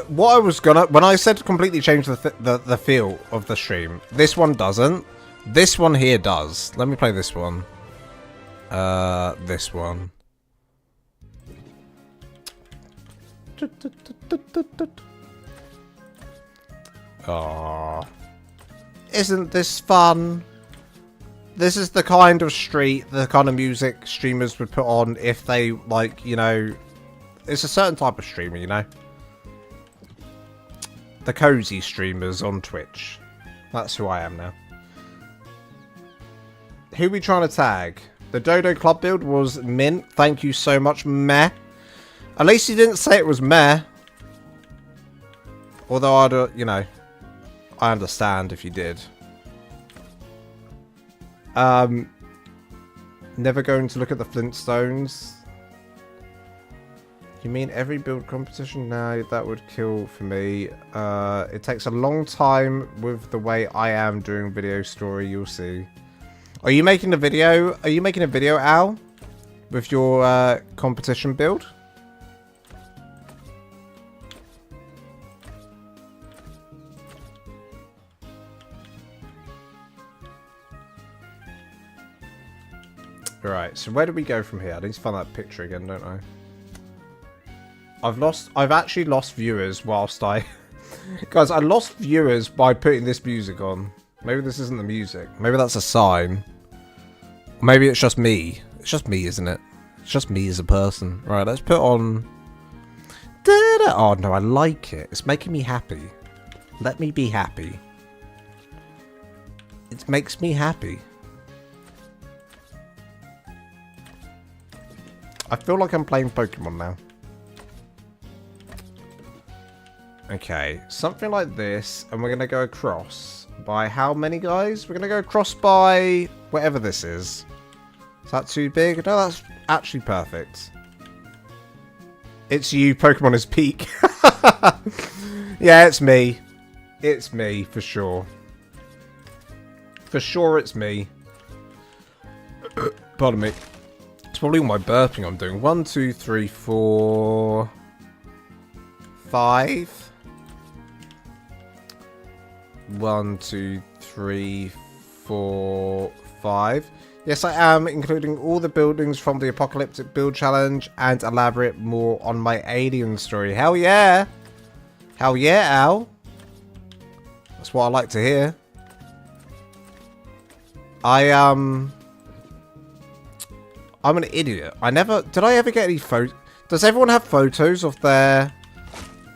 What I was gonna... When I said completely change the feel of the stream, this one doesn't. This one here does. Let me play this one. This one. Aww. Isn't this fun? This is the kind of the kind of music streamers would put on if they, like, you know... It's a certain type of streamer, you know? The cozy streamers on Twitch. That's who I am now. Who are we trying to tag? The Dodo Club build was mint. Thank you so much, meh. At least you didn't say it was meh. Although I'd, you know, I understand if you did. Never going to look at the Flintstones. You mean every build competition? No, that would kill for me. It takes a long time with the way I am doing video story, you'll see. Are you making a video? Are you making a video, Al? With your competition build? Right, so where do we go from here? I need to find that picture again, don't I? I've actually lost viewers whilst I... Guys, I lost viewers by putting this music on. Maybe this isn't the music. Maybe that's a sign. Maybe it's just me. It's just me, isn't it? It's just me as a person. Right, let's put on... Oh, no, I like it. It's making me happy. Let me be happy. It makes me happy. I feel like I'm playing Pokemon now. Okay, something like this, and we're going to go across by how many, guys? We're going to go across by whatever this is. Is that too big? No, that's actually perfect. It's you, Pokemon is peak. Yeah, it's me. It's me, for sure. For sure it's me. Pardon me. It's probably all my burping I'm doing. 1, 2, 3, 4... 5. 1, 2, 3, 4, 5. Yes, I am, including all the buildings from the Apocalyptic Build Challenge and elaborate more on my alien story. Hell yeah! Hell yeah, Al! That's what I like to hear. I'm an idiot. Did I ever get any photos? Does everyone have photos of their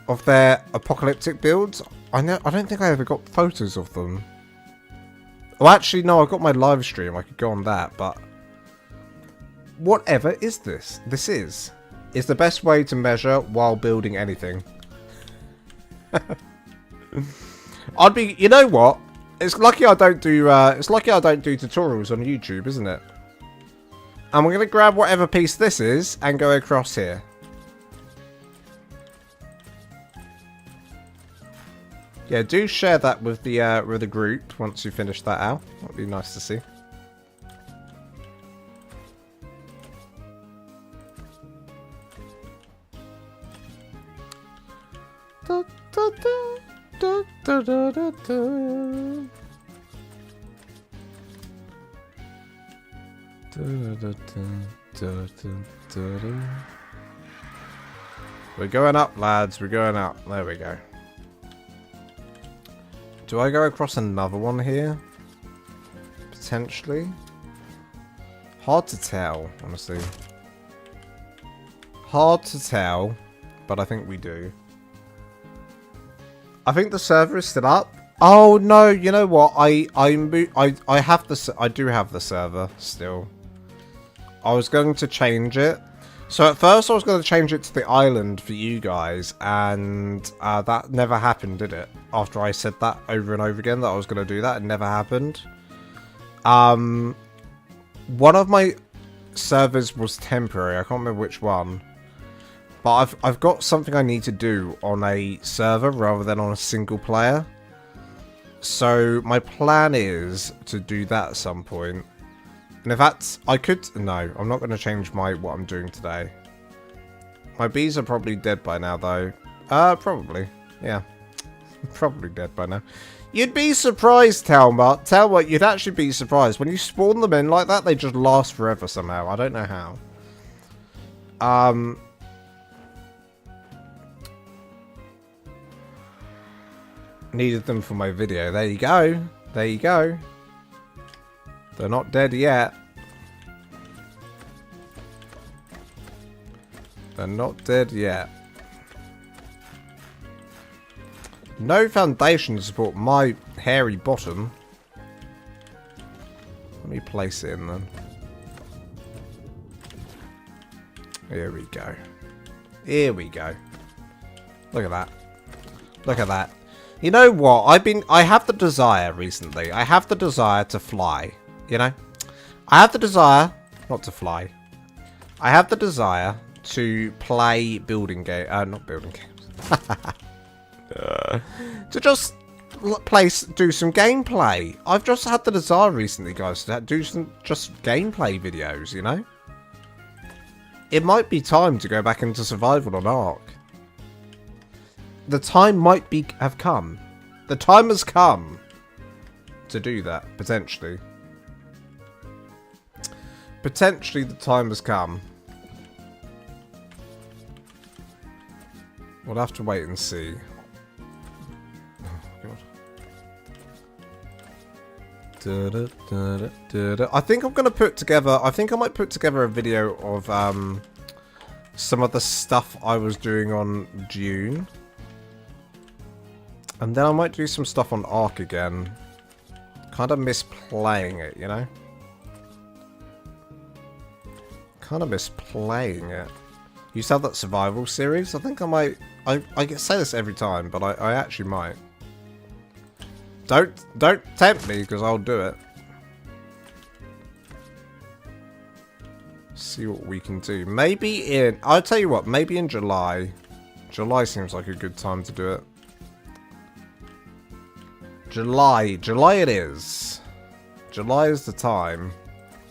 apocalyptic builds? I don't think I ever got photos of them. Oh, actually, no, I've got my live stream. I could go on that, but whatever is this? This is the best way to measure while building anything. You know what? It's lucky I don't do tutorials on YouTube, isn't it? And we're gonna grab whatever piece this is and go across here. Yeah, do share that with the group once you finish that out. That'd be nice to see. Da, da, da, da, da, da, da, da. We're going up, lads. We're going up. There we go. Do I go across another one here? Potentially. Hard to tell, honestly. Hard to tell, but I think we do. I think the server is still up. Oh no! You know what? I do have the server still. I was going to change it. So at first I was going to change it to the island for you guys, and that never happened, did it? After I said that over and over again that I was going to do that, it never happened. One of my servers was temporary. I can't remember which one. But I've got something I need to do on a server rather than on a single player. So my plan is to do that at some point. And in fact, no, I'm not going to change what I'm doing today. My bees are probably dead by now, though. Probably. Yeah. Probably dead by now. You'd be surprised, Talma. Talma, you'd actually be surprised. When you spawn them in like that, they just last forever somehow. I don't know how. Needed them for my video. There you go. There you go. They're not dead yet. They're not dead yet. No foundation to support my hairy bottom. Let me place it in then. Here we go. Here we go. Look at that. Look at that. You know what? I have the desire recently. I have the desire to fly. You know? I have the desire not to fly. I have the desire to play building game. Not building games. To just do some gameplay. I've just had the desire recently, guys, to do some just gameplay videos. You know? It might be time to go back into survival on ARK. The time might have come. The time has come to do that, potentially. Potentially the time has come. We'll have to wait and see. Oh, God. I think I'm going to put together... I think I might put together a video of some of the stuff I was doing on June. And then I might do some stuff on ARK again. Kind of miss playing it, you know? Kind of miss playing it. You used to have that survival series? I think I might... I say this every time, but I actually might. Don't tempt me, because I'll do it. See what we can do. Maybe in... I'll tell you what, maybe in July. July seems like a good time to do it. July it is. July is the time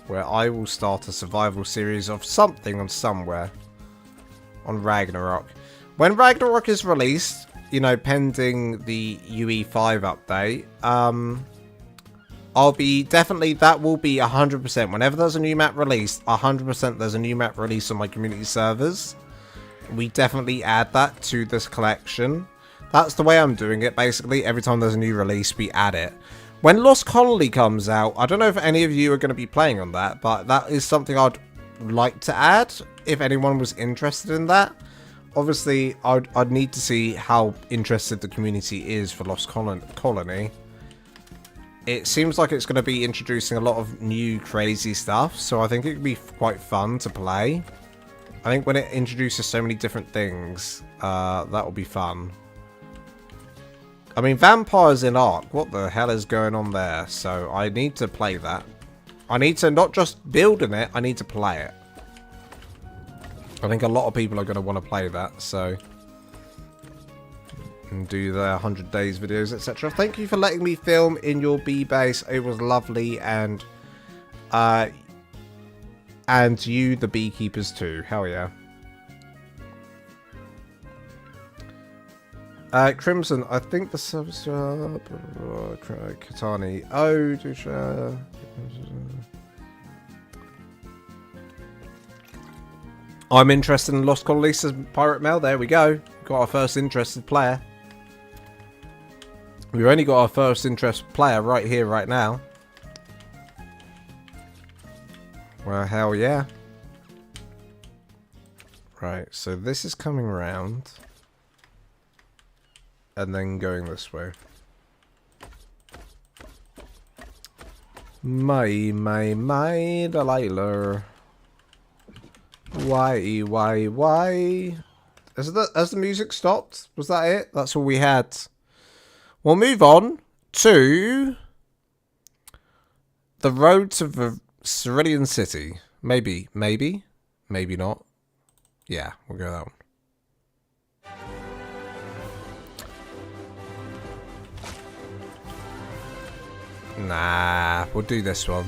where I will start a survival series of something on somewhere on Ragnarok. When Ragnarok is released, you know, pending the UE5 update, I'll be definitely, that will be 100%. Whenever there's a new map released, 100% there's a new map released on my community servers. We definitely add that to this collection. That's the way I'm doing it, basically. Every time there's a new release, we add it. When Lost Colony comes out, I don't know if any of you are going to be playing on that, but that is something I'd like to add, if anyone was interested in that. Obviously, I'd need to see how interested the community is for Lost Colony. It seems like it's going to be introducing a lot of new crazy stuff, so I think it could be quite fun to play. I think when it introduces so many different things, that will be fun. I mean, vampires in ARK, what the hell is going on there? So I need to play that. I need to not just build in it, I need to play it. I think a lot of people are going to want to play that, so... And do their 100 days videos, etc. Thank you for letting me film in your B base. It was lovely, and you, the beekeepers, too. Hell yeah. Crimson, I think the service Katani. Oh, Dusha. I'm interested in Lost Colony, says Pirate Mail. There we go. Got our first interested player. We've only got our first interested player right here, right now. Well, hell yeah. Right, so this is coming around. And then going this way. My, Delilah. Why? Has the music stopped? Was that it? That's all we had. We'll move on to the road to the Cerulean City. Maybe not. Yeah, we'll go that one. Nah, we'll do this one.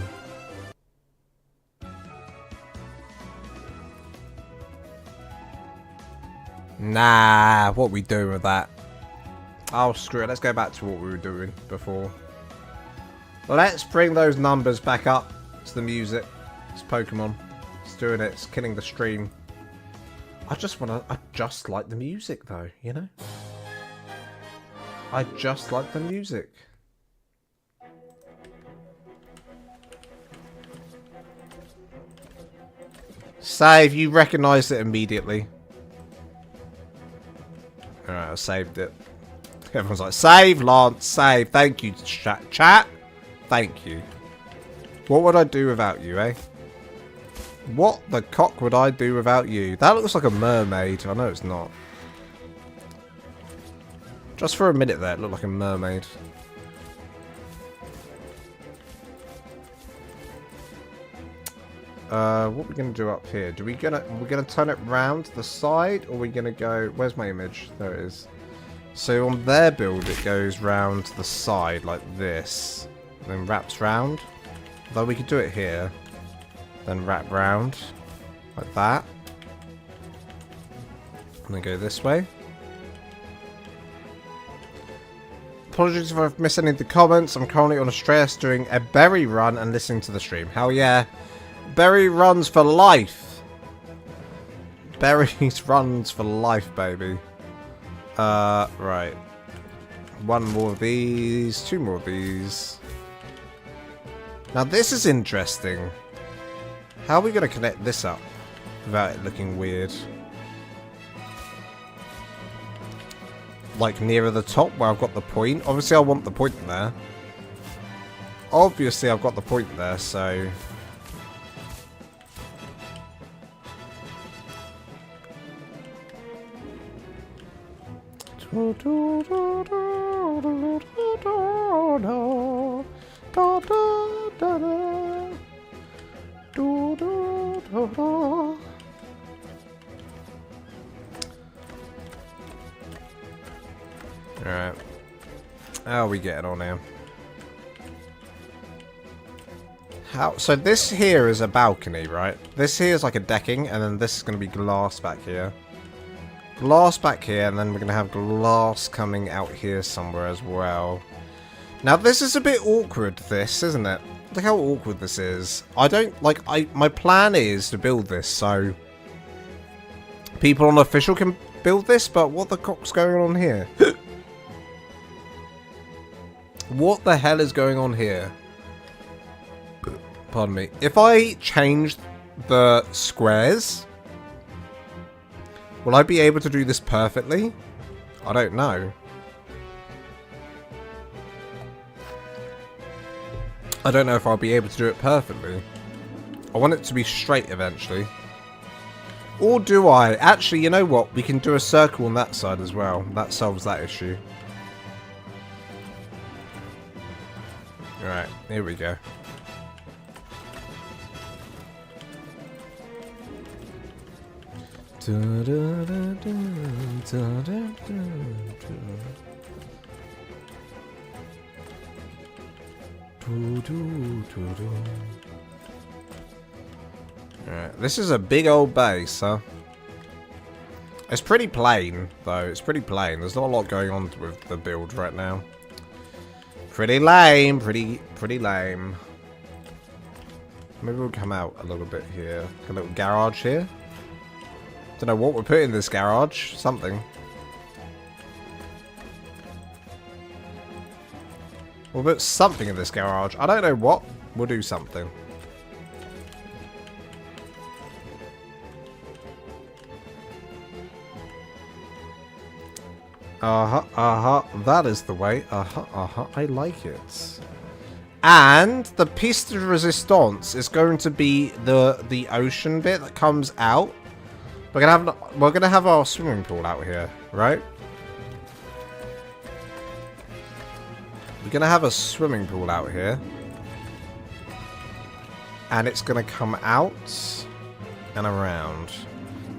Nah, what we doing with that? Oh, screw it. Let's go back to what we were doing before. Let's bring those numbers back up to the music. It's Pokemon. It's doing it. It's killing the stream. I just like the music, though, you know? I just like the music. Save, you recognised it immediately. Alright, I saved it. Everyone's like, save, Lance, save. Thank you, chat. Thank you. What would I do without you, eh? What the cock would I do without you? That looks like a mermaid. I know it's not. Just for a minute there, it looked like a mermaid. What are we gonna do up here? We're gonna turn it round to the side, or are we gonna go? Where's my image? There it is. So on their build, it goes round to the side like this, and then wraps round. Though we could do it here, then wrap round like that, and then go this way. Apologies if I've missed any of the comments. I'm currently on a stress doing a berry run and listening to the stream. Hell yeah. Berry runs for life. Berries runs for life, baby. Right. One more of these. Two more of these. Now this is interesting. How are we going to connect this up without it looking weird? Like nearer the top where I've got the point. Obviously I want the point there. Obviously I've got the point there, so... Alright. How are we getting on here? So this here is a balcony, right? This here is like a decking, and then this is going to be glass back here. Glass back here, and then we're going to have glass coming out here somewhere as well. Now this is a bit awkward, this, isn't it? Look how awkward this is. I don't, like, my plan is to build this so people on official can build this, but what the cock's going on here? What the hell is going on here? Pardon me. If I change the squares, will I be able to do this perfectly? I don't know. I don't know if I'll be able to do it perfectly. I want it to be straight eventually. Or do I? Actually, you know what? We can do a circle on that side as well. That solves that issue. Alright, here we go. Alright, this is a big old base, huh? It's pretty plain, though. It's pretty plain. There's not a lot going on with the build right now. Pretty lame. Pretty lame. Maybe we'll come out a little bit here. A little garage here. Don't know what we're putting in this garage. Something. We'll put something in this garage. I don't know what. We'll do something. That is the way. I like it. And the piece de resistance is going to be the ocean bit that comes out. We're gonna have our swimming pool out here, right? We're gonna have a swimming pool out here, and it's gonna come out and around.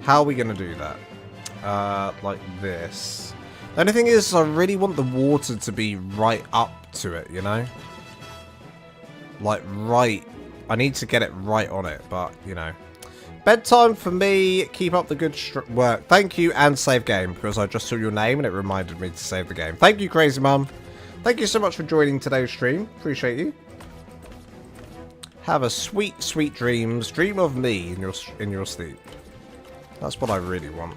How are we gonna do that? Like this. The only thing is, I really want the water to be right up to it, you know? Like, right. I need to get it right on it, but, you know. Bedtime for me. Keep up the good work. Thank you, and save game, because I just saw your name, and it reminded me to save the game. Thank you, Crazy Mum. Thank you so much for joining today's stream. Appreciate you. Have a sweet, sweet dreams. Dream of me in your sleep. That's what I really want.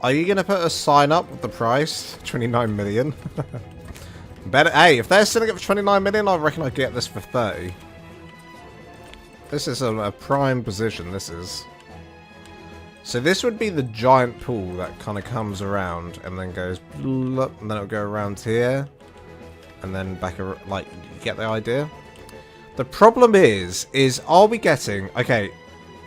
Are you going to put a sign up with the price? 29 million? Better. Hey, if they're selling it for 29 million, I reckon I'd get this for 30. This is a prime position, this is. So this would be the giant pool that kind of comes around and then goes, and then it'll go around here. And then back, like, you get the idea? The problem is are we getting... Okay,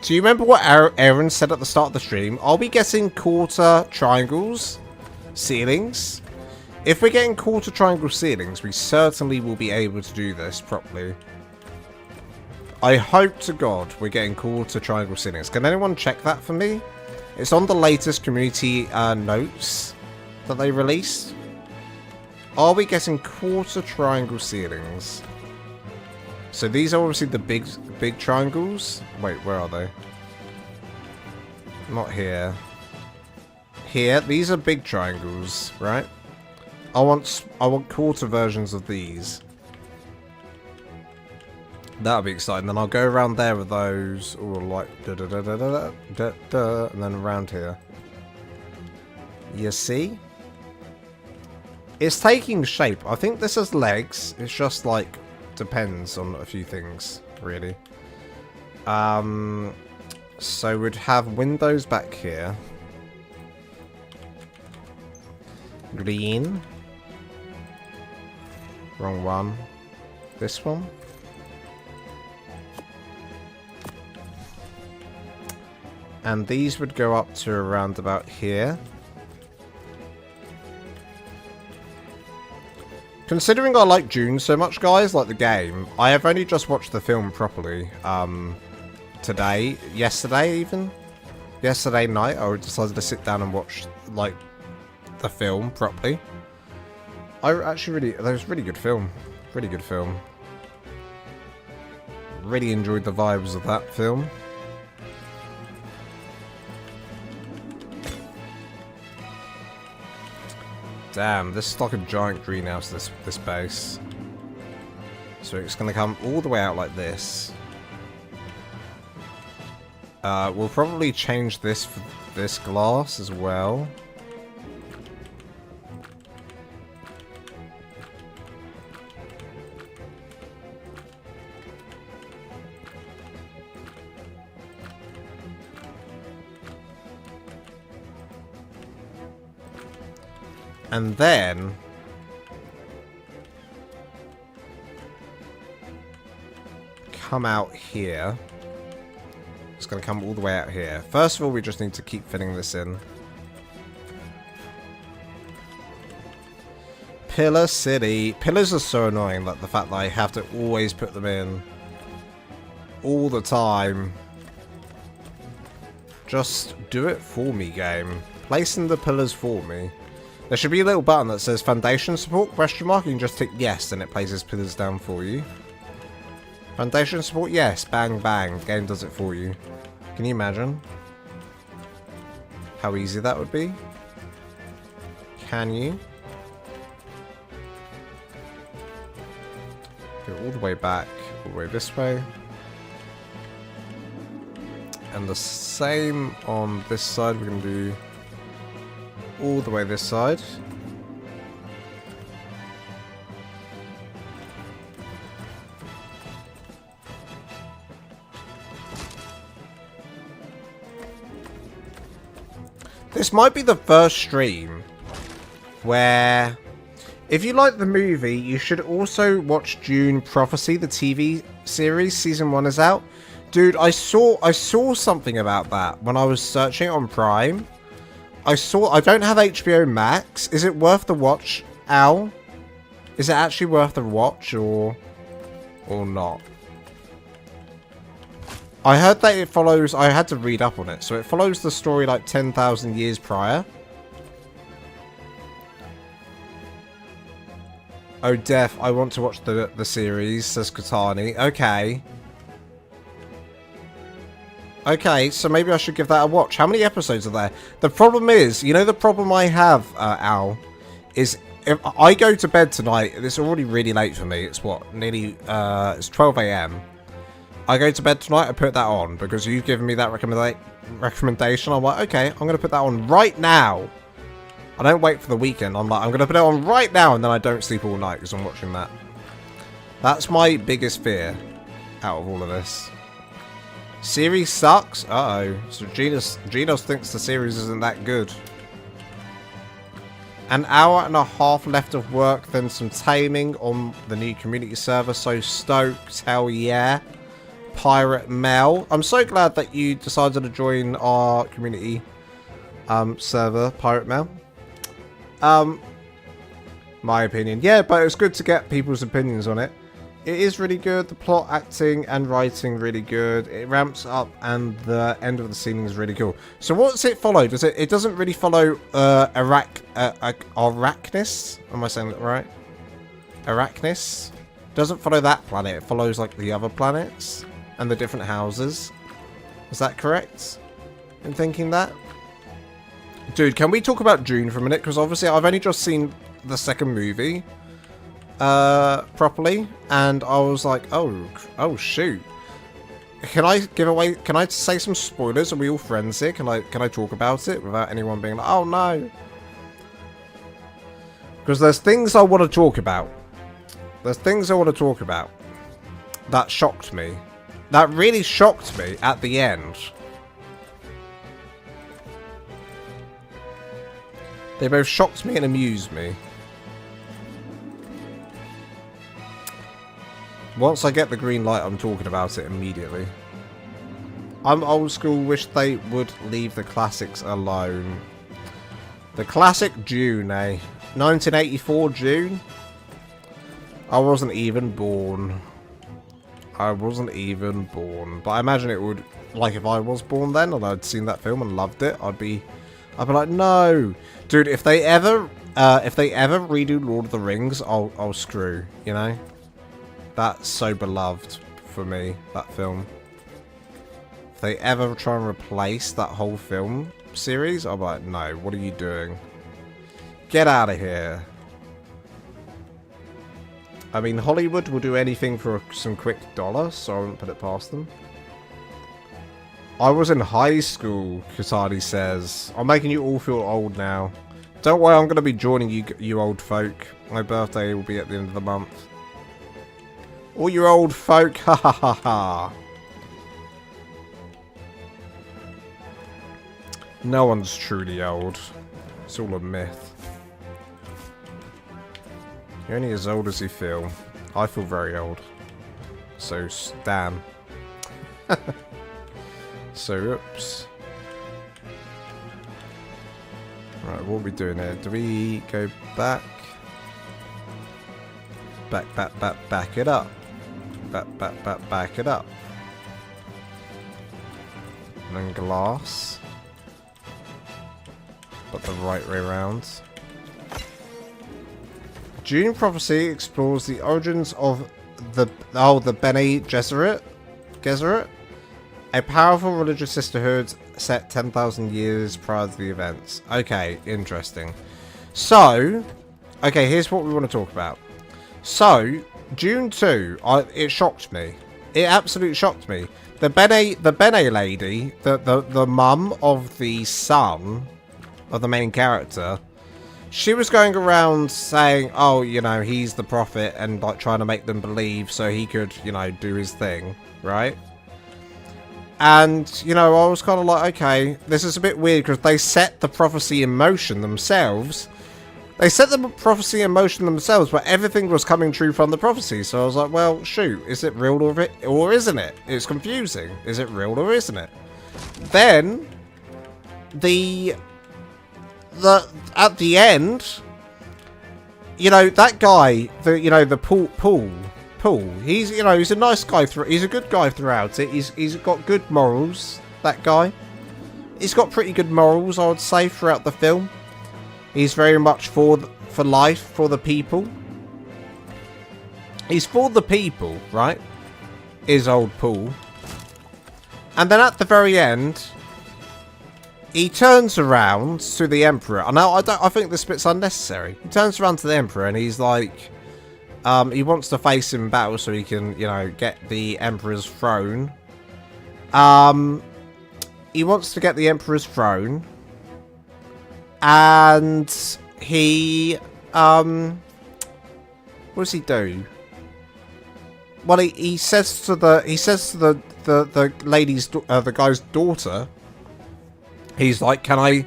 do you remember what Aaron said at the start of the stream? Are we getting quarter triangles? Ceilings? If we're getting quarter triangle ceilings, we certainly will be able to do this properly. I hope to God we're getting quarter triangle ceilings. Can anyone check that for me? It's on the latest community notes that they released. Are we getting quarter triangle ceilings? So these are obviously the big triangles. Wait, where are they? Not here. Here, these are big triangles, right? I want quarter versions of these. That'll be exciting. Then I'll go around there with those, or like and then around here. You see? It's taking shape. I think this has legs. It's just like depends on a few things, really. So we'd have windows back here. Green. Wrong one. This one. And these would go up to around about here. Considering I like Dune so much, guys, like the game, I have only just watched the film properly. Yesterday even. Yesterday night, I decided to sit down and watch, like, the film properly. That was a really good film. Really good film. Really enjoyed the vibes of that film. Damn, this is like a giant greenhouse, this base. So it's going to come all the way out like this. We'll probably change this for this glass as well. And then come out here. It's going to come all the way out here. First of all, we just need to keep fitting this in. Pillar City. Pillars are so annoying, like the fact that I have to always put them in all the time. Just do it for me, game. Placing the pillars for me. There should be a little button that says foundation support, question mark. You can just tick yes and it places pillars down for you. Foundation support, yes. Bang, bang. The game does it for you. Can you imagine how easy that would be? Can you? Go all the way back, all the way this way. And the same on this side. We're going to do all the way this side. This might be the first stream where, if you like the movie, you should also watch Dune Prophecy, the TV series. Season 1 is out. Dude, I saw something about that when I was searching on Prime. I don't have HBO Max. Is it worth the watch, Al? Is it actually worth the watch or not? I heard that it follows... I had to read up on it. So it follows the story like 10,000 years prior. Oh, Def, I want to watch the series, says Katani. Okay. Okay, so maybe I should give that a watch. How many episodes are there? The problem is, you know the problem I have, Al, is if I go to bed tonight, it's already really late for me. It's what? Nearly, it's 12 AM. I go to bed tonight, I put that on, because you've given me that recommendation. I'm like, okay, I'm going to put that on right now. I don't wait for the weekend. I'm like, I'm going to put it on right now, and then I don't sleep all night because I'm watching that. That's my biggest fear out of all of this. Series sucks? Uh-oh. So Genos thinks the series isn't that good. An hour and a half left of work, then some taming on the new community server. So stoked, hell yeah. Pirate Mel. I'm so glad that you decided to join our community server, Pirate Mel. My opinion. Yeah, but it's good to get people's opinions on it. It is really good. The plot, acting, and writing really good. It ramps up, and the end of the scene is really cool. So what's it follow? Does it? It doesn't really follow Arrakis. Am I saying that right? Arrakis doesn't follow that planet. It follows like the other planets and the different houses. Is that correct? In thinking that, dude, can we talk about Dune for a minute? Because obviously I've only just seen the second movie properly, and I was like, oh shoot, can I say some spoilers? Are we all friends here? Can I talk about it without anyone being like, oh no? Because there's things I want to talk about. That shocked me. That really shocked me at the end. They both shocked me and amused me. Once I get the green light, I'm talking about it immediately. I'm old school, wish they would leave the classics alone. The classic June, eh? 1984 June? I wasn't even born. But I imagine it would, like, if I was born then and I'd seen that film and loved it, I'd be like, no. Dude, if they ever redo Lord of the Rings, I'll screw, you know? That's so beloved for me, that film. If they ever try and replace that whole film series, I'm like, no, what are you doing? Get out of here. I mean, Hollywood will do anything for some quick dollar, so I wouldn't put it past them. I was in high school, Katani says. I'm making you all feel old now. Don't worry, I'm going to be joining you old folk. My birthday will be at the end of the month. All you old folk, ha ha ha ha. No one's truly old. It's all a myth. You're only as old as you feel. I feel very old. So, damn. So, oops. Right, what are we doing here? Do we go back? Back it up. Back it up. And then glass. But the right way around. Dune Prophecy explores the origins of the Bene Gesserit, a powerful religious sisterhood set 10,000 years prior to the events. Okay, interesting. So, okay, here's what we want to talk about. So, Dune 2, it shocked me. It absolutely shocked me. The Bene lady, the mum of the son of the main character, she was going around saying, oh, you know, he's the prophet, and like trying to make them believe so he could, you know, do his thing, right? And, you know, I was kind of like, okay, this is a bit weird because they set the prophecy in motion themselves. They set the prophecy in motion themselves, but everything was coming true from the prophecy. So I was like, well, shoot, is it real or isn't it? It's confusing. Is it real or isn't it? Then, at the end, you know, that guy, the Paul, he's, you know, he's a nice guy he's a good guy throughout it. He's got good morals, that guy. He's got pretty good morals, I would say, throughout the film. He's very much for life, for the people. He's for the people, right? Is old Paul. And then at the very end, he turns around to the Emperor. And now I think this bit's unnecessary. He turns around to the Emperor and he's like, he wants to face him in battle so he can, you know, get the Emperor's throne. He wants to get the Emperor's throne. And he, what does he do? Well, he says to the lady's, the guy's daughter, he's like, can I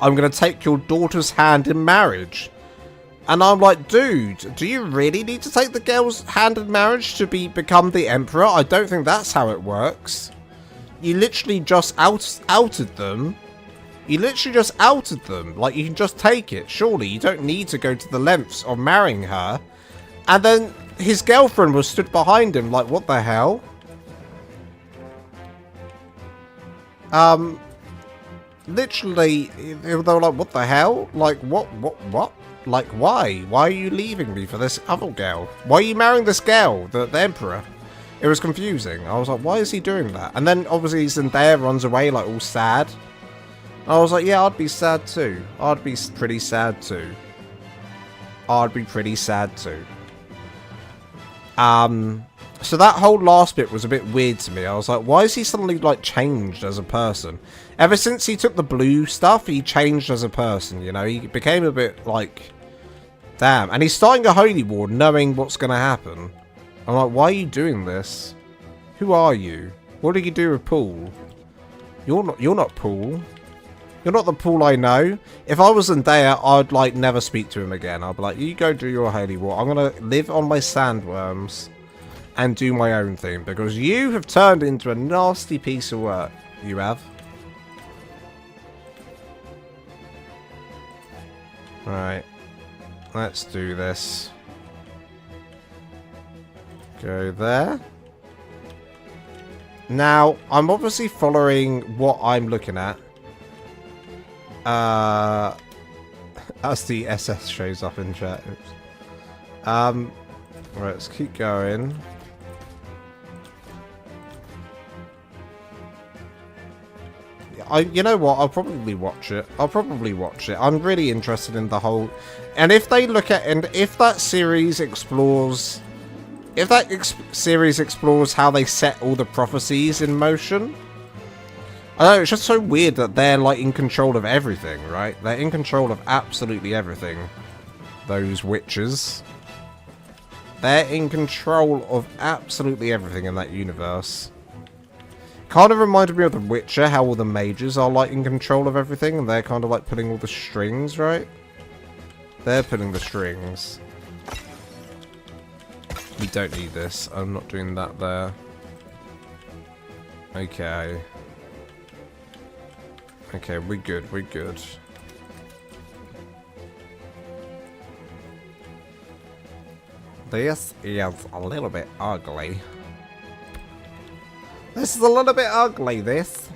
I'm going to take your daughter's hand in marriage. And I'm like, dude, do you really need to take the girl's hand in marriage to become the emperor? I don't think that's how it works. You literally just outed them. You literally just outed them. Like, you can just take it. Surely, you don't need to go to the lengths of marrying her. And then his girlfriend was stood behind him. Like, what the hell? Literally, they were like, what the hell? Like, what? Like, why? Why are you leaving me for this other girl? Why are you marrying this girl, the emperor? It was confusing. I was like, why is he doing that? And then, obviously, Zendaya runs away, like, all sad. I was like, yeah, I'd be sad too. I'd be pretty sad too. I'd be pretty sad too. So that whole last bit was a bit weird to me. I was like, why is he suddenly, like, changed as a person? Ever since he took the blue stuff, he changed as a person, you know? He became a bit, like, damn. And he's starting a holy war knowing what's going to happen. I'm like, why are you doing this? Who are you? What did you do with Paul? You're not Paul. You're not the Paul I know. If I was Zendaya, I'd, like, never speak to him again. I'd be like, you go do your holy war. I'm going to live on my sandworms and do my own thing. Because you have turned into a nasty piece of work. You have. Right. Let's do this. Go there. Now, I'm obviously following what I'm looking at. As the SS shows up in chat. Oops. Right, let's keep going. You know what? I'll probably watch it. I'm really interested in the whole. And if they look at, and if that series explores, how they set all the prophecies in motion. I know, it's just so weird that they're, like, in control of everything, right? They're in control of absolutely everything. Those witches. They're in control of absolutely everything in that universe. Kind of reminded me of The Witcher, how all the mages are, like, in control of everything, and they're kind of, like, pulling all the strings, right? They're pulling the strings. We don't need this. I'm not doing that there. Okay. Okay, we're good, we're good. This is a little bit ugly. This is a little bit ugly, this.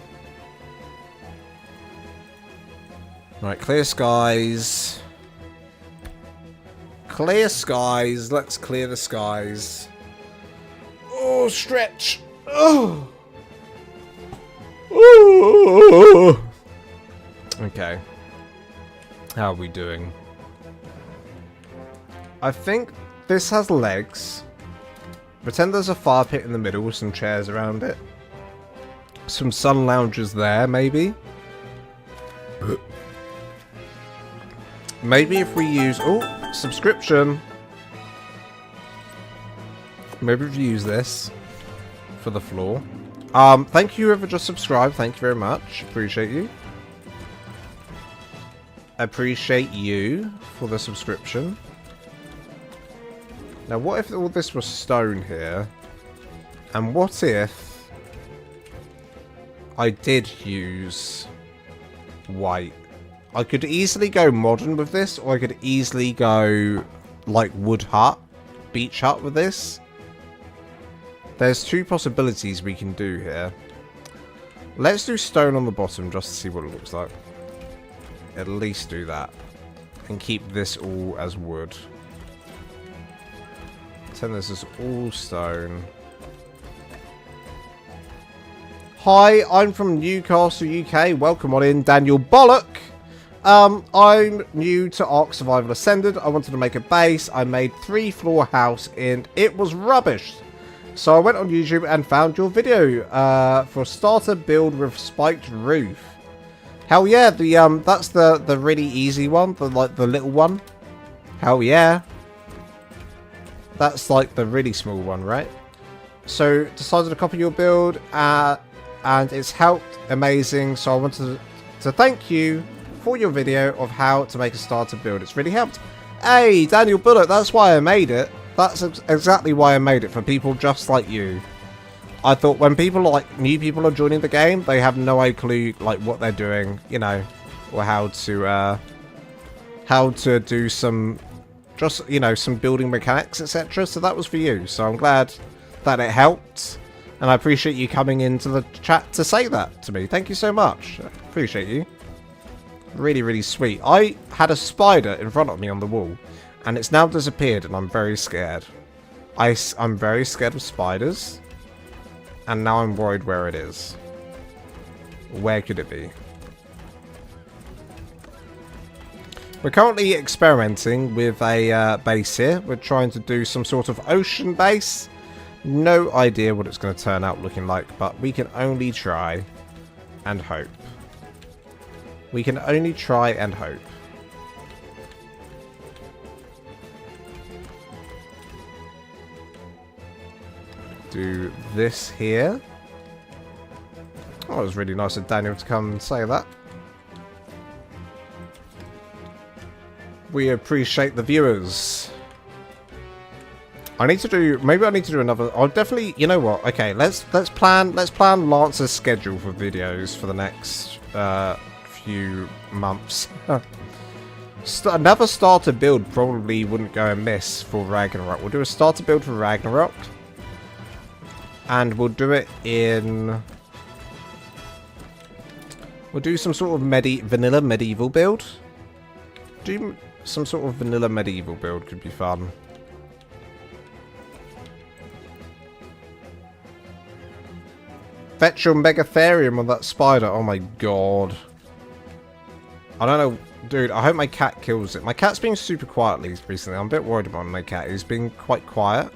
Right, clear skies. Clear skies. Let's clear the skies. Oh, stretch. Oh. Oh. Okay. How are we doing? I think this has legs. Pretend there's a fire pit in the middle with some chairs around it. Some sun loungers there, maybe. Maybe if we use... Oh, subscription. Maybe if we use this for the floor. Thank you whoever just subscribed. Thank you very much. Appreciate you. Appreciate you for the subscription. Now, what if all this was stone here? And what if I did use white? I could easily go modern with this, or I could easily go like wood hut, beach hut with this. There's two possibilities we can do here. Let's do stone on the bottom just to see what it looks like. At least do that. And keep this all as wood. Pretend this is all stone. Hi, I'm from Newcastle, UK. Welcome on in, Daniel Bollock. I'm new to ARK Survival Ascended. I wanted to make a base. I made 3-floor house and it was rubbish. So I went on YouTube and found your video for starter build with spiked roof. Hell yeah, that's the really easy one, the little one. Hell yeah. That's like the really small one, right? So decided to copy your build and it's helped amazing. So I wanted to thank you for your video of how to make a starter build. It's really helped. Hey, Daniel Bullock, that's why I made it. That's exactly why I made it, for people just like you. I thought when people like new people are joining the game, they have no clue like what they're doing, you know, or how to do some, just, you know, some building mechanics, etc. So that was for you. So I'm glad that it helped, and I appreciate you coming into the chat to say that to me. Thank you so much. I appreciate you. Really, really sweet. I had a spider in front of me on the wall, and it's now disappeared, and I'm very scared. I'm very scared of spiders. And now I'm worried where it is. Where could it be? We're currently experimenting with a base here. We're trying to do some sort of ocean base. No idea what it's going to turn out looking like, but we can only try and hope. We can only try and hope. Do this here. Oh, it was really nice of Daniel to come and say that. We appreciate the viewers. I need to do, maybe I need to do another. I'll definitely, you know what? Okay, let's plan Lance's schedule for videos for the next few months. Another starter build probably wouldn't go amiss for Ragnarok. We'll do a starter build for Ragnarok. And we'll do it in... We'll do some sort of vanilla medieval build. Do some sort of vanilla medieval build could be fun. Fetch your Megatherium on that spider. Oh my god. I don't know. Dude, I hope my cat kills it. My cat's been super quiet recently. I'm a bit worried about my cat. He's been quite quiet.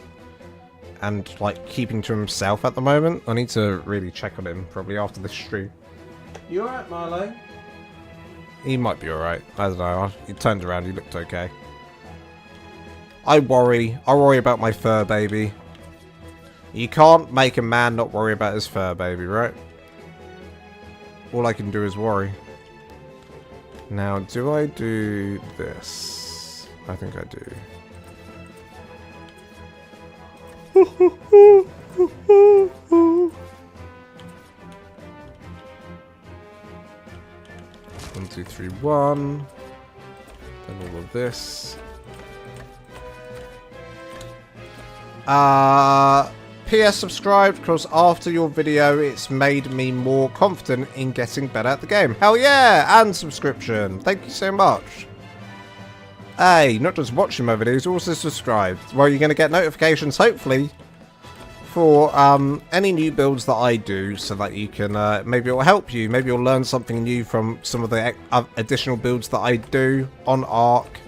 And, like, keeping to himself at the moment. I need to really check on him, probably after this stream. You alright, Marlo? He might be alright. I don't know. He turned around, he looked okay. I worry about my fur baby. You can't make a man not worry about his fur baby, right? All I can do is worry. Now, do I do this? I think I do. 1, 2, 3, 1. Then all of this. PS subscribed because after your video it's made me more confident in getting better at the game. Hell yeah! And subscription. Thank you so much. Hey, not just watching my videos, also subscribed. Well, you're going to get notifications, hopefully, for any new builds that I do, so that you can, maybe it'll help you. Maybe you'll learn something new from some of the additional builds that I do on ARK.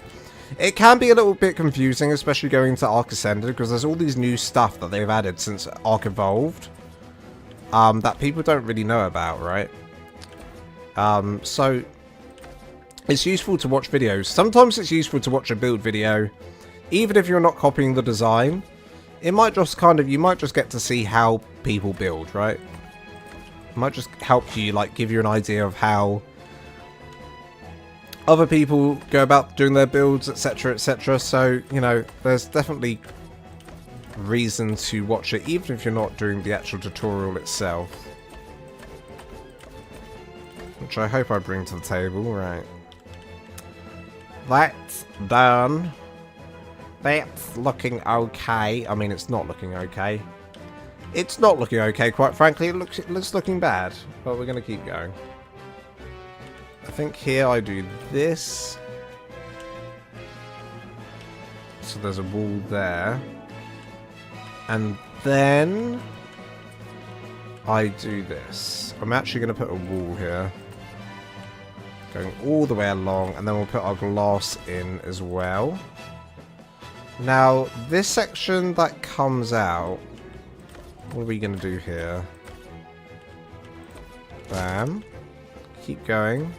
It can be a little bit confusing, especially going to ARK Ascended, because there's all these new stuff that they've added since ARK Evolved that people don't really know about, right? So it's useful to watch videos. Sometimes it's useful to watch a build video, even if you're not copying the design. It might just kind of, you might just get to see how people build, right? It might just help you, like, give you an idea of how other people go about doing their builds, etc, etc. So, you know, there's definitely reason to watch it, even if you're not doing the actual tutorial itself. Which I hope I bring to the table, right. That's done. That's looking okay. I mean, it's not looking okay. It's not looking okay, quite frankly. It looks looking bad, but we're going to keep going. I think here I do this. So there's a wall there. And then I do this. I'm actually going to put a wall here. Going all the way along, and then we'll put our glass in as well. Now, this section that comes out, what are we going to do here? Bam. Keep going.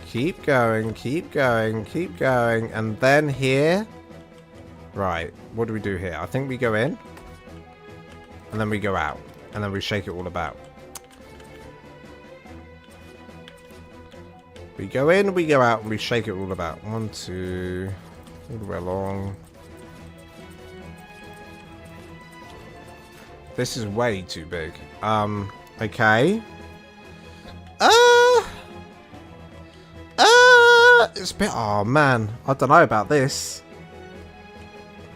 Keep going, keep going, keep going. And then here. Right, what do we do here? I think we go in. And then we go out. And then we shake it all about. We go in, we go out, and we shake it all about. 1, 2, all the way along. This is way too big. Okay. It's a bit... Oh, man. I don't know about this.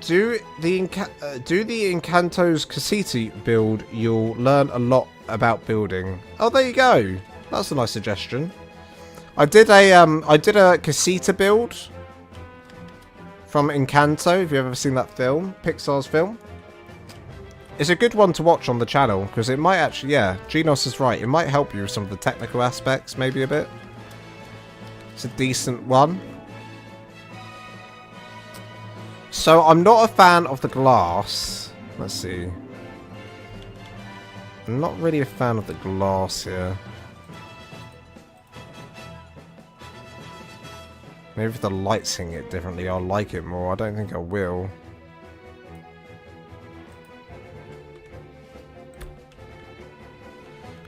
Do the Encanto's Casiti build, you'll learn a lot about building. Oh, there you go. That's a nice suggestion. I did a Casita build from Encanto. If you've ever seen that film, Pixar's film. It's a good one to watch on the channel, because it might actually, yeah, Genos is right. It might help you with some of the technical aspects, maybe a bit. It's a decent one. So, I'm not a fan of the glass. Let's see. I'm not really a fan of the glass here. Maybe if the lights hit it differently, I'll like it more. I don't think I will.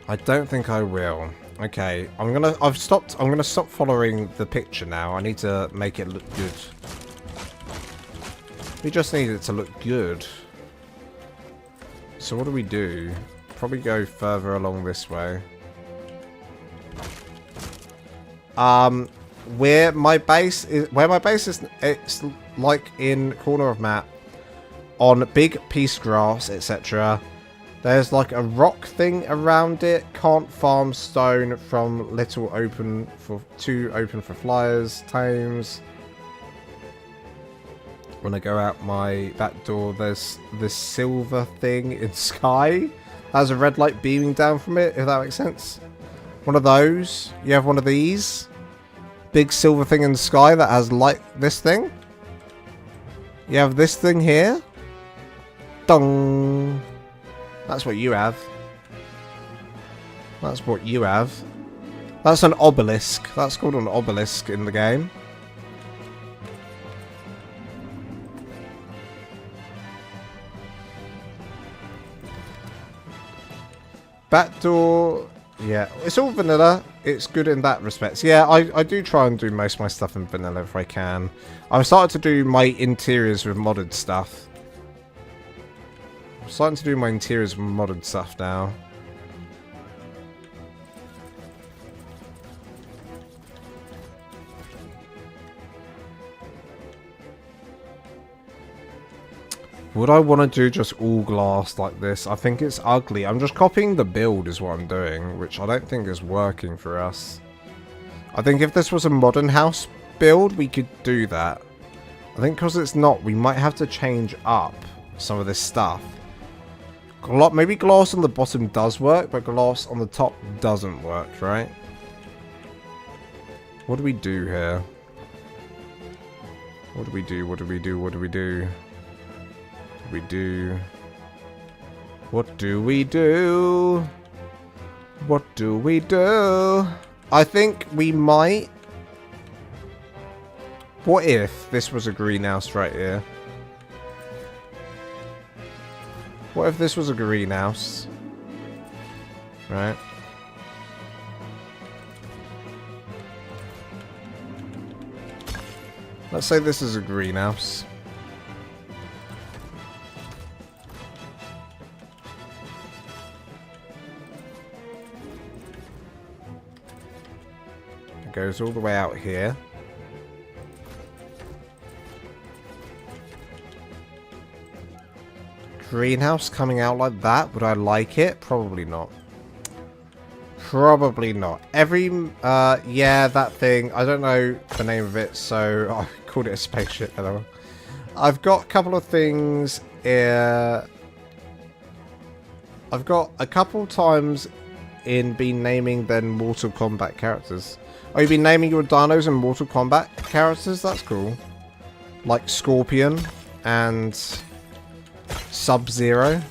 I don't think I will. Okay, I'm gonna stop following the picture now. I need to make it look good. We just need it to look good. So what do we do? Probably go further along this way. Where my base is, it's like in corner of map on big piece grass, etc. There's like a rock thing around it. Can't farm stone from little open for too open for flyers, tames. When I go out my back door, there's this silver thing in sky. Has a red light beaming down from it, if that makes sense. One of those. You have one of these. Big silver thing in the sky that has light. This thing. You have this thing here. Dong. That's what you have. That's what you have. That's an obelisk. That's called an obelisk in the game. Back door. Yeah, it's all vanilla. It's good in that respect. Yeah, I do try and do most of my stuff in vanilla if I can. I've started to do my interiors with modded stuff. I'm starting to do my interiors with modded stuff now. Would I want to do just all glass like this? I think it's ugly. I'm just copying the build is what I'm doing, which I don't think is working for us. I think if this was a modern house build, we could do that. I think because it's not, we might have to change up some of this stuff. Maybe glass on the bottom does work, but glass on the top doesn't work, right? What do we do here? What do we do? What do we do? What do we do? We do. What do we do? What do we do? I think we might. What if this was a greenhouse right here? What if this was a greenhouse? Right. Let's say this is a greenhouse. Goes all the way out here. Greenhouse coming out like that. Would I like it? Probably not. Probably not. Yeah, that thing. I don't know the name of it, so I called it a spaceship. I've got a couple of things here. I've got a couple times been naming then Mortal Kombat characters. Oh, you've been naming your dinos and Mortal Kombat characters? That's cool. Like Scorpion and Sub-Zero.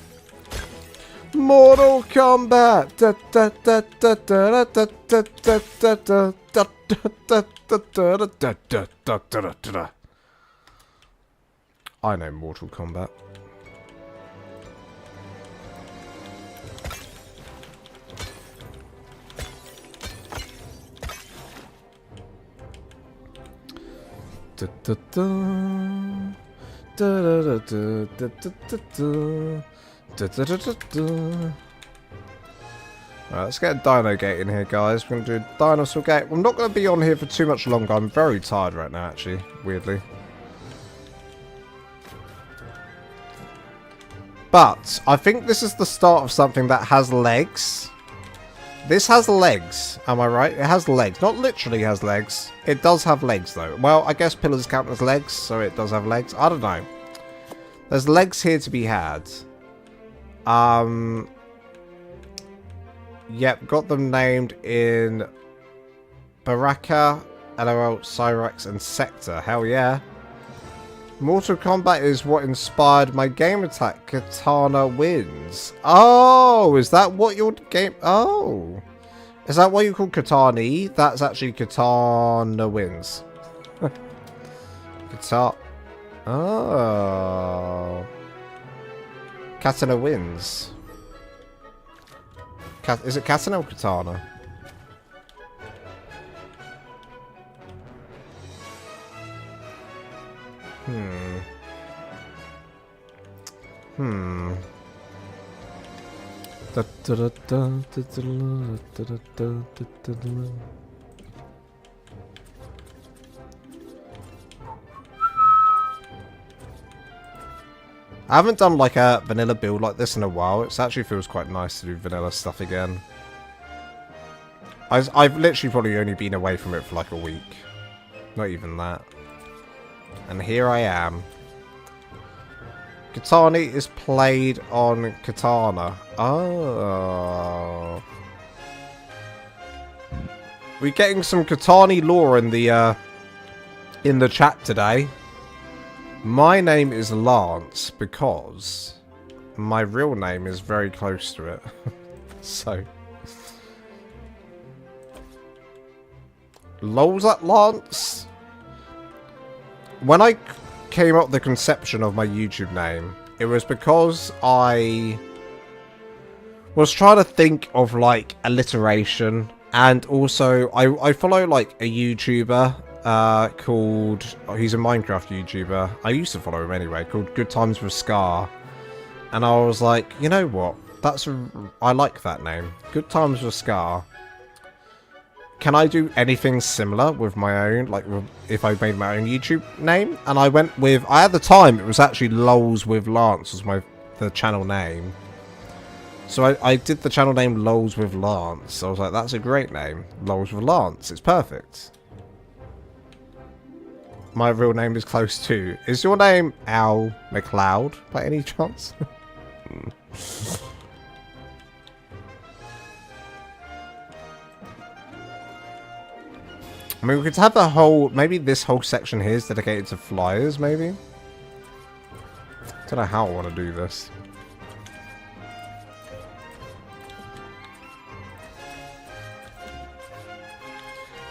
Mortal Kombat! I know Mortal Kombat. Alright, let's get a dino gate in here, guys. We're going to do a dinosaur gate. I'm not going to be on here for too much longer. I'm very tired right now, actually, weirdly. But I think this is the start of something that has legs. This has legs, am I right? It has legs. Not literally has legs. It does have legs, though. Well, I guess pillars count as legs, so it does have legs. I don't know. There's legs here to be had. Yep, got them named in Baraka, LOL, Cyrax, and Sector. Hell yeah. Mortal Kombat is what inspired my game attack. Katana wins. Oh, is that what your game... Oh. Is that what you call Katani? That's actually Katana wins. Katana. Oh. Katana wins. Is it Katana or Katana? I haven't done like a vanilla build like this in a while. It actually feels quite nice to do vanilla stuff again. I've literally probably only been away from it for like a week. Not even that. And here I am. Katani is played on Katana. Oh. We're getting some Katani lore in the chat today. My name is Lance because my real name is very close to it. So. Lols at Lance? When I came up with the conception of my YouTube name, it was because I was trying to think of like alliteration, and also I follow like a YouTuber called, he's a Minecraft YouTuber, I used to follow him anyway, called Good Times with Scar, and I was like, you know what, I like that name, Good Times with Scar. Can I do anything similar with my own, like if I made my own YouTube name? And I went with, at the time it was actually Lols with Lance was the channel name. So I did the channel name Lols with Lance. I was like, that's a great name, Lols with Lance, it's perfect. My real name is close too. Is your name Al McLeod by any chance? I mean, we could have the whole... Maybe this whole section here is dedicated to flyers, maybe? Don't know how I want to do this.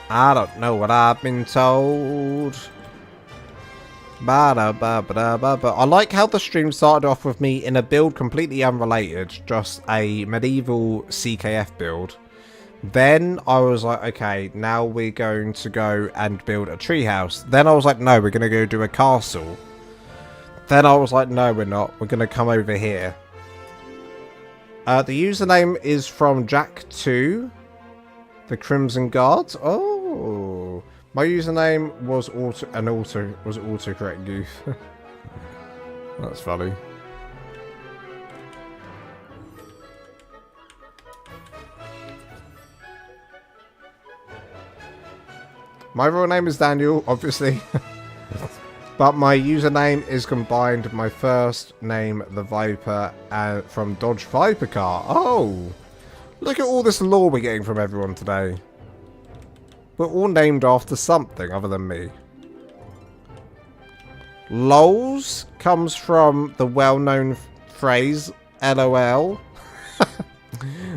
I don't know what I've been told. But I like how the stream started off with me in a build completely unrelated. Just a medieval CKF build. Then I was like, okay, now we're going to go and build a treehouse. Then I was like, no, we're going to go do a castle. Then I was like, no, we're not. We're going to come over here. The username is from Jack2, the Crimson Guard. Oh, my username was autocorrect goof. That's funny. My real name is Daniel, obviously. But my username is combined my first name, the Viper, and from Dodge Viper car. Oh! Look at all this lore we're getting from everyone today. We're all named after something other than me. LOLs comes from the well-known phrase, LOL.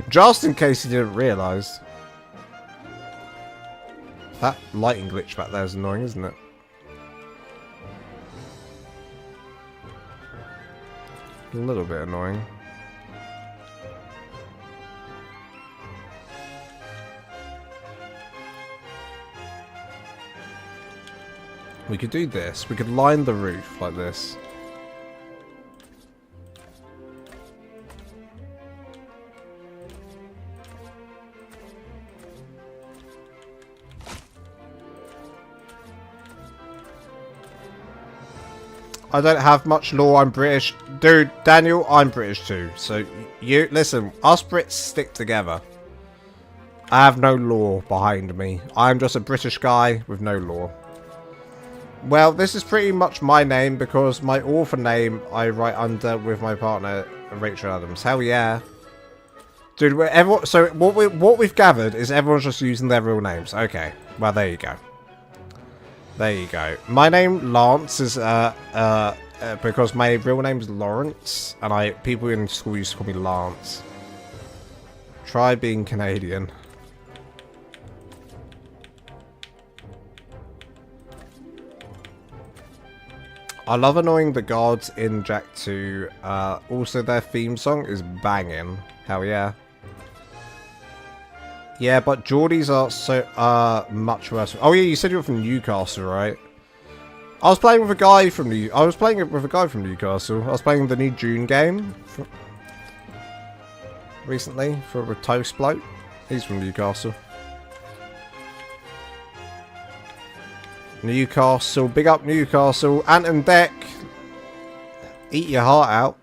Just in case you didn't realise. That lighting glitch back there is annoying, isn't it? A little bit annoying. We could do this. We could line the roof like this. I don't have much law, I'm British. Dude, Daniel, I'm British too. So, you, listen, us Brits stick together. I have no law behind me. I'm just a British guy with no law. Well, this is pretty much my name because my author name I write under with my partner, Rachel Adams. Hell yeah. Dude, so what we've gathered is everyone's just using their real names. Okay, well, there you go. There you go. My name, Lance, is because my real name is Lawrence, and people in school used to call me Lance. Try being Canadian. I love annoying the guards in Jack 2. Also, their theme song is banging. Hell yeah. Yeah, but Geordies are so much worse. Oh yeah, you said you were from Newcastle, right? I was playing with a guy from Newcastle. I was playing the new June game recently for Toast Bloke. He's from Newcastle. Newcastle, big up Newcastle. Ant and Deck, eat your heart out.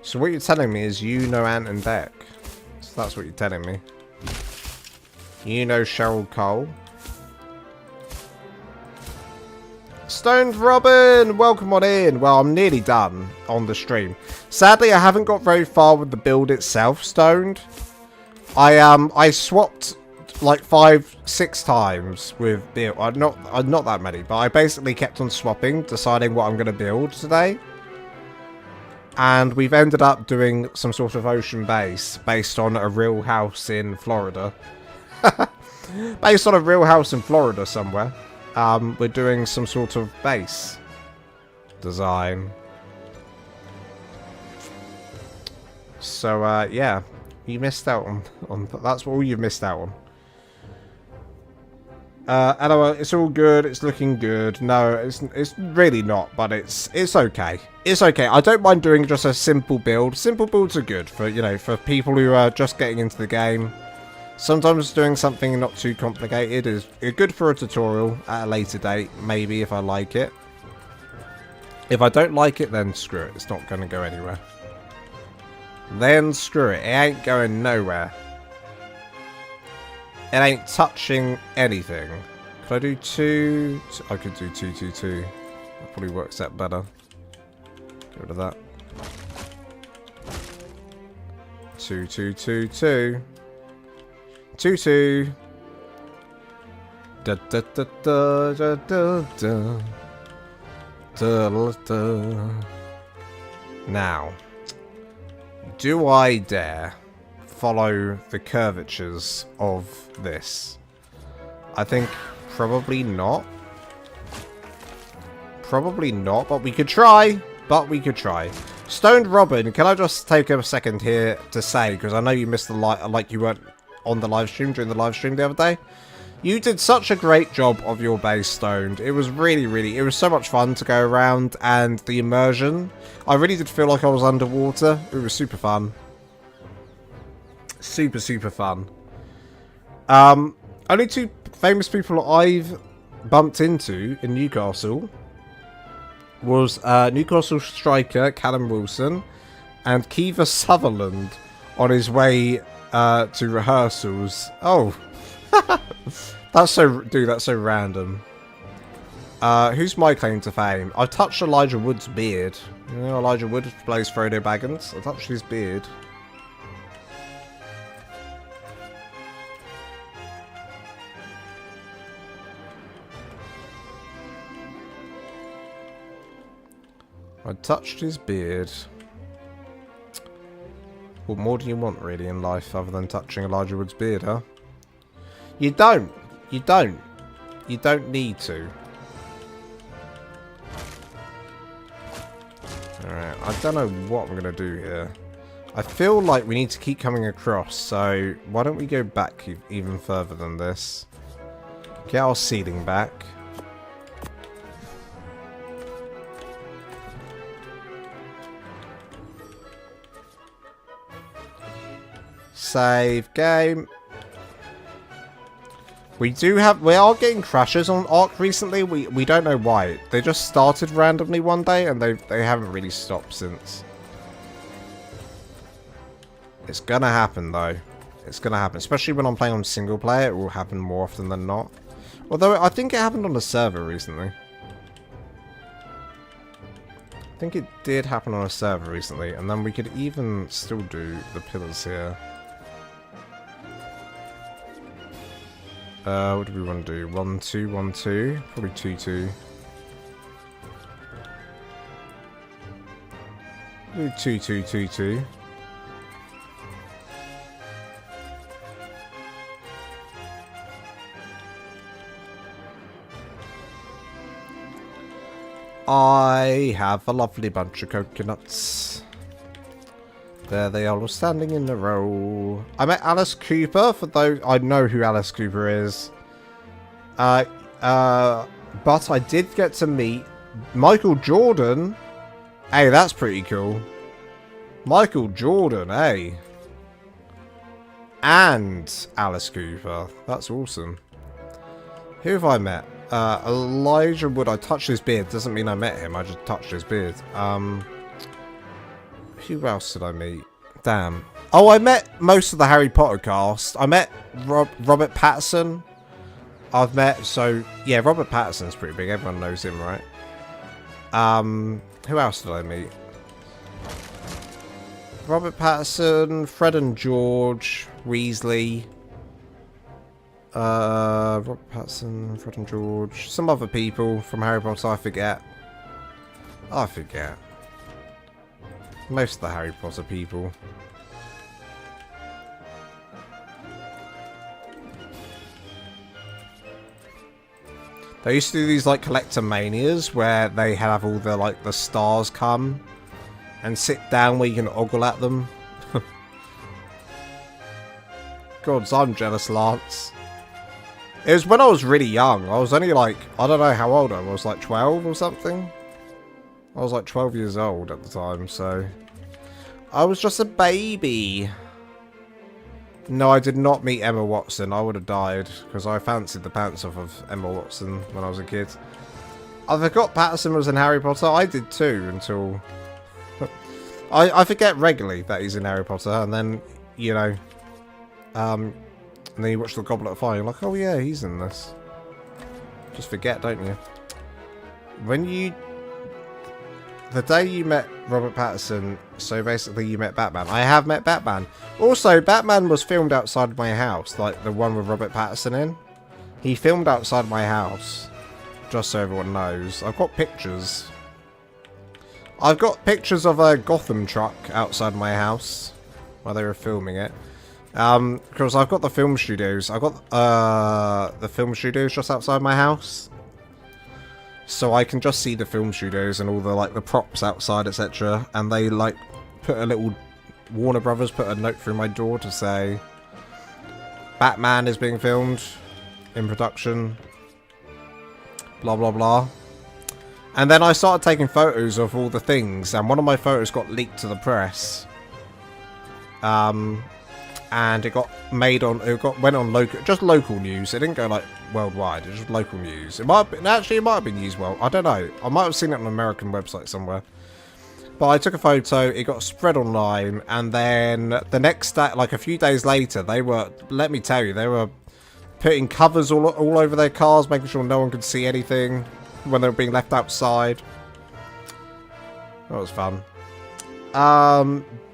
So what you're telling me is you know Ant and Deck. So that's what you're telling me. You know Cheryl Cole. Stoned Robin, welcome on in. Well, I'm nearly done on the stream. Sadly, I haven't got very far with the build itself, Stoned. I swapped like 5-6 times with build. Not that many, but I basically kept on swapping, deciding what I'm going to build today. And we've ended up doing some sort of ocean base based on a real house in Florida. Based on a real house in Florida somewhere. We're doing some sort of base design. So, yeah. You missed out on that's all you've missed out on. LOL, it's all good, it's looking good. No, it's really not, but it's okay. It's okay. I don't mind doing just a simple build. Simple builds are good for, you know, for people who are just getting into the game. Sometimes doing something not too complicated is good for a tutorial at a later date, maybe, if I like it. If I don't like it, then screw it. It's not going to go anywhere. Then screw it. It ain't going nowhere. It ain't touching anything. Could I do 2? I could do 2, 2, 2. That probably works out better. Get rid of that. 2, 2, 2, 2. 2, 2. Da da da da da da da. Da da. Now, do I dare follow the curvatures of this? I think probably not. Probably not, but we could try. Stoned Robin, can I just take a second here to say, because I know you missed the like you weren't on the live stream during the live stream the other day. You did such a great job of your base, Stoned. It was really, it was so much fun to go around, and the immersion. I really did feel like I was underwater. It was super fun. Super fun. Only 2 famous people I've bumped into in Newcastle was Newcastle striker Callum Wilson and Kiefer Sutherland on his way to rehearsals. Oh, that's so random. Who's my claim to fame? I touched Elijah Wood's beard. You know, Elijah Wood plays Frodo Baggins. I touched his beard. I touched his beard. What more do you want, really, in life, other than touching Elijah Wood's beard, huh? You don't. You don't. You don't need to. Alright, I don't know what I'm going to do here. I feel like we need to keep coming across, so why don't we go back even further than this? Get our ceiling back. Save game. We are getting crashes on ARK recently. We don't know why. They just started randomly one day and they haven't really stopped since. It's gonna happen though. It's gonna happen. Especially when I'm playing on single player, it will happen more often than not. Although I think it happened on the server recently. I think it did happen on a server recently, and then we could even still do the pillars here. What do we want to do? 1, 2, 1, 2. Probably 2, 2. Do 2, 2, 2, 2. I have a lovely bunch of coconuts. There they are, all standing in a row. I met Alice Cooper, for those... I know who Alice Cooper is. But I did get to meet Michael Jordan. Hey, that's pretty cool. Michael Jordan, hey. And Alice Cooper. That's awesome. Who have I met? Elijah Wood. I touched his beard. Doesn't mean I met him. I just touched his beard. Who else did I meet? Damn. Oh, I met most of the Harry Potter cast. I met Robert Pattinson. I've met... So, yeah, Robert Pattinson's pretty big. Everyone knows him, right? Who else did I meet? Robert Pattinson, Fred and George, Weasley... Robert Pattinson, Fred and George, some other people from Harry Potter, I forget. Most of the Harry Potter people. They used to do these like collector manias where they have all the like the stars come and sit down where you can ogle at them. God, I'm jealous, Lance. It was when I was really young. I was only like, I don't know how old I was, like 12 or something. I was like 12 years old at the time, so... I was just a baby. No, I did not meet Emma Watson. I would have died, because I fancied the pants off of Emma Watson when I was a kid. I forgot Patterson was in Harry Potter. I did too, until... I forget regularly that he's in Harry Potter, and then, you know... and then you watch The Goblet of Fire, you're like, oh yeah, he's in this. Just forget, don't you? When you... The day you met Robert Pattinson, so basically you met Batman. I have met Batman. Also, Batman was filmed outside my house, like the one with Robert Pattinson in. He filmed outside my house, just so everyone knows. I've got pictures. I've got pictures of a Gotham truck outside my house while they were filming it. Because I've got the film studios. I've got the film studios just outside my house. So I can just see the film studios and all the like the props outside, etc. And they like put a little... Warner Brothers put a note through my door to say Batman is being filmed in production. Blah blah blah. And then I started taking photos of all the things, and one of my photos got leaked to the press. And it got made on, went on local news. It didn't go like worldwide. It was just local news. It might have been, actually, it might have been used well. I don't know. I might have seen it on an American website somewhere. But I took a photo. It got spread online, and then the next day, like a few days later, they were. Let me tell you, they were putting covers all over their cars, making sure no one could see anything when they were being left outside. That was fun.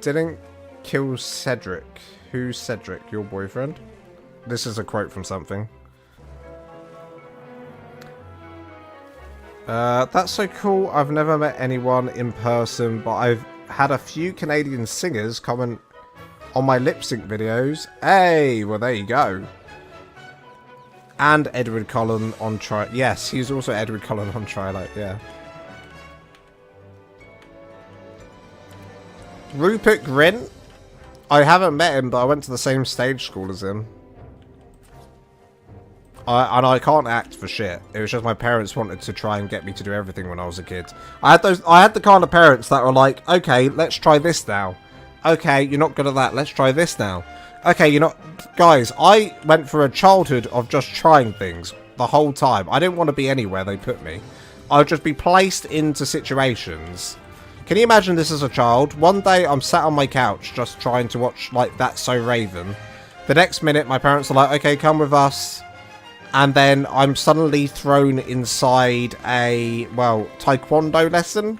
Didn't kill Cedric. Who's Cedric? Your boyfriend? This is a quote from something. That's so cool. I've never met anyone in person, but I've had a few Canadian singers comment on my lip sync videos. Hey, well there you go. And Edward Cullen on Yes, he's also Edward Cullen on Twilight, yeah. Rupert Grint? I haven't met him, but I went to the same stage school as him. And I can't act for shit. It was just my parents wanted to try and get me to do everything when I was a kid. I had the kind of parents that were like, okay, let's try this now. Okay, you're not good at that. Let's try this now. Okay, you're not... Guys, I went through a childhood of just trying things the whole time. I didn't want to be anywhere they put me. I would just be placed into situations. Can you imagine this as a child? One day I'm sat on my couch just trying to watch, like, That's So Raven. The next minute my parents are like, okay, come with us. And then I'm suddenly thrown inside a, well, taekwondo lesson.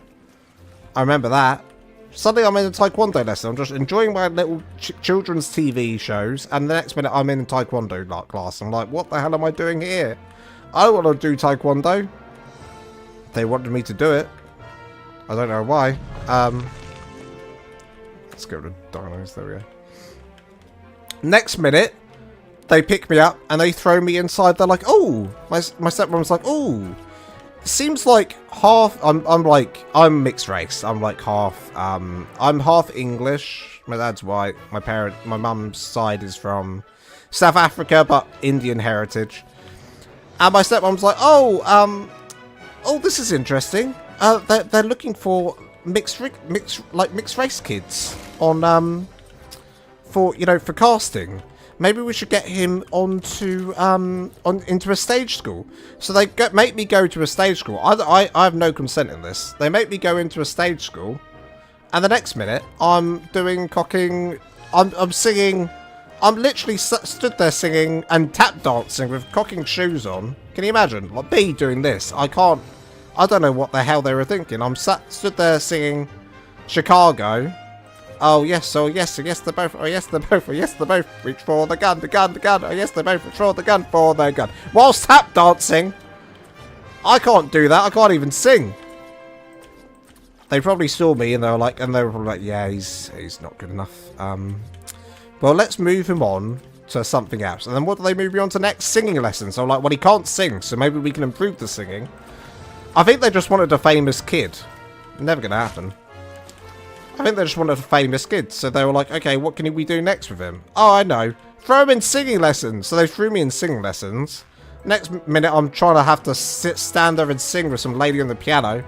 I remember that. Suddenly I'm in a taekwondo lesson. I'm just enjoying my little children's TV shows. And the next minute I'm in a taekwondo class. I'm like, what the hell am I doing here? I want to do taekwondo. They wanted me to do it. I don't know why. Let's go to dinos. There we go. Next minute, they pick me up and they throw me inside. They're like, oh, my stepmom's like, oh, seems like half. I'm mixed race. I'm like half. I'm half English. My dad's white. My mum's side is from South Africa, but Indian heritage. And my stepmom's like, oh, this is interesting. They're looking for mixed race kids on for casting. Maybe we should get him into a stage school. So they make me go to a stage school. I have no consent in this. They make me go into a stage school, and the next minute I'm doing cocking. I'm singing. I'm literally stood there singing and tap dancing with cocking shoes on. Can you imagine? Like me doing this? I can't. I don't know what the hell they were thinking. I'm stood there singing Chicago. Oh yes, oh yes, oh yes, they're both, oh yes, they're both, oh yes, they're both, reach for the gun, oh yes, they both reach for the gun, for their gun. Whilst tap dancing, I can't do that, I can't even sing. They probably saw me and they were probably like, yeah, he's not good enough. Well, let's move him on to something else. And then what do they move me on to next? Singing lessons. So I'm like, well, he can't sing, so maybe we can improve the singing. I think they just wanted a famous kid. Never gonna happen. I think they just wanted a famous kid, so they were like, okay, what can we do next with him? Oh, I know. Throw him in singing lessons. So they threw me in singing lessons. Next minute, I'm trying to have to stand there and sing with some lady on the piano.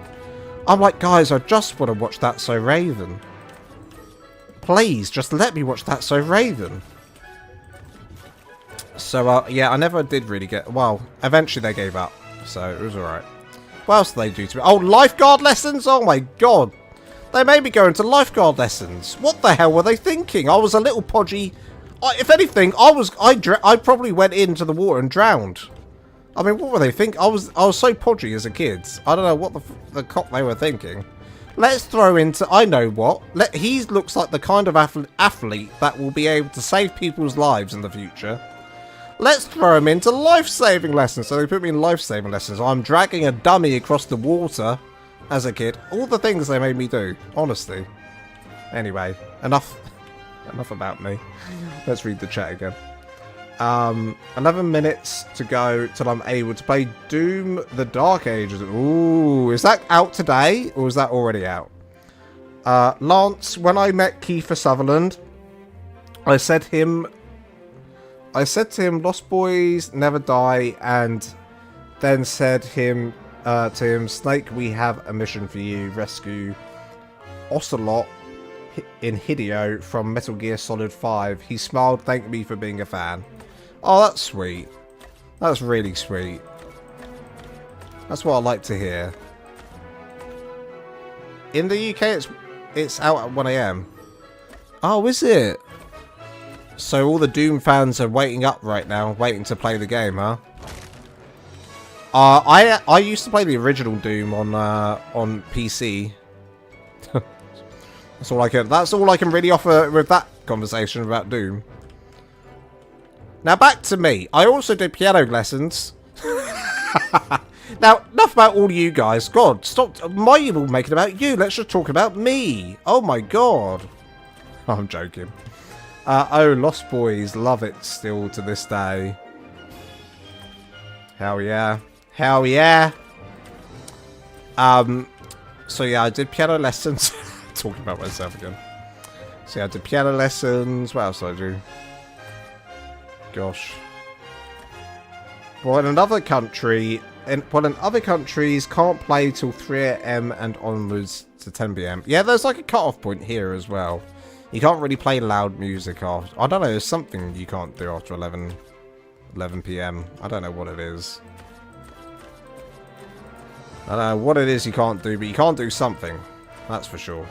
I'm like, guys, I just want to watch That's So Raven. Please, just let me watch That's So Raven. So, yeah, I never did really get... Well, eventually they gave up, so it was alright. What else do they do to me? Oh, lifeguard lessons? Oh, my God. They made me go into lifeguard lessons. What the hell were they thinking? I was a little podgy. If anything, I probably went into the water and drowned. I mean, what were they thinking? I was so podgy as a kid. I don't know what the cock they were thinking. Let's throw into... I know what. He looks like the kind of athlete that will be able to save people's lives in the future. Let's throw him into life-saving lessons. So they put me in life-saving lessons. I'm dragging a dummy across the water. As a kid, all the things they made me do, honestly. Anyway, enough about me. Let's read the chat again. 11 minutes to go till I'm able to play Doom the Dark Ages. Ooh, is that out today or is that already out? Lance, when I met Kiefer Sutherland, I said to him, Lost Boys never die, and then said to him, Snake, we have a mission for you. Rescue Ocelot in Hideo from Metal Gear Solid 5. He smiled, thanked me for being a fan. Oh, that's sweet. That's really sweet. That's what I like to hear. In the UK, it's out at 1 AM. Oh, is it? So all the Doom fans are waiting up right now, waiting to play the game, huh? I used to play the original Doom on PC. That's all I can really offer with that conversation about Doom. Now back to me. I also did piano lessons. Now, enough about all you guys. God, stop. Why are you all making about you? Let's just talk about me. Oh my God. Oh, I'm joking. Oh, Lost Boys. Love it still to this day. Hell yeah. Hell yeah. So yeah, I did piano lessons. Talking about myself again. So yeah, I did piano lessons. What else did I do? Gosh. Well, in another country, in other countries, can't play till 3 AM and onwards to 10 PM. Yeah, there's like a cut-off point here as well. You can't really play loud music after. I don't know, there's something you can't do after 11 PM. I don't know what it is. I don't know what it is you can't do, but you can't do something. That's for sure.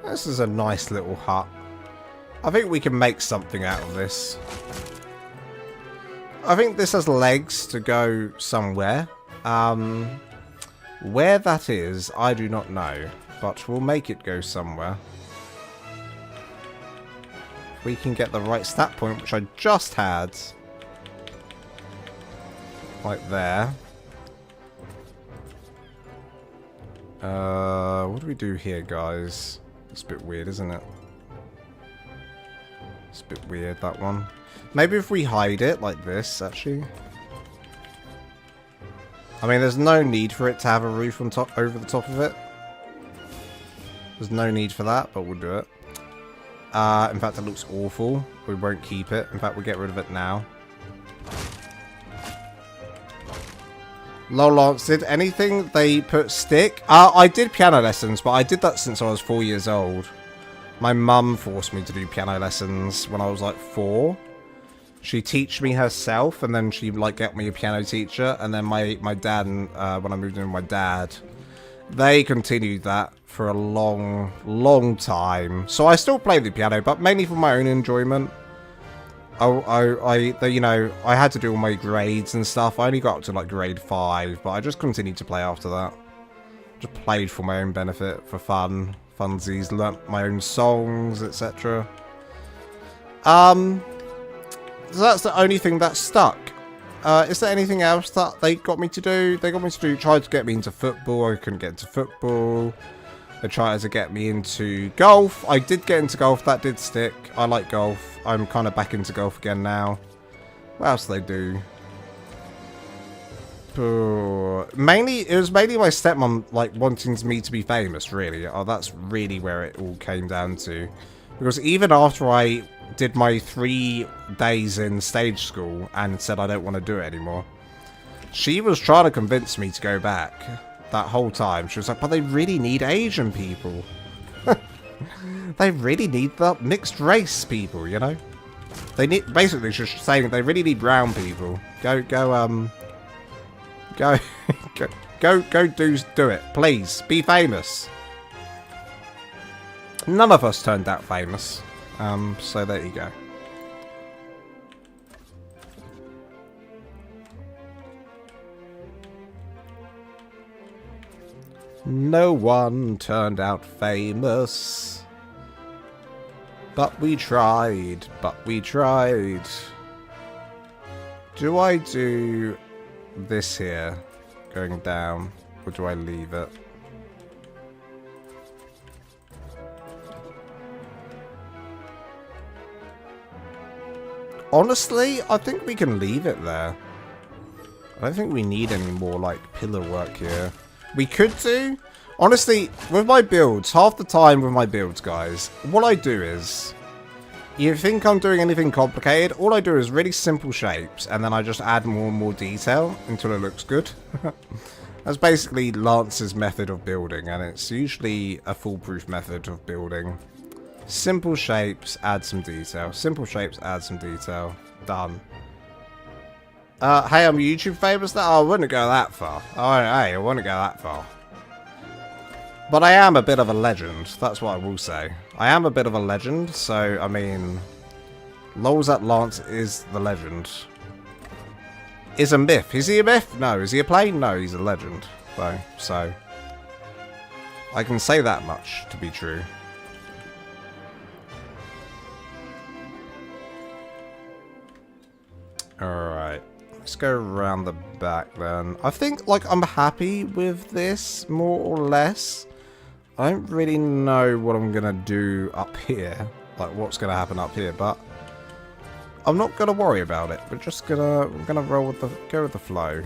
This is a nice little hut. I think we can make something out of this. I think this has legs to go somewhere. Where that is, I do not know. But we'll make it go somewhere. We can get the right stat point, which I just had. Right there. What do we do here, guys? It's a bit weird, isn't it? It's a bit weird, that one. Maybe if we hide it like this, actually. I mean, there's no need for it to have a roof on top, over the top of it. There's no need for that, but we'll do it. In fact, it looks awful. We won't keep it. In fact, we'll get rid of it now. Lol, Lance, did anything they put stick? I did piano lessons, but I did that since I was 4 years old. My mum forced me to do piano lessons when I was like 4. She teach me herself, and then she like get me a piano teacher, and then my dad, when I moved in with my dad, they continued that for a long time. So I still play the piano, but mainly for my own enjoyment. You know, I had to do all my grades and stuff. I only got up to like grade 5, but I just continued to play after that. Just played for my own benefit, for funsies, learnt my own songs, etc. So that's the only thing that stuck. Is there anything else that they got me to do? They got me to tried to get me into football. I couldn't get into football. They tried to get me into golf. I did get into golf. That did stick. I like golf. I'm kind of back into golf again now. What else do they do? It was mainly my stepmom like wanting me to be famous, really. Oh, that's really where it all came down to. Because even after I did my 3 days in stage school and said I don't want to do it anymore, she was trying to convince me to go back. That whole time she was like, but they really need Asian people. They really need the mixed race people, you know. They need, basically she's saying they really need brown people. Go do it, please be famous. None of us turned out famous, so there you go. No one turned out famous. But we tried. Do I do this here, going down, or do I leave it? Honestly, I think we can leave it there. I don't think we need any more, like, pillar work here. We could do... Honestly, with my builds, half the time with my builds, guys, what I do is... You think I'm doing anything complicated? All I do is really simple shapes, and then I just add more and more detail until it looks good. That's basically Lance's method of building, and it's usually a foolproof method of building. Simple shapes, add some detail. Simple shapes, add some detail. Done. Hey, I'm YouTube famous now? Oh, I wouldn't go that far. Oh, hey, I wouldn't go that far. But I am a bit of a legend. That's what I will say. I am a bit of a legend, so, I mean... Lols at Lance is the legend. Is a myth. Is he a myth? No. Is he a plane? No, he's a legend. So... I can say that much to be true. Alright. Let's go around the back then. I think, like, I'm happy with this, more or less. I don't really know what I'm gonna do up here. Like, what's gonna happen up here, but... I'm not gonna worry about it. We're just gonna... We're gonna roll with the... Go with the flow.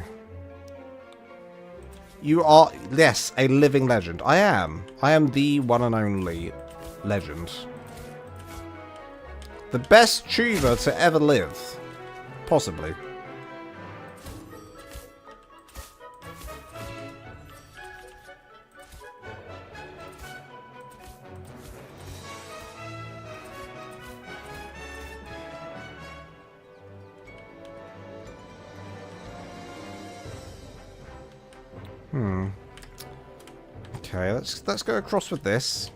You are, yes, a living legend. I am. I am the one and only legend. The best tuber to ever live. Possibly. Okay, let's go across with this.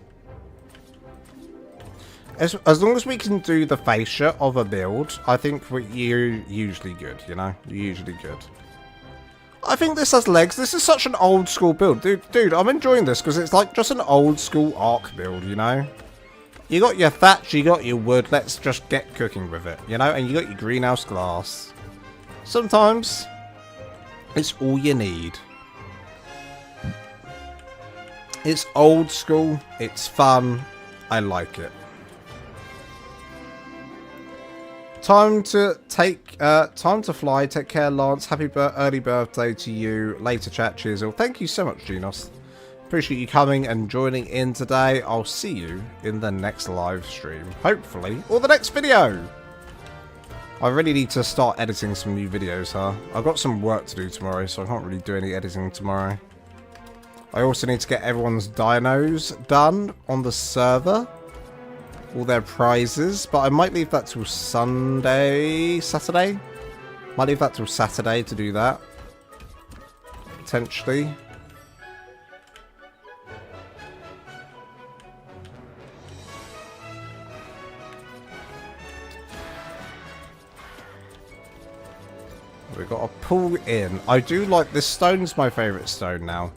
As long as we can do the fascia of a build, I think you're usually good, you know? You're usually good. I think this has legs. This is such an old school build. Dude, I'm enjoying this because it's like just an old school ARK build, you know? You got your thatch, you got your wood. Let's just get cooking with it, you know? And you got your greenhouse glass. Sometimes it's all you need. It's old school. It's fun. I like it. Time to fly. Take care, Lance. Happy early birthday to you. Later chat, Chisel. Thank you so much, Genos. Appreciate you coming and joining in today. I'll see you in the next live stream, hopefully, or the next video. I really need to start editing some new videos, huh? I've got some work to do tomorrow, so I can't really do any editing tomorrow. I also need to get everyone's dinos done on the server. All their prizes. But I might leave that till Saturday? Might leave that till Saturday to do that. Potentially. We've got to pull in. I do like this stone's my favourite stone now.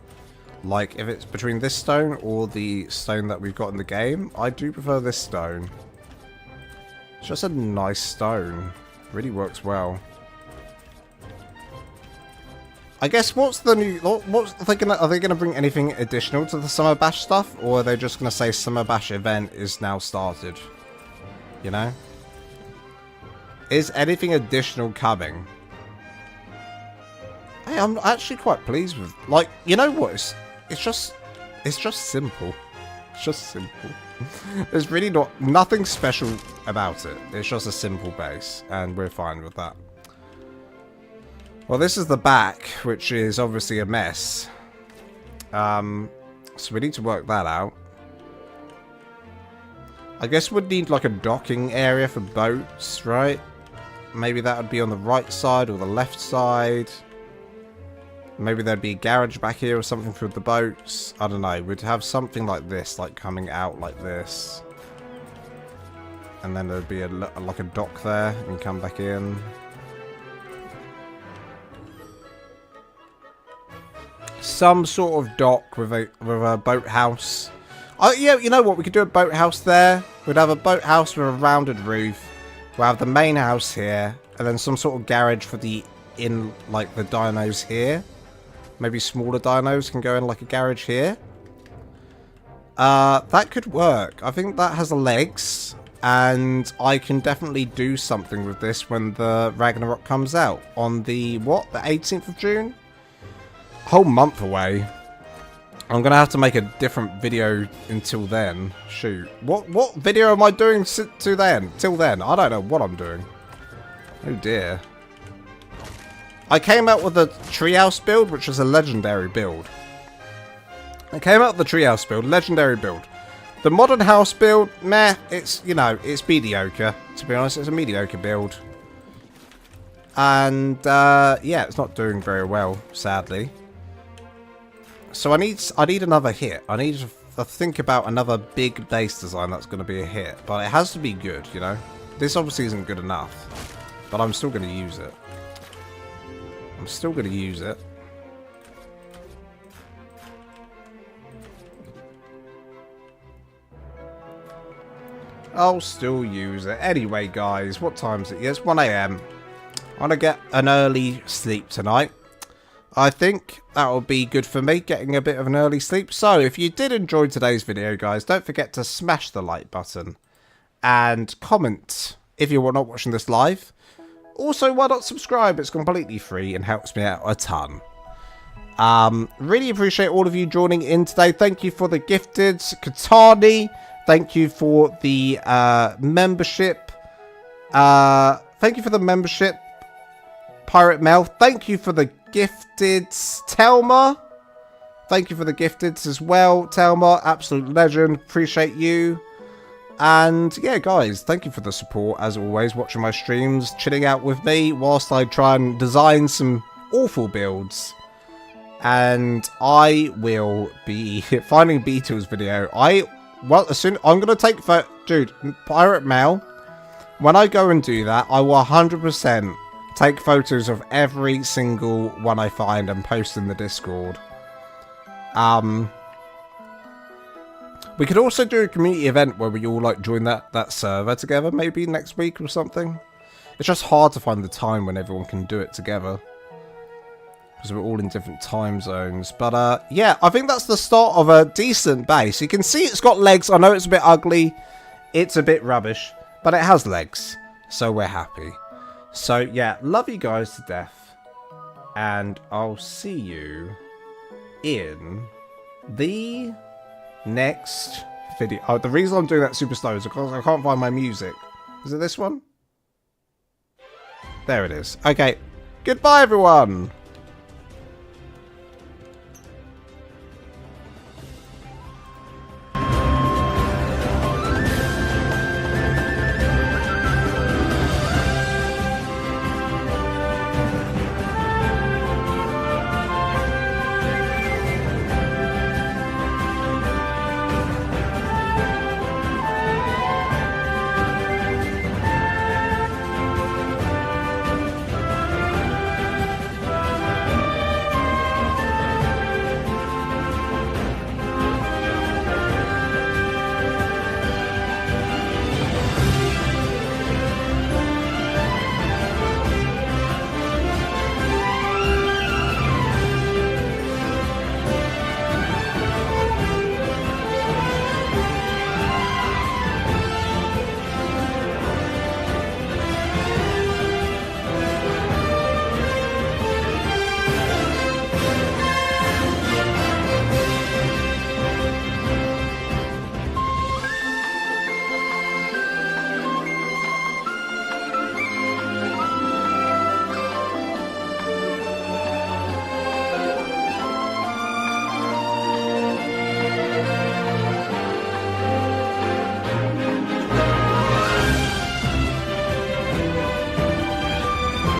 Like, if it's between this stone or the stone that we've got in the game, I do prefer this stone. It's just a nice stone. Really works well. I guess what's the new... Are they gonna bring anything additional to the Summer Bash stuff? Or are they just gonna say Summer Bash event is now started? You know? Is anything additional coming? Hey, I'm actually quite pleased with... Like, you know what? It's just simple. It's just simple. There's really nothing special about it. It's just a simple base, and we're fine with that. Well, this is the back, which is obviously a mess. So we need to work that out. I guess we'd need like a docking area for boats, right? Maybe that would be on the right side or the left side. Maybe there'd be a garage back here or something for the boats. I don't know. We'd have something like this, like coming out like this. And then there'd be like a dock there and come back in. Some sort of dock with a boathouse. Oh yeah, you know what? We could do a boathouse there. We'd have a boathouse with a rounded roof. We'll have the main house here, and then some sort of garage for the like the dinos here. Maybe smaller dinos can go in like a garage here. That could work. I think that has legs. And I can definitely do something with this when the Ragnarok comes out. On the, what? The 18th of June? A whole month away. I'm going to have to make a different video until then. Shoot. What video am I doing till then? I don't know what I'm doing. Oh dear. I came out with a treehouse build, which is a legendary build. Legendary build. The modern house build, meh, it's, you know, it's mediocre. To be honest, it's a mediocre build. And, yeah, it's not doing very well, sadly. So I need another hit. I need to think about another big base design that's going to be a hit. But it has to be good, you know. This obviously isn't good enough. But I'm still going to use it. I'll still use it. Anyway, guys, what time is it? Yeah, it's 1 AM. I'm going to get an early sleep tonight. I think that will be good for me, getting a bit of an early sleep. So, if you did enjoy today's video, guys, don't forget to smash the like button. And comment if you're not watching this live. Also, why not subscribe? It's completely free and helps me out a ton. Really appreciate all of you joining in today. Thank you for the gifted. Katani, thank you for the membership. Thank you for the membership. Pirate Mel, thank you for the gifted. Telma, thank you for the gifted as well. Telma, absolute legend. Appreciate you. And yeah, guys, thank you for the support as always, watching my streams, chilling out with me whilst I try and design some awful builds. And I will be finding Beetle's video. As soon I'm gonna take dude, Pirate Mail. When I go and do that, I will 100% take photos of every single one I find and post in the Discord. We could also do a community event where we all like join that server together, maybe next week or something. It's just hard to find the time when everyone can do it together, because we're all in different time zones. But yeah, I think that's the start of a decent base. You can see it's got legs. I know it's a bit ugly, it's a bit rubbish, but it has legs, so we're happy. So yeah, love you guys to death, and I'll see you in the next video. Oh, the reason I'm doing that super slow is because I can't find my music. Is it this one? There it is. Okay, goodbye everyone.